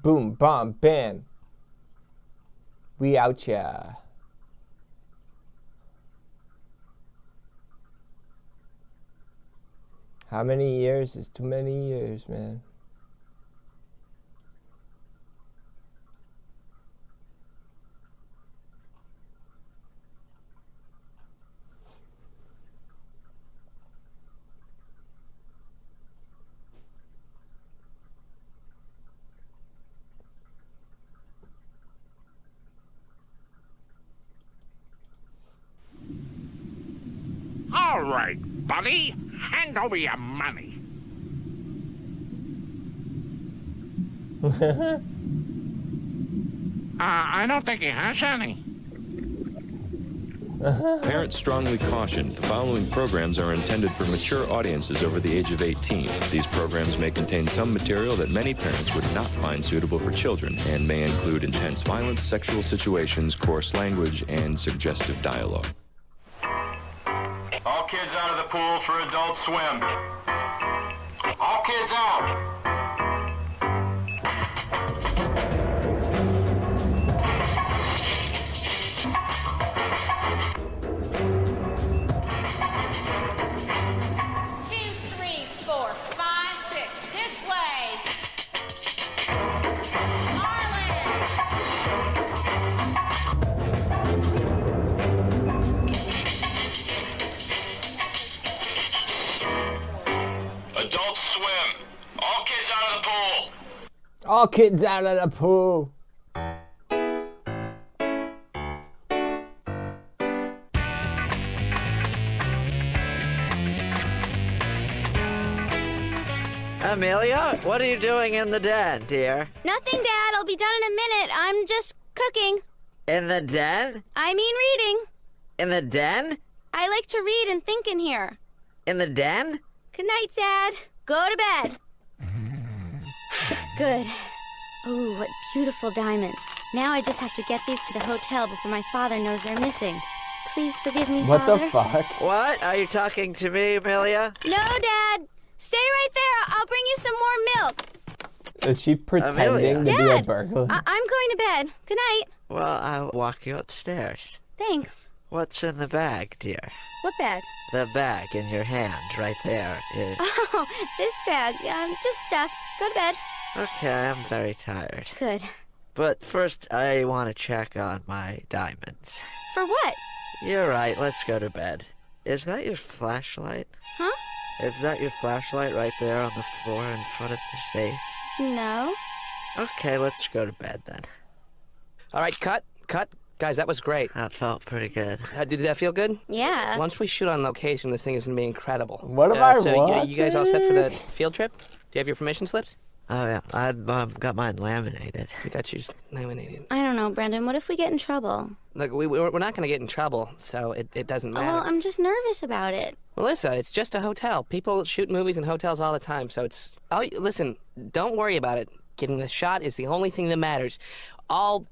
Boom, bomb, bam. We out ya. How many years is too many years, man? All right, buddy, hand over your money. I don't think he has any. Parents strongly caution the following programs are intended for mature audiences over the age of 18. These programs may contain some material that many parents would not find suitable for children and may include intense violence, sexual situations, coarse language, and suggestive dialogue. All kids out of the pool for Adult Swim. All kids out. All kids out of the pool. Amelia, what are you doing in the den, dear? Nothing, Dad. I'll be done in a minute. I'm just cooking. In the den? I mean reading. In the den? I like to read and think in here. In the den? Good night, Dad. Go to bed. Good. Oh, what beautiful diamonds. Now I just have to get these to the hotel before my father knows they're missing. Please forgive me, What Father. the fuck? What? Are you talking to me, Amelia? No, Dad. Stay right there. I'll bring you some more milk. Is she pretending to be a burglar? I'm going to bed. Good night. Well, I'll walk you upstairs. Thanks. What's in the bag, dear? What bag? The bag in your hand, right there. Oh, this bag. Just stuff. Go to bed. Okay, I'm very tired. Good. But first, I want to check on my diamonds. For what? You're right, let's go to bed. Is that your flashlight? Huh? Is that your flashlight right there on the floor in front of your safe? No. Okay, let's go to bed then. All right, cut. Guys, that was great. That felt pretty good. Did that feel good? Yeah. Once we shoot on location, this thing is going to be incredible. What am I So you guys all set for the watching? field trip? Do you have your permission slips? Oh, yeah. I've got mine laminated. You got yours laminated. I don't know, Brendan. What if we get in trouble? Look, we're not going to get in trouble, so it doesn't matter. Well, I'm just nervous about it. Melissa, it's just a hotel. People shoot movies in hotels all the time, so it's... Oh, listen, don't worry about it. Getting the shot is the only thing that matters. All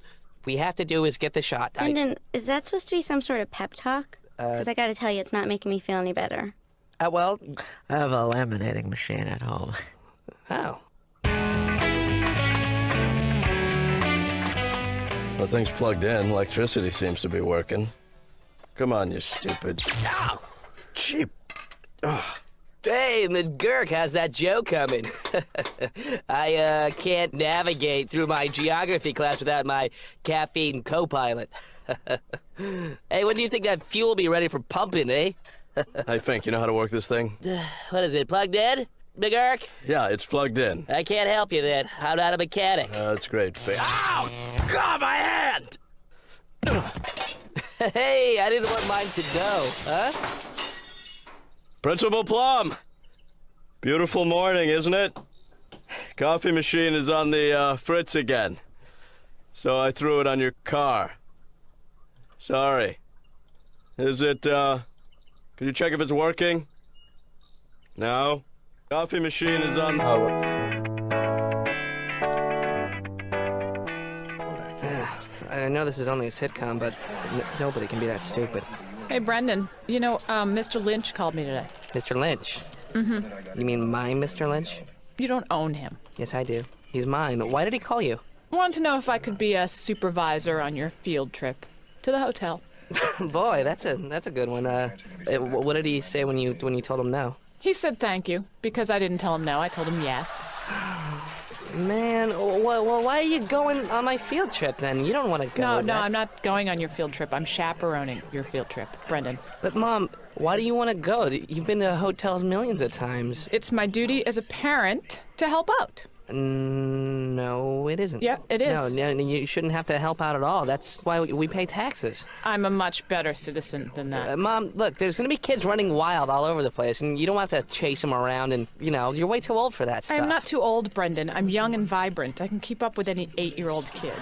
we have to do is get the shot. Brendan, is that supposed to be some sort of pep talk? Because I gotta tell you, it's not making me feel any better. Well... I have a laminating machine at home. Oh. Well, things plugged in. Electricity seems to be working. Come on, you stupid... Ow! Cheap. Oh. Hey, McGurk, how's that joke coming? I can't navigate through my geography class without my caffeine co-pilot. Hey, when do you think that fuel will be ready for pumping, eh? Hey, Fink, you know how to work this thing? What is it, plugged in, McGurk? Yeah, it's plugged in. I can't help you then. I'm not a mechanic. That's great, Fink. Ow! God, my hand! Hey, I didn't want mine to go, huh? Principal Plum! Beautiful morning, isn't it? Coffee machine is on the fritz again. So I threw it on your car. Sorry. Is it, can you check if it's working? No? Coffee machine is on... Oh, whoops. I know this is only a sitcom, but nobody can be that stupid. Hey, Brendan, you know, Mr. Lynch called me today. Mr. Lynch? Mm-hmm. You mean my Mr. Lynch? You don't own him. Yes, I do. He's mine. Why did he call you? I wanted to know if I could be a supervisor on your field trip to the hotel. Boy, that's a good one. What did he say when you told him no? He said thank you, because I didn't tell him no. I told him yes. Man, well, why are you going on my field trip then? You don't want to go. No, I'm not going on your field trip. I'm chaperoning your field trip, Brendan. But, Mom, why do you want to go? You've been to hotels millions of times. It's my duty as a parent to help out. No, it isn't. Yeah, it is. No, you shouldn't have to help out at all. That's why we pay taxes. I'm a much better citizen than that. Mom, look, there's going to be kids running wild all over the place, and you don't have to chase them around, and, you're way too old for that stuff. I'm not too old, Brendan. I'm young and vibrant. I can keep up with any 8-year-old kid.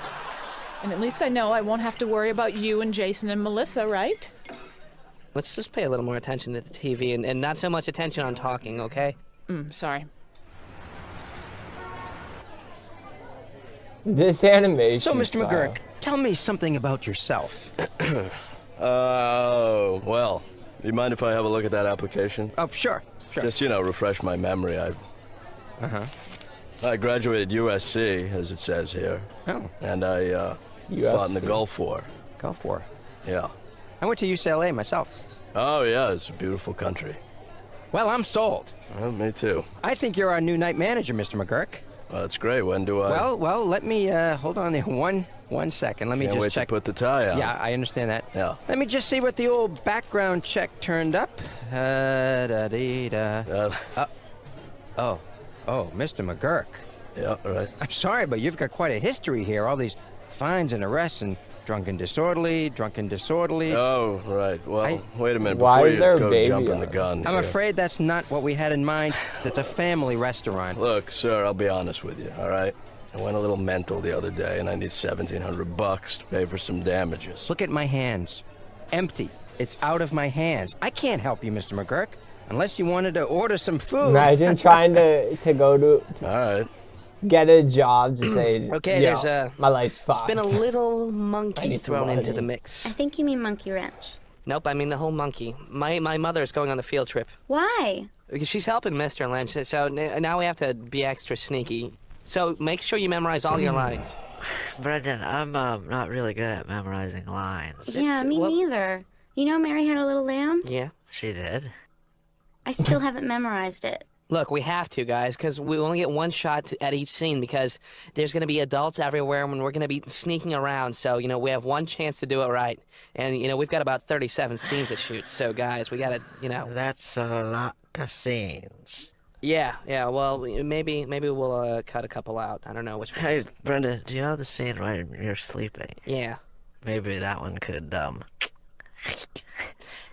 And at least I know I won't have to worry about you and Jason and Melissa, right? Let's just pay a little more attention to the TV and not so much attention on talking, okay? Sorry. This animation. So, Mr. McGurk, tell me something about yourself. Well, do you mind if I have a look at that application? Oh, sure. Just, refresh my memory. I graduated USC, as it says here. Oh. And I fought in the Gulf War. Gulf War? Yeah. I went to UCLA myself. Oh, yeah, it's a beautiful country. Well, I'm sold. Well, me too. I think you're our new night manager, Mr. McGurk. Well, that's great. When do I... Well, let me, hold on there one second. Let me Can't just wait check. to put the tie on. Yeah, I understand that. Yeah. Let me just see what the old background check turned up. Oh, Mr. McGurk. Yeah, right. I'm sorry, but you've got quite a history here. All these fines and arrests and drunken disorderly. Oh, right. Well, wait a minute. Why Before is you there a go baby jumping on the it? gun. I'm afraid that's not what we had in mind. That's a family restaurant. Look, sir, I'll be honest with you, all right? I went a little mental the other day, and I need $1,700 to pay for some damages. Look at my hands. Empty. It's out of my hands. I can't help you, Mr. McGurk, unless you wanted to order some food. Imagine trying to go to all right. Get a job to say, okay, yo, there's my life's fucked. It's been a little monkey thrown into the mix. I think you mean monkey wrench. Nope, I mean the whole monkey. My mother's going on the field trip. Why? Because she's helping Mr. Lynch, so now we have to be extra sneaky. So make sure you memorize all your lines. Brendan, I'm not really good at memorizing lines. Yeah, me neither. You know Mary Had a Little Lamb? Yeah. She did. I still haven't memorized it. Look, we have to, guys, because we only get one shot at each scene because there's going to be adults everywhere and we're going to be sneaking around. So, we have one chance to do it right. And, we've got about 37 scenes to shoot. So, guys, we got to, That's a lot of scenes. Yeah, well, maybe we'll cut a couple out. I don't know which one. Hey, Brenda, do you know the scene right when you're sleeping? Yeah. Maybe that one could,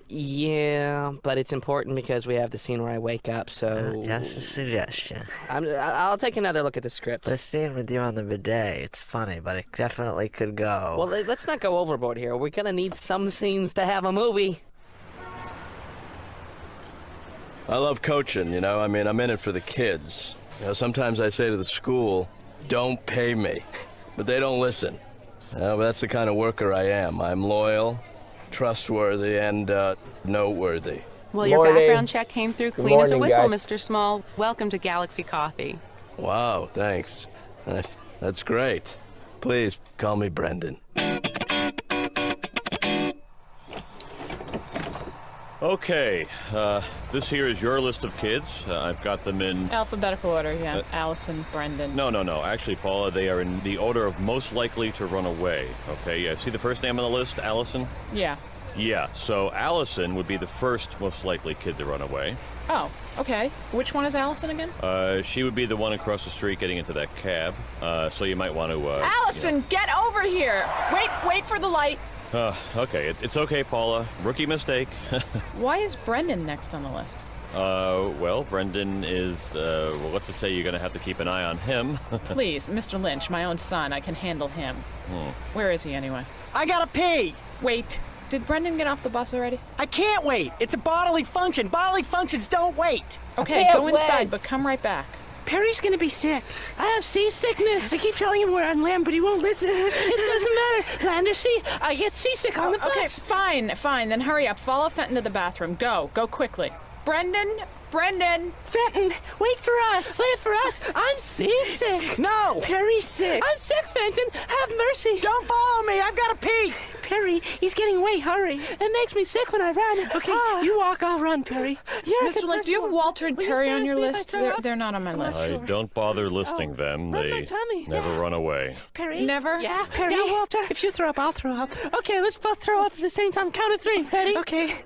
Yeah, but it's important because we have the scene where I wake up, so... Just a suggestion. I'll take another look at the script. The scene with you on the bidet, it's funny, but it definitely could go. Well, let's not go overboard here. We're gonna need some scenes to have a movie. I love coaching, I'm in it for the kids. Sometimes I say to the school, don't pay me. But they don't listen. But that's the kind of worker I am. I'm loyal, trustworthy, and noteworthy. Well, your background check came through clean as a whistle, guys. Mr. Small. Welcome to Galaxy Coffee. Wow, thanks. That's great. Please call me Brendan. Okay, this here is your list of kids. I've got them in... Alphabetical order, yeah. Allison, Brendan. No. Actually, Paula, they are in the order of most likely to run away. Okay, yeah. See the first name on the list, Allison? Yeah. Yeah, so Allison would be the first most likely kid to run away. Oh, okay. Which one is Allison again? She would be the one across the street getting into that cab. So you might want to, Allison, get over here! Wait for the light. Okay, it's okay, Paula. Rookie mistake. Why is Brendan next on the list? Well, Brendan is, well, let's just say you're gonna have to keep an eye on him. Please, Mr. Lynch, my own son, I can handle him. Where is he anyway? I gotta pee! Wait, did Brendan get off the bus already? I can't wait! It's a bodily function! Bodily functions don't wait! Okay, go inside, but come right back. Perry's gonna be sick. I have seasickness. I keep telling him we're on land, but he won't listen. It doesn't matter. Land or sea, I get seasick on the bus. Okay, fine. Then hurry up. Follow Fenton to the bathroom. Go quickly. Brendan. Fenton, wait for us. Wait for us. I'm seasick. No. Perry's sick. I'm sick, Fenton. Have mercy. Don't follow me. I've got to pee. Perry, he's getting away. Hurry. It makes me sick when I run. Okay, you walk. I'll run, Perry. Mr. Lynch, do you have Walter and Perry on your list? They're not on my list. I don't bother listing them. They never run away. Perry? Never? Yeah, Perry. Yeah, Walter. If you throw up, I'll throw up. Okay, let's both throw up at the same time. Count of 3. Ready? Okay.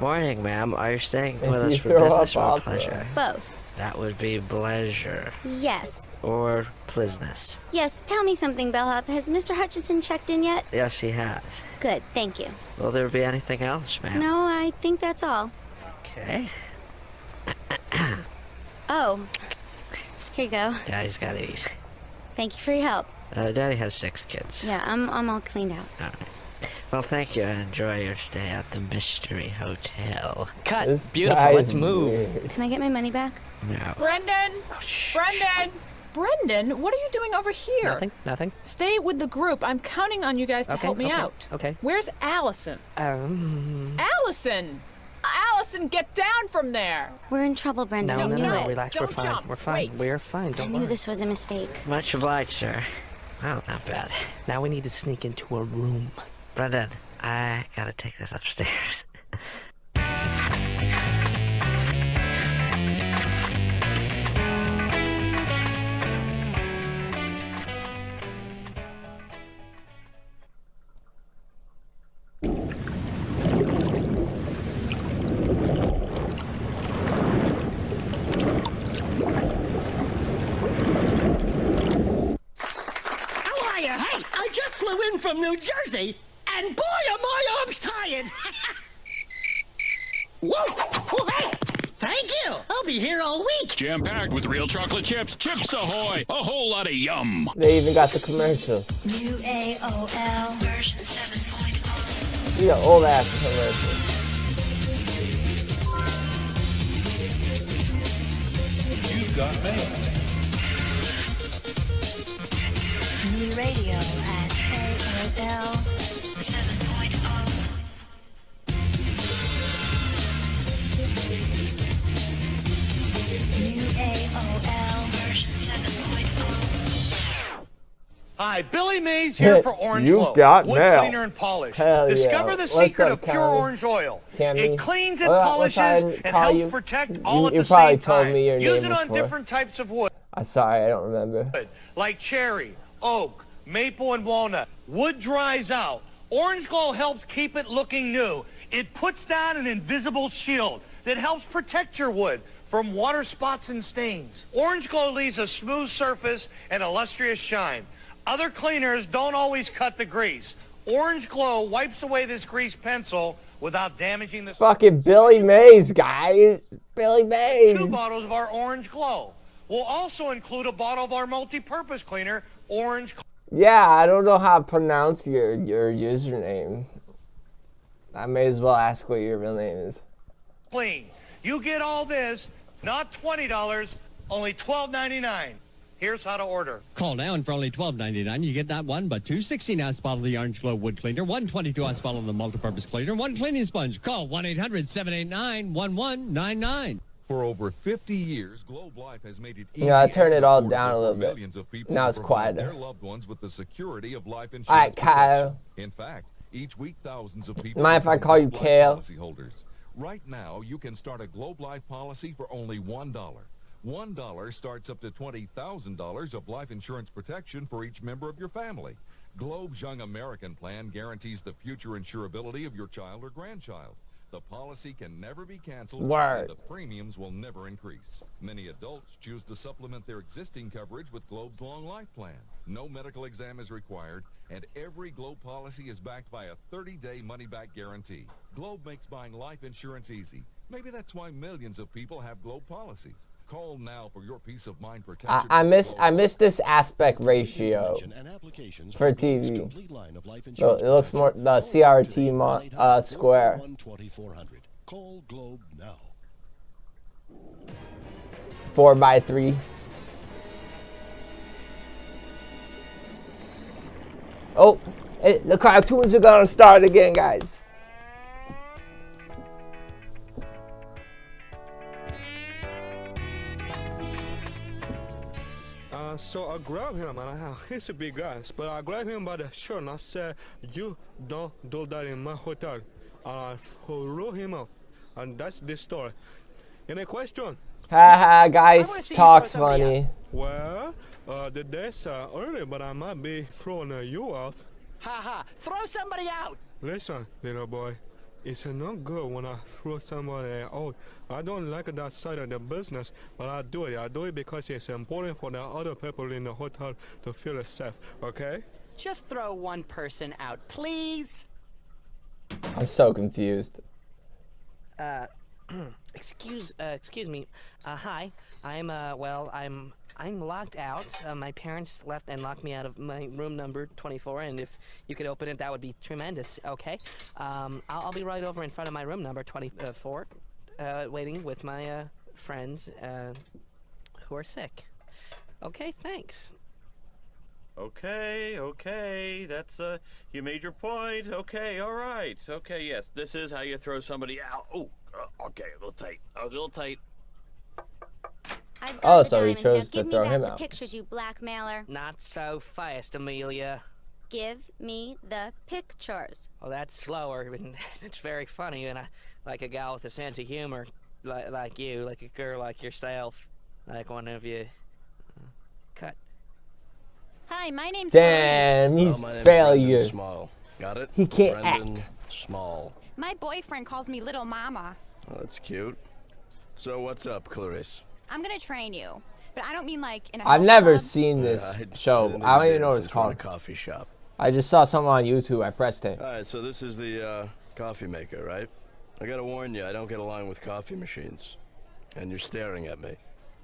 Morning, ma'am. Are you staying with us you for throw business up, or I'll pleasure? Both. That would be pleasure. Yes. Or pleasness. Yes, tell me something, Bellhop. Has Mr. Hutchinson checked in yet? Yes, he has. Good, thank you. Will there be anything else, ma'am? No, I think that's all. Okay. Oh. Here you go. Daddy's got these. Thank you for your help. Daddy has 6 kids. Yeah, I'm all cleaned out. All right. Well, thank you, and enjoy your stay at the Mystery Hotel. Cut. This Beautiful. guy's Let's move. weird. Can I get my money back? No. Brendan! Brendan, what are you doing over here? Nothing. Stay with the group. I'm counting on you guys to help me out. Okay. Where's Allison? Allison! Allison, get down from there! We're in trouble, Brendan. I knew it. Relax. Don't We're fine. jump. We're fine. Wait. We're fine. I Don't knew worry. this was a mistake. Much obliged, sir. Well, not bad. Now we need to sneak into a room. Brendan, I gotta take this upstairs. From New Jersey, and boy, are my arms tired. Whoa! Oh, hey! Thank you. I'll be here all week. Jam-packed with real chocolate chips. Chips Ahoy! A whole lot of yum. They even got the commercial. New AOL version 7.0. You got old ass commercial. You've got mail. New radio at AOL 7.0. New AOL version 7.0. Hi, Billy Mays here for Orange You Glow. got Wood mail. cleaner and polish. Hell Discover yeah. the What's secret up, of pure Cammy? orange oil. Cammy? It cleans and What's I polishes and call helps you? protect all You at the probably same told time. me your Use name it on before. different types of wood. I'm sorry, I don't remember. Like cherry, oak, maple, and walnut. Wood dries out. Orange Glow helps keep it looking new. It puts down an invisible shield that helps protect your wood from water spots and stains. Orange Glow leaves a smooth surface and a lustrous shine. Other cleaners don't always cut the grease. Orange Glow wipes away this grease pencil without damaging the... Fucking Billy Mays, guys. Billy Mays. 2 bottles of our Orange Glow. We'll also include a bottle of our multi-purpose cleaner, Orange... Yeah, I don't know how to pronounce your username. I may as well ask what your real name is. Clean. You get all this, not $20, only $12.99. Here's how to order. Call now, and for only $12.99, you get not one, but two 16-ounce bottles of the Orange Glow Wood Cleaner, one 22-ounce bottle of the Multipurpose Cleaner, one cleaning sponge. Call 1-800-789-1199. For over 50 years, Globe Life has made it easy. Yeah, I turn it all down a little bit. Now it's quieter. Their loved ones with the security of life insurance. All right, Kyle. In fact, each week thousands of people. Mind if I call you Kale? Policyholders. Right now, you can start a Globe Life policy for only $1. $1 starts up to $20,000 of life insurance protection for each member of your family. Globe's Young American plan guarantees the future insurability of your child or grandchild. The policy can never be canceled, and the premiums will never increase. Many adults choose to supplement their existing coverage with Globe's Long Life Plan. No medical exam is required, and every Globe policy is backed by a 30-day money-back guarantee. Globe makes buying life insurance easy. Maybe that's why millions of people have Globe policies. Call now for your peace of mind protection. I miss this aspect ratio for TV. So it looks more the CRT square. Call Globe now. 4x3. Oh, the cartoons are gonna start again, guys. So I grabbed him, and he's a big guy, but I grabbed him by the shirt and I said, "You don't do that in my hotel." I threw him out, and that's the story. Any question? Haha, guys, talks funny. Well, the days are early, but I might be throwing you out. Haha, throw somebody out! Listen, little boy. It's not good when I throw somebody out. I don't like that side of the business, but I do it. I do it because it's important for the other people in the hotel to feel safe, okay? Just throw one person out, please. I'm so confused. Excuse me. Hi. I'm locked out. My parents left and locked me out of my room number 24, and if you could open it, that would be tremendous, okay? I'll be right over in front of my room number 24, waiting with my friends who are sick. Okay, thanks. Okay, that's, you made your point. Okay, all right. Okay, yes, this is how you throw somebody out. Oh, okay, a little tight. Oh, so he chose to throw him out. Pictures, you blackmailer. Not so fast, Amelia. Give me the pictures. Oh, that's slower. It's very funny, and I like a gal with a sense of humor, like you, like a girl like yourself, like one of you. Cut. Hi, my name's Damn, he's failure. Small. Got it? He can't Brendan act. Small. My boyfriend calls me Little Mama. Oh, that's cute. So what's up, Clarice? I'm gonna train you, but I don't mean like in a I've health never club. seen this show. I don't even know what it's called. Coffee shop. I just saw something on YouTube. I pressed it. All right, so this is the coffee maker, right? I gotta warn you, I don't get along with coffee machines. And you're staring at me.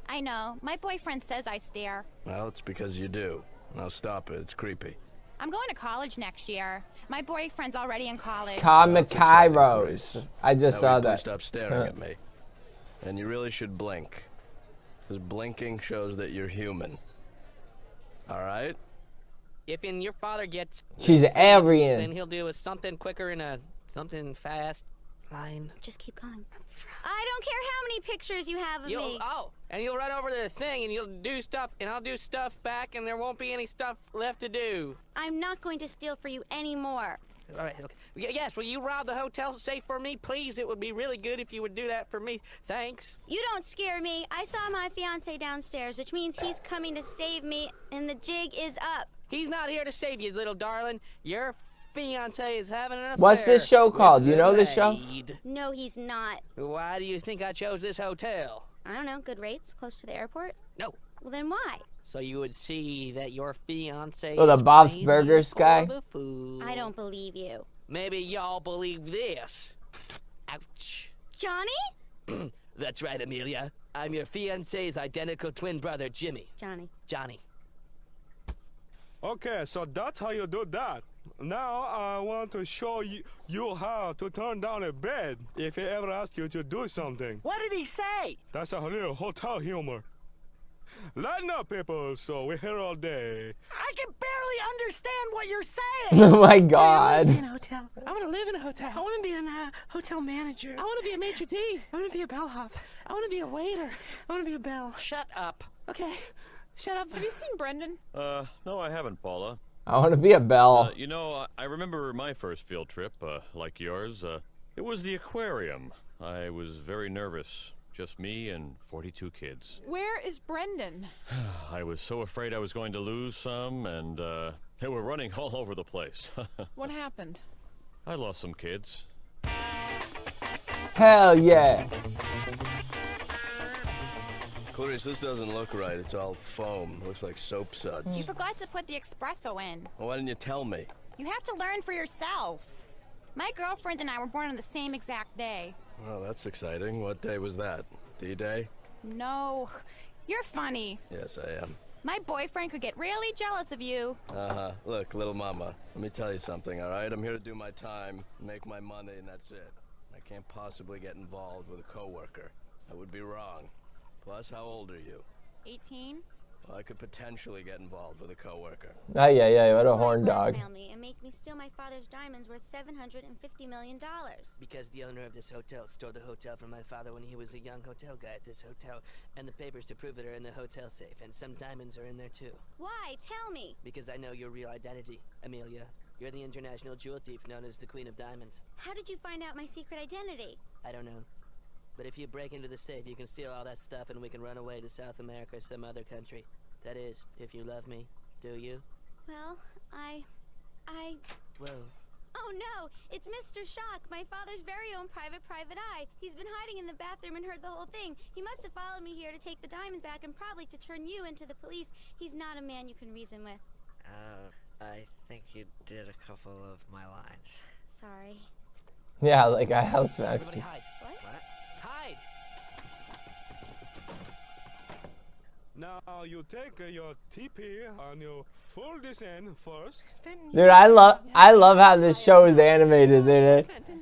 I know. My boyfriend says I stare. Well, it's because you do. Now stop it. It's creepy. I'm going to college next year. My boyfriend's already in college. Kairos. I just saw that. Stop staring at me. And you really should blink. Because blinking shows that you're human. Alright? If your father gets... She's an alien. Then he'll do something quicker and something fast line. Just keep going. I don't care how many pictures you have of me. Oh, and you'll run over to the thing and you'll do stuff, and I'll do stuff back, and there won't be any stuff left to do. I'm not going to steal for you anymore. All right, okay. Yes, will you rob the hotel safe for me, please? It would be really good if you would do that for me. Thanks. You don't scare me. I saw my fiancé downstairs, which means he's coming to save me, and the jig is up. He's not here to save you, little darling. Your fiancé is having an affair. What's this show called? Do you know this show? No, he's not. Why do you think I chose this hotel? I don't know. Good rates, close to the airport? No. Well, then why? So you would see that your fiancé... Oh, the Bob's Burgers guy? I don't believe you. Maybe y'all believe this. Ouch. Johnny? That's right, Amelia. I'm your fiancé's identical twin brother, Jimmy. Johnny. Okay, so that's how you do that. Now I want to show you how to turn down a bed if he ever asks you to do something. What did he say? That's a little hotel humor. Lighten up, people. So we're here all day. I can barely understand what you're saying. Oh my I God. want to stay in a hotel. I want to live in a hotel. I want to be a hotel manager. I want to be a maitre d'. I want to be a bellhop. I want to be a waiter. I want to be a belle. Shut up. Okay. Shut up. Have you seen Brendan? No, I haven't, Paula. I want to be a belle. You know, I remember my first field trip, like yours. It was the aquarium. I was very nervous. Just me and 42 kids. Where is Brendan? I was so afraid I was going to lose some, and they were running all over the place. What happened? I lost some kids. Hell yeah. Clarice, this doesn't look right. It's all foam. Looks like soap suds. You forgot to put the espresso in. Well, why didn't you tell me? You have to learn for yourself. My girlfriend and I were born on the same exact day. Well, that's exciting. What day was that? D-Day? No, you're funny. Yes, I am. My boyfriend could get really jealous of you. Uh-huh. Look, little mama, let me tell you something, all right? I'm here to do my time, make my money, and that's it. I can't possibly get involved with a coworker. That would be wrong. Plus, how old are you? 18. Well, I could potentially get involved with a coworker. Ay, ay, ay, what a horn dog. Blackmail me and make me steal my father's diamonds worth $750 million. Because the owner of this hotel stole the hotel from my father when he was a young hotel guy at this hotel, and the papers to prove it are in the hotel safe, and some diamonds are in there too. Why? Tell me. Because I know your real identity, Amelia. You're the international jewel thief known as the Queen of Diamonds. How did you find out my secret identity? I don't know. But if you break into the safe, you can steal all that stuff and we can run away to South America or some other country. That is, if you love me. Do you? Well, I... Whoa. Oh no! It's Mr. Shock, my father's very own private eye. He's been hiding in the bathroom and heard the whole thing. He must have followed me here to take the diamonds back and probably to turn you into the police. He's not a man you can reason with. I think you did a couple of my lines. Sorry. Yeah, like I house smack. Everybody hide. What? Hide! Now you take your TP and you fold this in first. Dude, I love how this show is animated.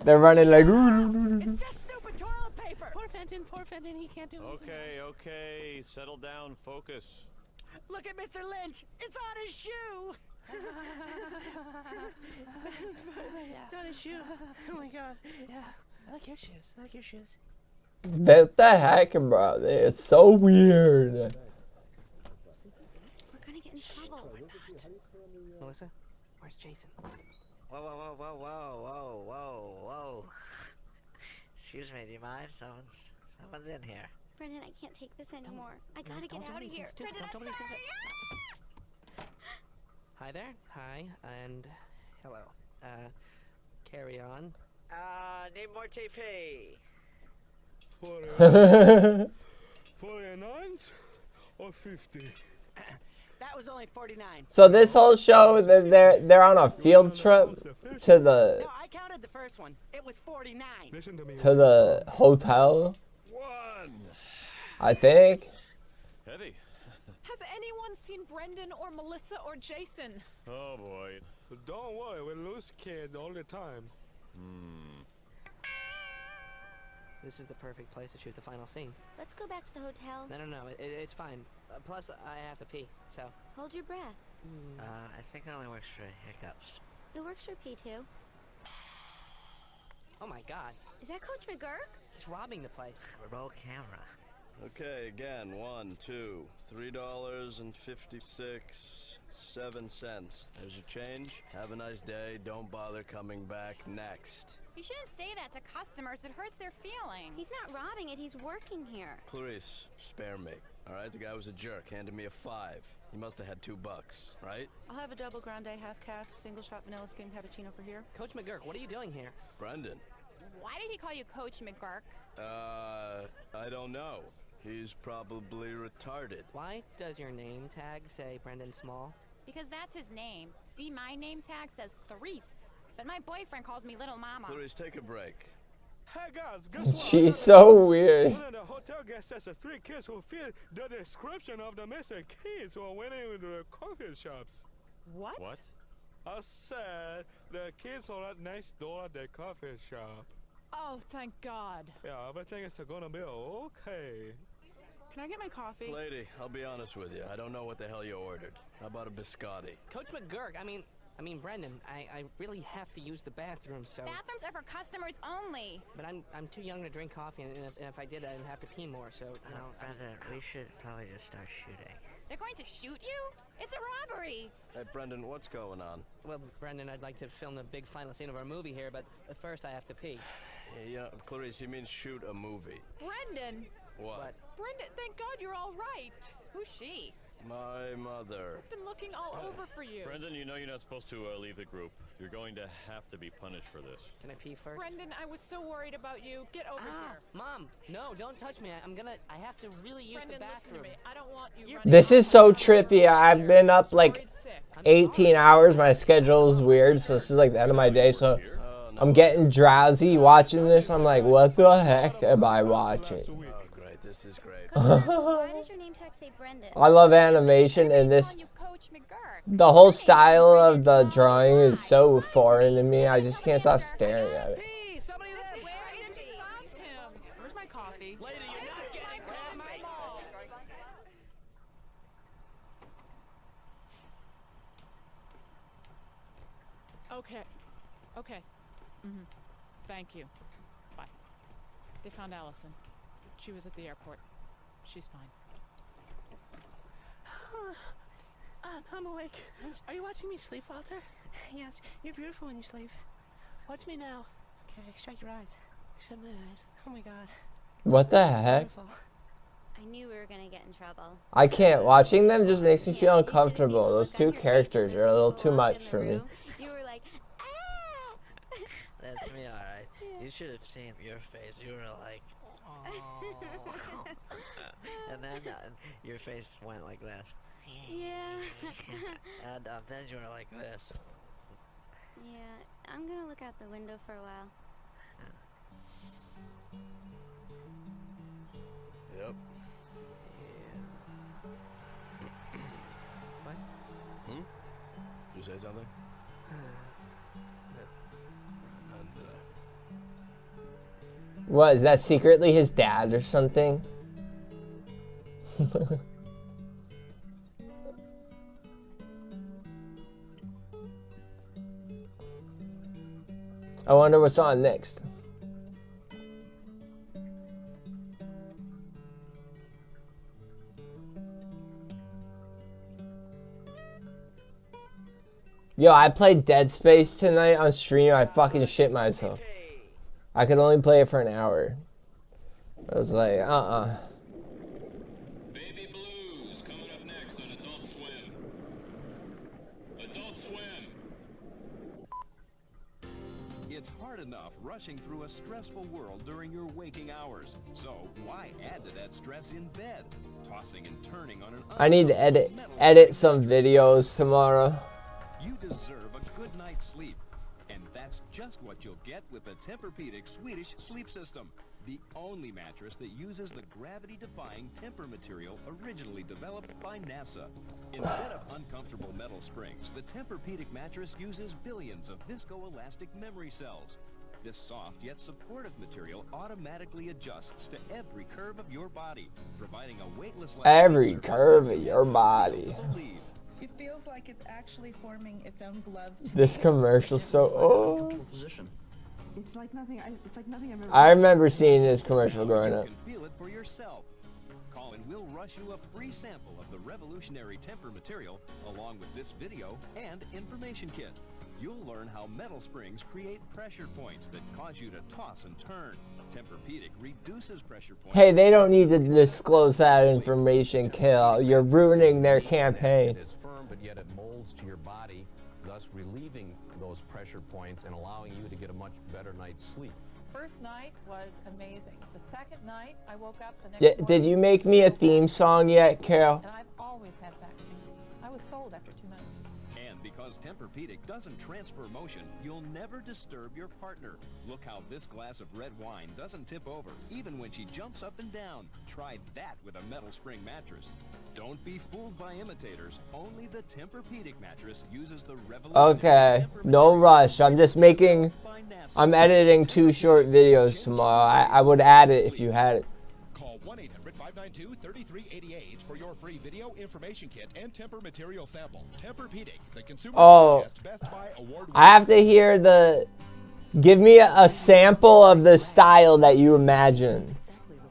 They're running like. It's just stupid toilet paper. Poor Fenton, he can't do anything. Okay, settle down, focus. Look at Mr. Lynch. It's on his shoe. It's on his shoe. Oh my God. Yeah, I like your shoes. What the heck, bro? They're so weird. We're gonna get in trouble. Melissa, where's Jason? Whoa. Excuse me, do you mind? Someone's in here. Brendan, I can't take this anymore. I gotta get out of here. Brendan, I'm sorry. Hi there. Hi, and hello. Carry on. Need more TP. 49s or 50? That was only 49. So this whole show, they're on a field trip to the. No, I counted the first one. It was 49. Listen to me. To the hotel. I think. Heavy. Has anyone seen Brendan or Melissa or Jason? Oh boy. Don't worry, we lose kids all the time. This is the perfect place to shoot the final scene. Let's go back to the hotel. No, it's fine. Plus, I have to pee, so. Hold your breath. I think it only works for hiccups. It works for P2. Oh my God. Is that Coach McGurk? He's robbing the place. Roll camera. Okay, again, $1, $2, $3.56, 7 cents. There's your change. Have a nice day. Don't bother coming back. Next. You shouldn't say that to customers. It hurts their feelings. He's not robbing it. He's working here. Clarice, spare me. All right, the guy was a jerk. Handed me a 5. He must have had $2, right? I'll have a double grande, half calf, single shot vanilla skin cappuccino for here. Coach McGurk, what are you doing here? Brendan. Why did he call you Coach McGurk? I don't know. He's probably retarded. Why does your name tag say Brendan Small? Because that's his name. See, my name tag says Clarice. But my boyfriend calls me Little Mama. Clarice, take a break. Hey guys, guess what? She's so weird. One of the hotel guests says the 3 kids who fit the description of the missing kids who are waiting in the coffee shops. What? I said the kids are right next door at the coffee shop. Oh, thank God. Yeah, everything is gonna be okay. Can I get my coffee? Lady, I'll be honest with you. I don't know what the hell you ordered. How about a biscotti? Coach McGurk, I mean, Brendan, I really have to use the bathroom, so... Bathrooms are for customers only. But I'm too young to drink coffee, and if I did, I'd have to pee more, so... No, Brendan, we should probably just start shooting. They're going to shoot you? It's a robbery. Hey, Brendan, what's going on? Well, Brendan, I'd like to film the big final scene of our movie here, but first I have to pee. Yeah, Clarice, you mean shoot a movie? Brendan! What? Brendan, thank God you're all right. Who's she? My mother. I've been looking all over for you. Brendan, you know you're not supposed to leave the group. You're going to have to be punished for this. Can I pee first? Brendan, I was so worried about you. Get over here. Mom, no, don't touch me. I have to really use Brendan, the bathroom. listen to me. I don't want you This is so trippy. I've been up like 18 hours. My schedule is weird, so this is like the end of my day. So I'm getting drowsy watching this. I'm like, what the heck am I watching? Oh, great. This is great. Why does your name tag say Brendan? I love animation, and this, the whole style of the drawing is so foreign to me. I just can't stop staring at it. Where's my coffee? Lady, you're not getting coffee. Okay. Thank you. Bye. They found Allison. She was at the airport. She's fine. I'm awake. Are you watching me sleep, Walter? Yes, you're beautiful when you sleep. Watch me now. Okay, shut your eyes. Shut my eyes. Oh my God. What the heck? I knew we were gonna get in trouble. I can't. Watching them just makes me feel uncomfortable. Those two characters are a little too much for me. You were like, That's me, alright. You should have seen your face. You were like, oh. And then your face went like this. Yeah. And then you were like this. Yeah, I'm gonna look out the window for a while. Yep. What? You say something? What, is that secretly his dad or something? I wonder what's on next. Yo, I played Dead Space tonight on stream. I fucking shit myself. I could only play it for an hour. I was like, Baby Blues coming up next on Adult Swim. Adult Swim. It's hard enough rushing through a stressful world during your waking hours. So why add to that stress in bed? Tossing and turning on an I need to edit some videos tomorrow. You deserve a good night's sleep. And that's just what you'll get with the Tempur-Pedic Swedish Sleep System. The only mattress that uses the gravity-defying Tempur material originally developed by NASA. Instead of uncomfortable metal springs, the Tempur-Pedic mattress uses billions of viscoelastic memory cells. This soft yet supportive material automatically adjusts to every curve of your body, providing a weightless Every curve of your body. It feels like it's actually forming its own glove. This commercial's so Position. It's like nothing. It's like nothing I've ever. I remember seeing this commercial growing up. You can feel it for yourself. Call and we'll rush you a free sample of the revolutionary Tempur material, along with this video and information kit. You'll learn how metal springs create pressure points that cause you to toss and turn. Tempur-Pedic reduces pressure points. Hey, they don't need to disclose that information, Kill. You're ruining their campaign. It is firm, but yet it molds to your body, thus relieving those pressure points and allowing you to get a much better night's sleep. First night was amazing. The second night, I woke up the next morning. Did you make me a theme song yet, Carol? And I've always had back pain. I was sold after 2 months. And because Tempur-Pedic doesn't transfer motion, you'll never disturb your partner. Look how this glass of red wine doesn't tip over, even when she jumps up and down. Try that with a metal spring mattress. Don't be fooled by imitators. Only the Tempur-Pedic mattress uses the revolutionary Okay, no rush. I'm editing 2 short videos tomorrow. I would add it if you had it. Call 1-800-592-3388 for your free video information kit and Tempur material sample. Tempur-Pedic, the consumer Best Buy award. I have to hear the. Give me a sample of the style that you imagine.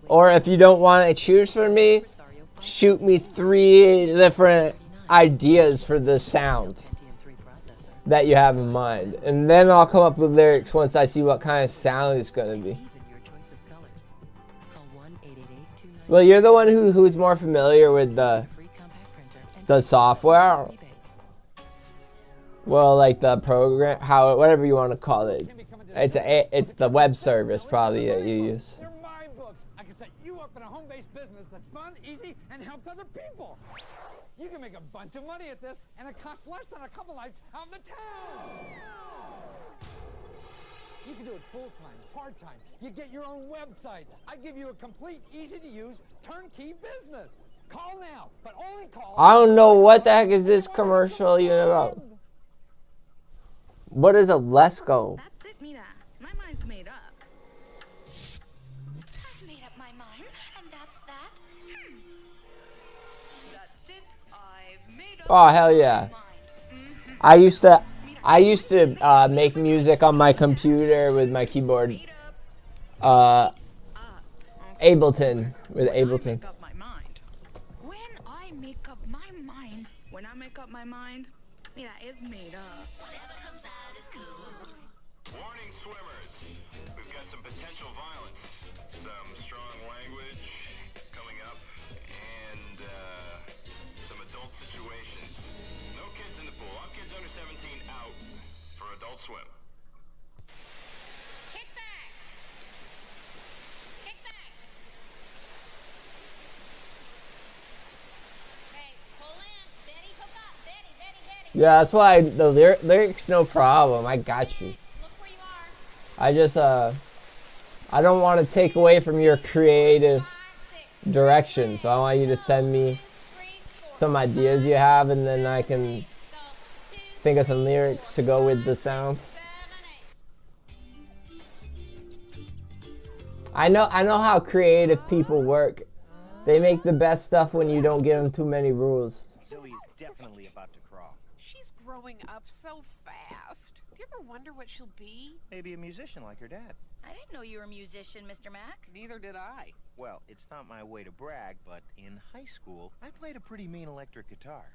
Or if you don't want to choose for me, shoot me 3 different ideas for the sound that you have in mind. And then I'll come up with lyrics once I see what kind of sound it's going to be. Well, you're the one who's more familiar with the software. Well, like the program, whatever you want to call it. It's the web service probably that you use. They're my books. I can set you up in a home-based business that's fun, easy, and helps other people. You can make a bunch of money at this, and it costs less than a couple nights out in the town. You can do it full-time, part-time. You get your own website. I give you a complete, easy-to-use, turnkey business. Call now, but only call. I don't know what the heck is this commercial even about. What is a Let's Go? That's it, Mira. My mind's made up. I've made up my mind, and that's that. That's it. I've made up. Oh hell yeah! I used to make music on my computer with my keyboard. Ableton with Ableton. When I make up my mind, Mira is made up. Warning swimmers. We've got some potential violence, some strong language coming up, and some adult situations. No kids in the pool. All kids under 17 out for Adult Swim. Kick back. Kick back. Hey, pull in. Betty, hook up. Betty. Yeah, that's why the lyrics no problem. I got you. I just I don't want to take away from your creative direction, so I want you to send me some ideas you have, and then I can think of some lyrics to go with the sound. I know how creative people work. They make the best stuff when you don't give them too many rules. Zoe is definitely about to crawl. She's growing up so fast. Do you ever wonder what she'll be? Maybe a musician like her dad. I didn't know you were a musician, Mr. Mack. Neither did I. Well, it's not my way to brag, but in high school, I played a pretty mean electric guitar.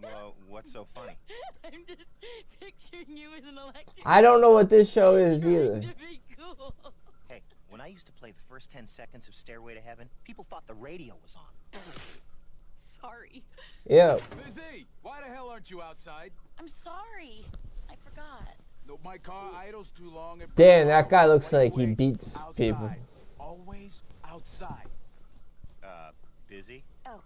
Well, what's so funny? I'm just picturing you as an electric. I don't know what this show is either. Cool. Hey, when I used to play the first 10 seconds of Stairway to Heaven, people thought the radio was on. Sorry. Yeah. Busy. Why the hell aren't you outside? I'm sorry. I forgot. No, my car idles too long. Damn, that guy looks like he beats people. Always outside. Busy? Oh,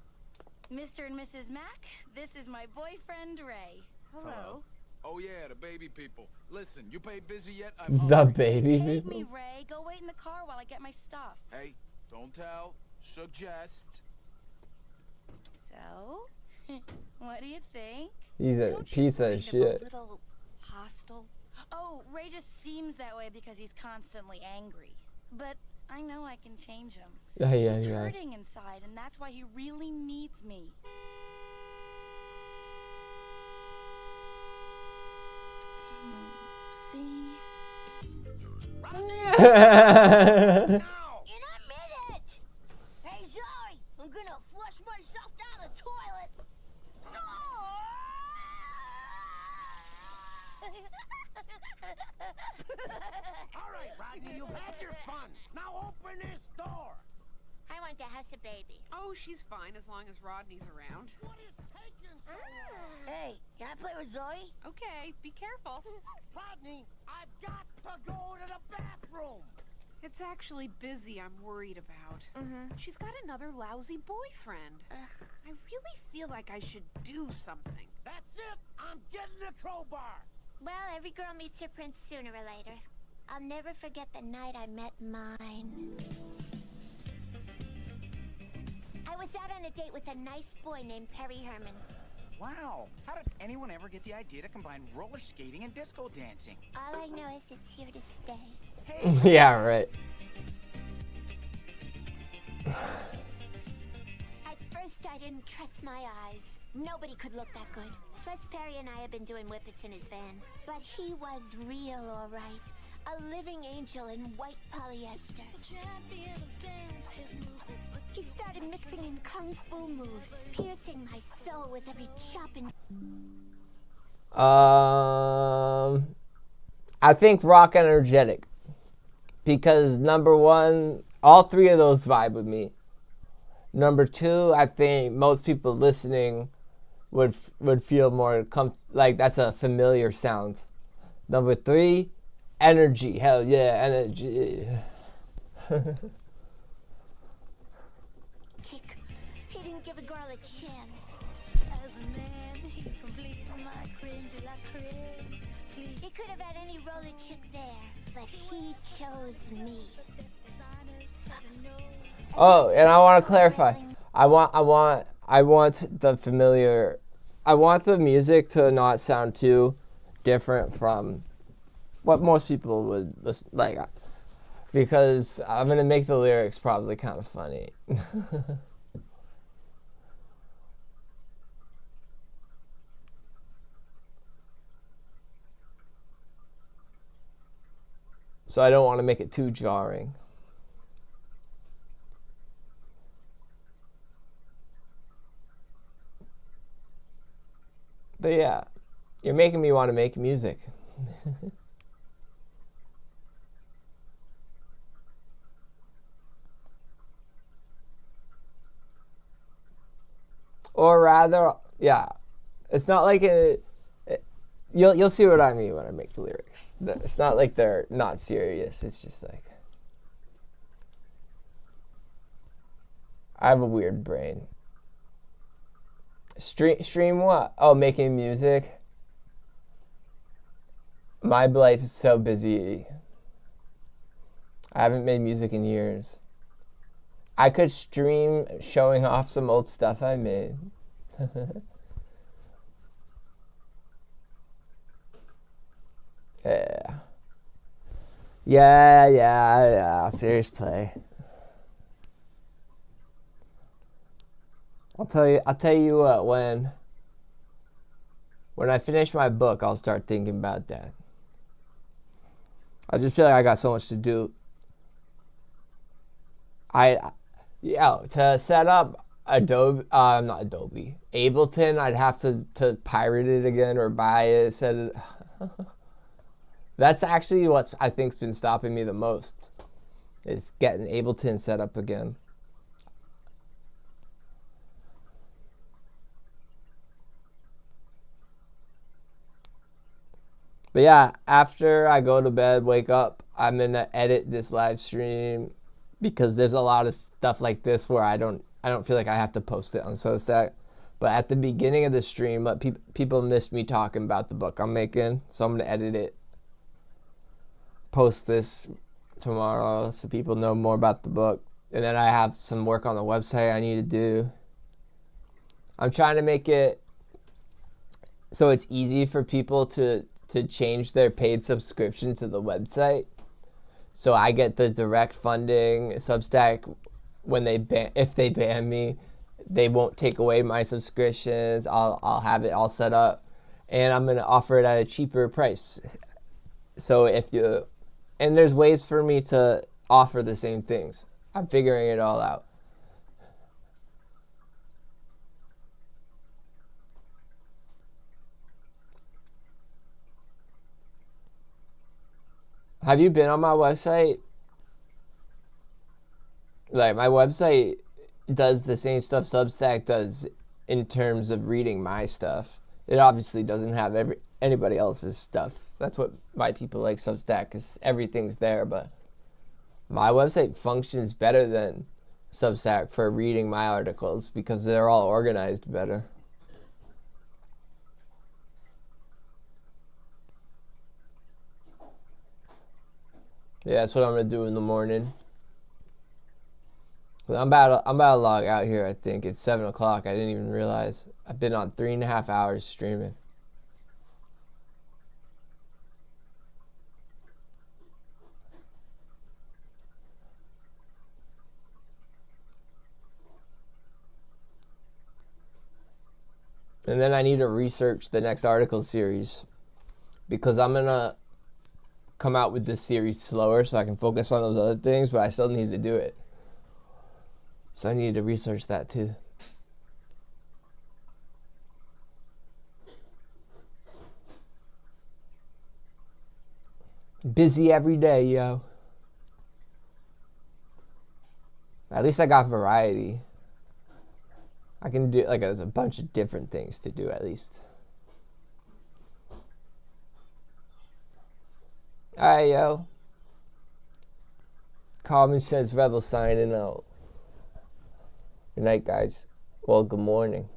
Mr. and Mrs. Mack, this is my boyfriend, Ray. Hello. Oh yeah, the baby people. Listen, you paid Busy yet? The baby Hey people? me, Ray. Go wait in the car while I get my stuff. Hey, don't tell. Suggest. So, what do you think? He's a piece of shit. A little hostile. Oh, Ray just seems that way because he's constantly angry. But I know I can change him. He's hurting inside, and that's why he really needs me. See? In a minute! Hey, Zoe! I'm gonna flush myself down the toilet! All right, Rodney, you've had your fun. Now open this door. I want to have a baby. Oh, she's fine as long as Rodney's around. What is taking so long? Hey, can I play with Zoe? Okay, be careful. Rodney, I've got to go to the bathroom. It's actually Busy I'm worried about. She's got another lousy boyfriend. I really feel like I should do something. That's it. I'm getting the crowbar. Well, every girl meets her prince sooner or later. I'll never forget the night I met mine. I was out on a date with a nice boy named Perry Herman. Wow, how did anyone ever get the idea to combine roller skating and disco dancing? All I know is it's here to stay. Yeah, right. At first, I didn't trust my eyes. Nobody could look that good. Plus, Perry and I have been doing whippets in his van. But he was real, all right. A living angel in white polyester. He started mixing in kung fu moves, piercing my soul with every chop and... I think rock energetic. Because number one, all three of those vibe with me. Number two, I think most people listening would feel more like that's a familiar sound. Number three, energy. Hell yeah, energy. Kick. He didn't give a girl a chance. As a man, he's complete my creme de la creme. He could have had any roller chick there, but he chose me. Oh, and I want to clarify. I want the familiar. I want the music to not sound too different from what most people would listen like, because I'm gonna make the lyrics probably kind of funny. So I don't want to make it too jarring. But yeah, you're making me want to make music. Or rather, yeah, it's not like you'll see what I mean when I make the lyrics. It's not like they're not serious. It's just like I have a weird brain. Stream what? Oh, making music. My life is so busy. I haven't made music in years. I could stream showing off some old stuff I made. Yeah. Yeah. Serious play. I'll tell you what, when I finish my book, I'll start thinking about that. I just feel like I got so much to do. To set up Ableton, I'd have to pirate it again or buy it, set it. That's actually what I think's been stopping me the most, is getting Ableton set up again. But yeah, after I go to bed, wake up, I'm gonna edit this live stream, because there's a lot of stuff like this where I don't feel like I have to post it on Substack. But at the beginning of the stream, people missed me talking about the book I'm making, so I'm gonna edit it, post this tomorrow so people know more about the book. And then I have some work on the website I need to do. I'm trying to make it so it's easy for people to change their paid subscription to the website. So I get the direct funding. Substack, if they ban me, they won't take away my subscriptions. I'll have it all set up, and I'm gonna offer it at a cheaper price. So and there's ways for me to offer the same things. I'm figuring it all out. Have you been on my website? Like, my website does the same stuff Substack does in terms of reading my stuff. It obviously doesn't have anybody else's stuff. That's what why people like Substack, because everything's there. But my website functions better than Substack for reading my articles because they're all organized better. Yeah, that's what I'm gonna do in the morning. I'm about to log out here. I think it's 7 o'clock. I didn't even realize. I've been on 3.5 hours streaming. And then I need to research the next article series, because I'm going to come out with this series slower so I can focus on those other things, but I still need to do it. So I need to research that too. Busy every day, yo. At least I got variety. I can do, like, there's a bunch of different things to do at least. Alright, yo. Carmen says Rebel signing out. Good night, guys. Well, good morning.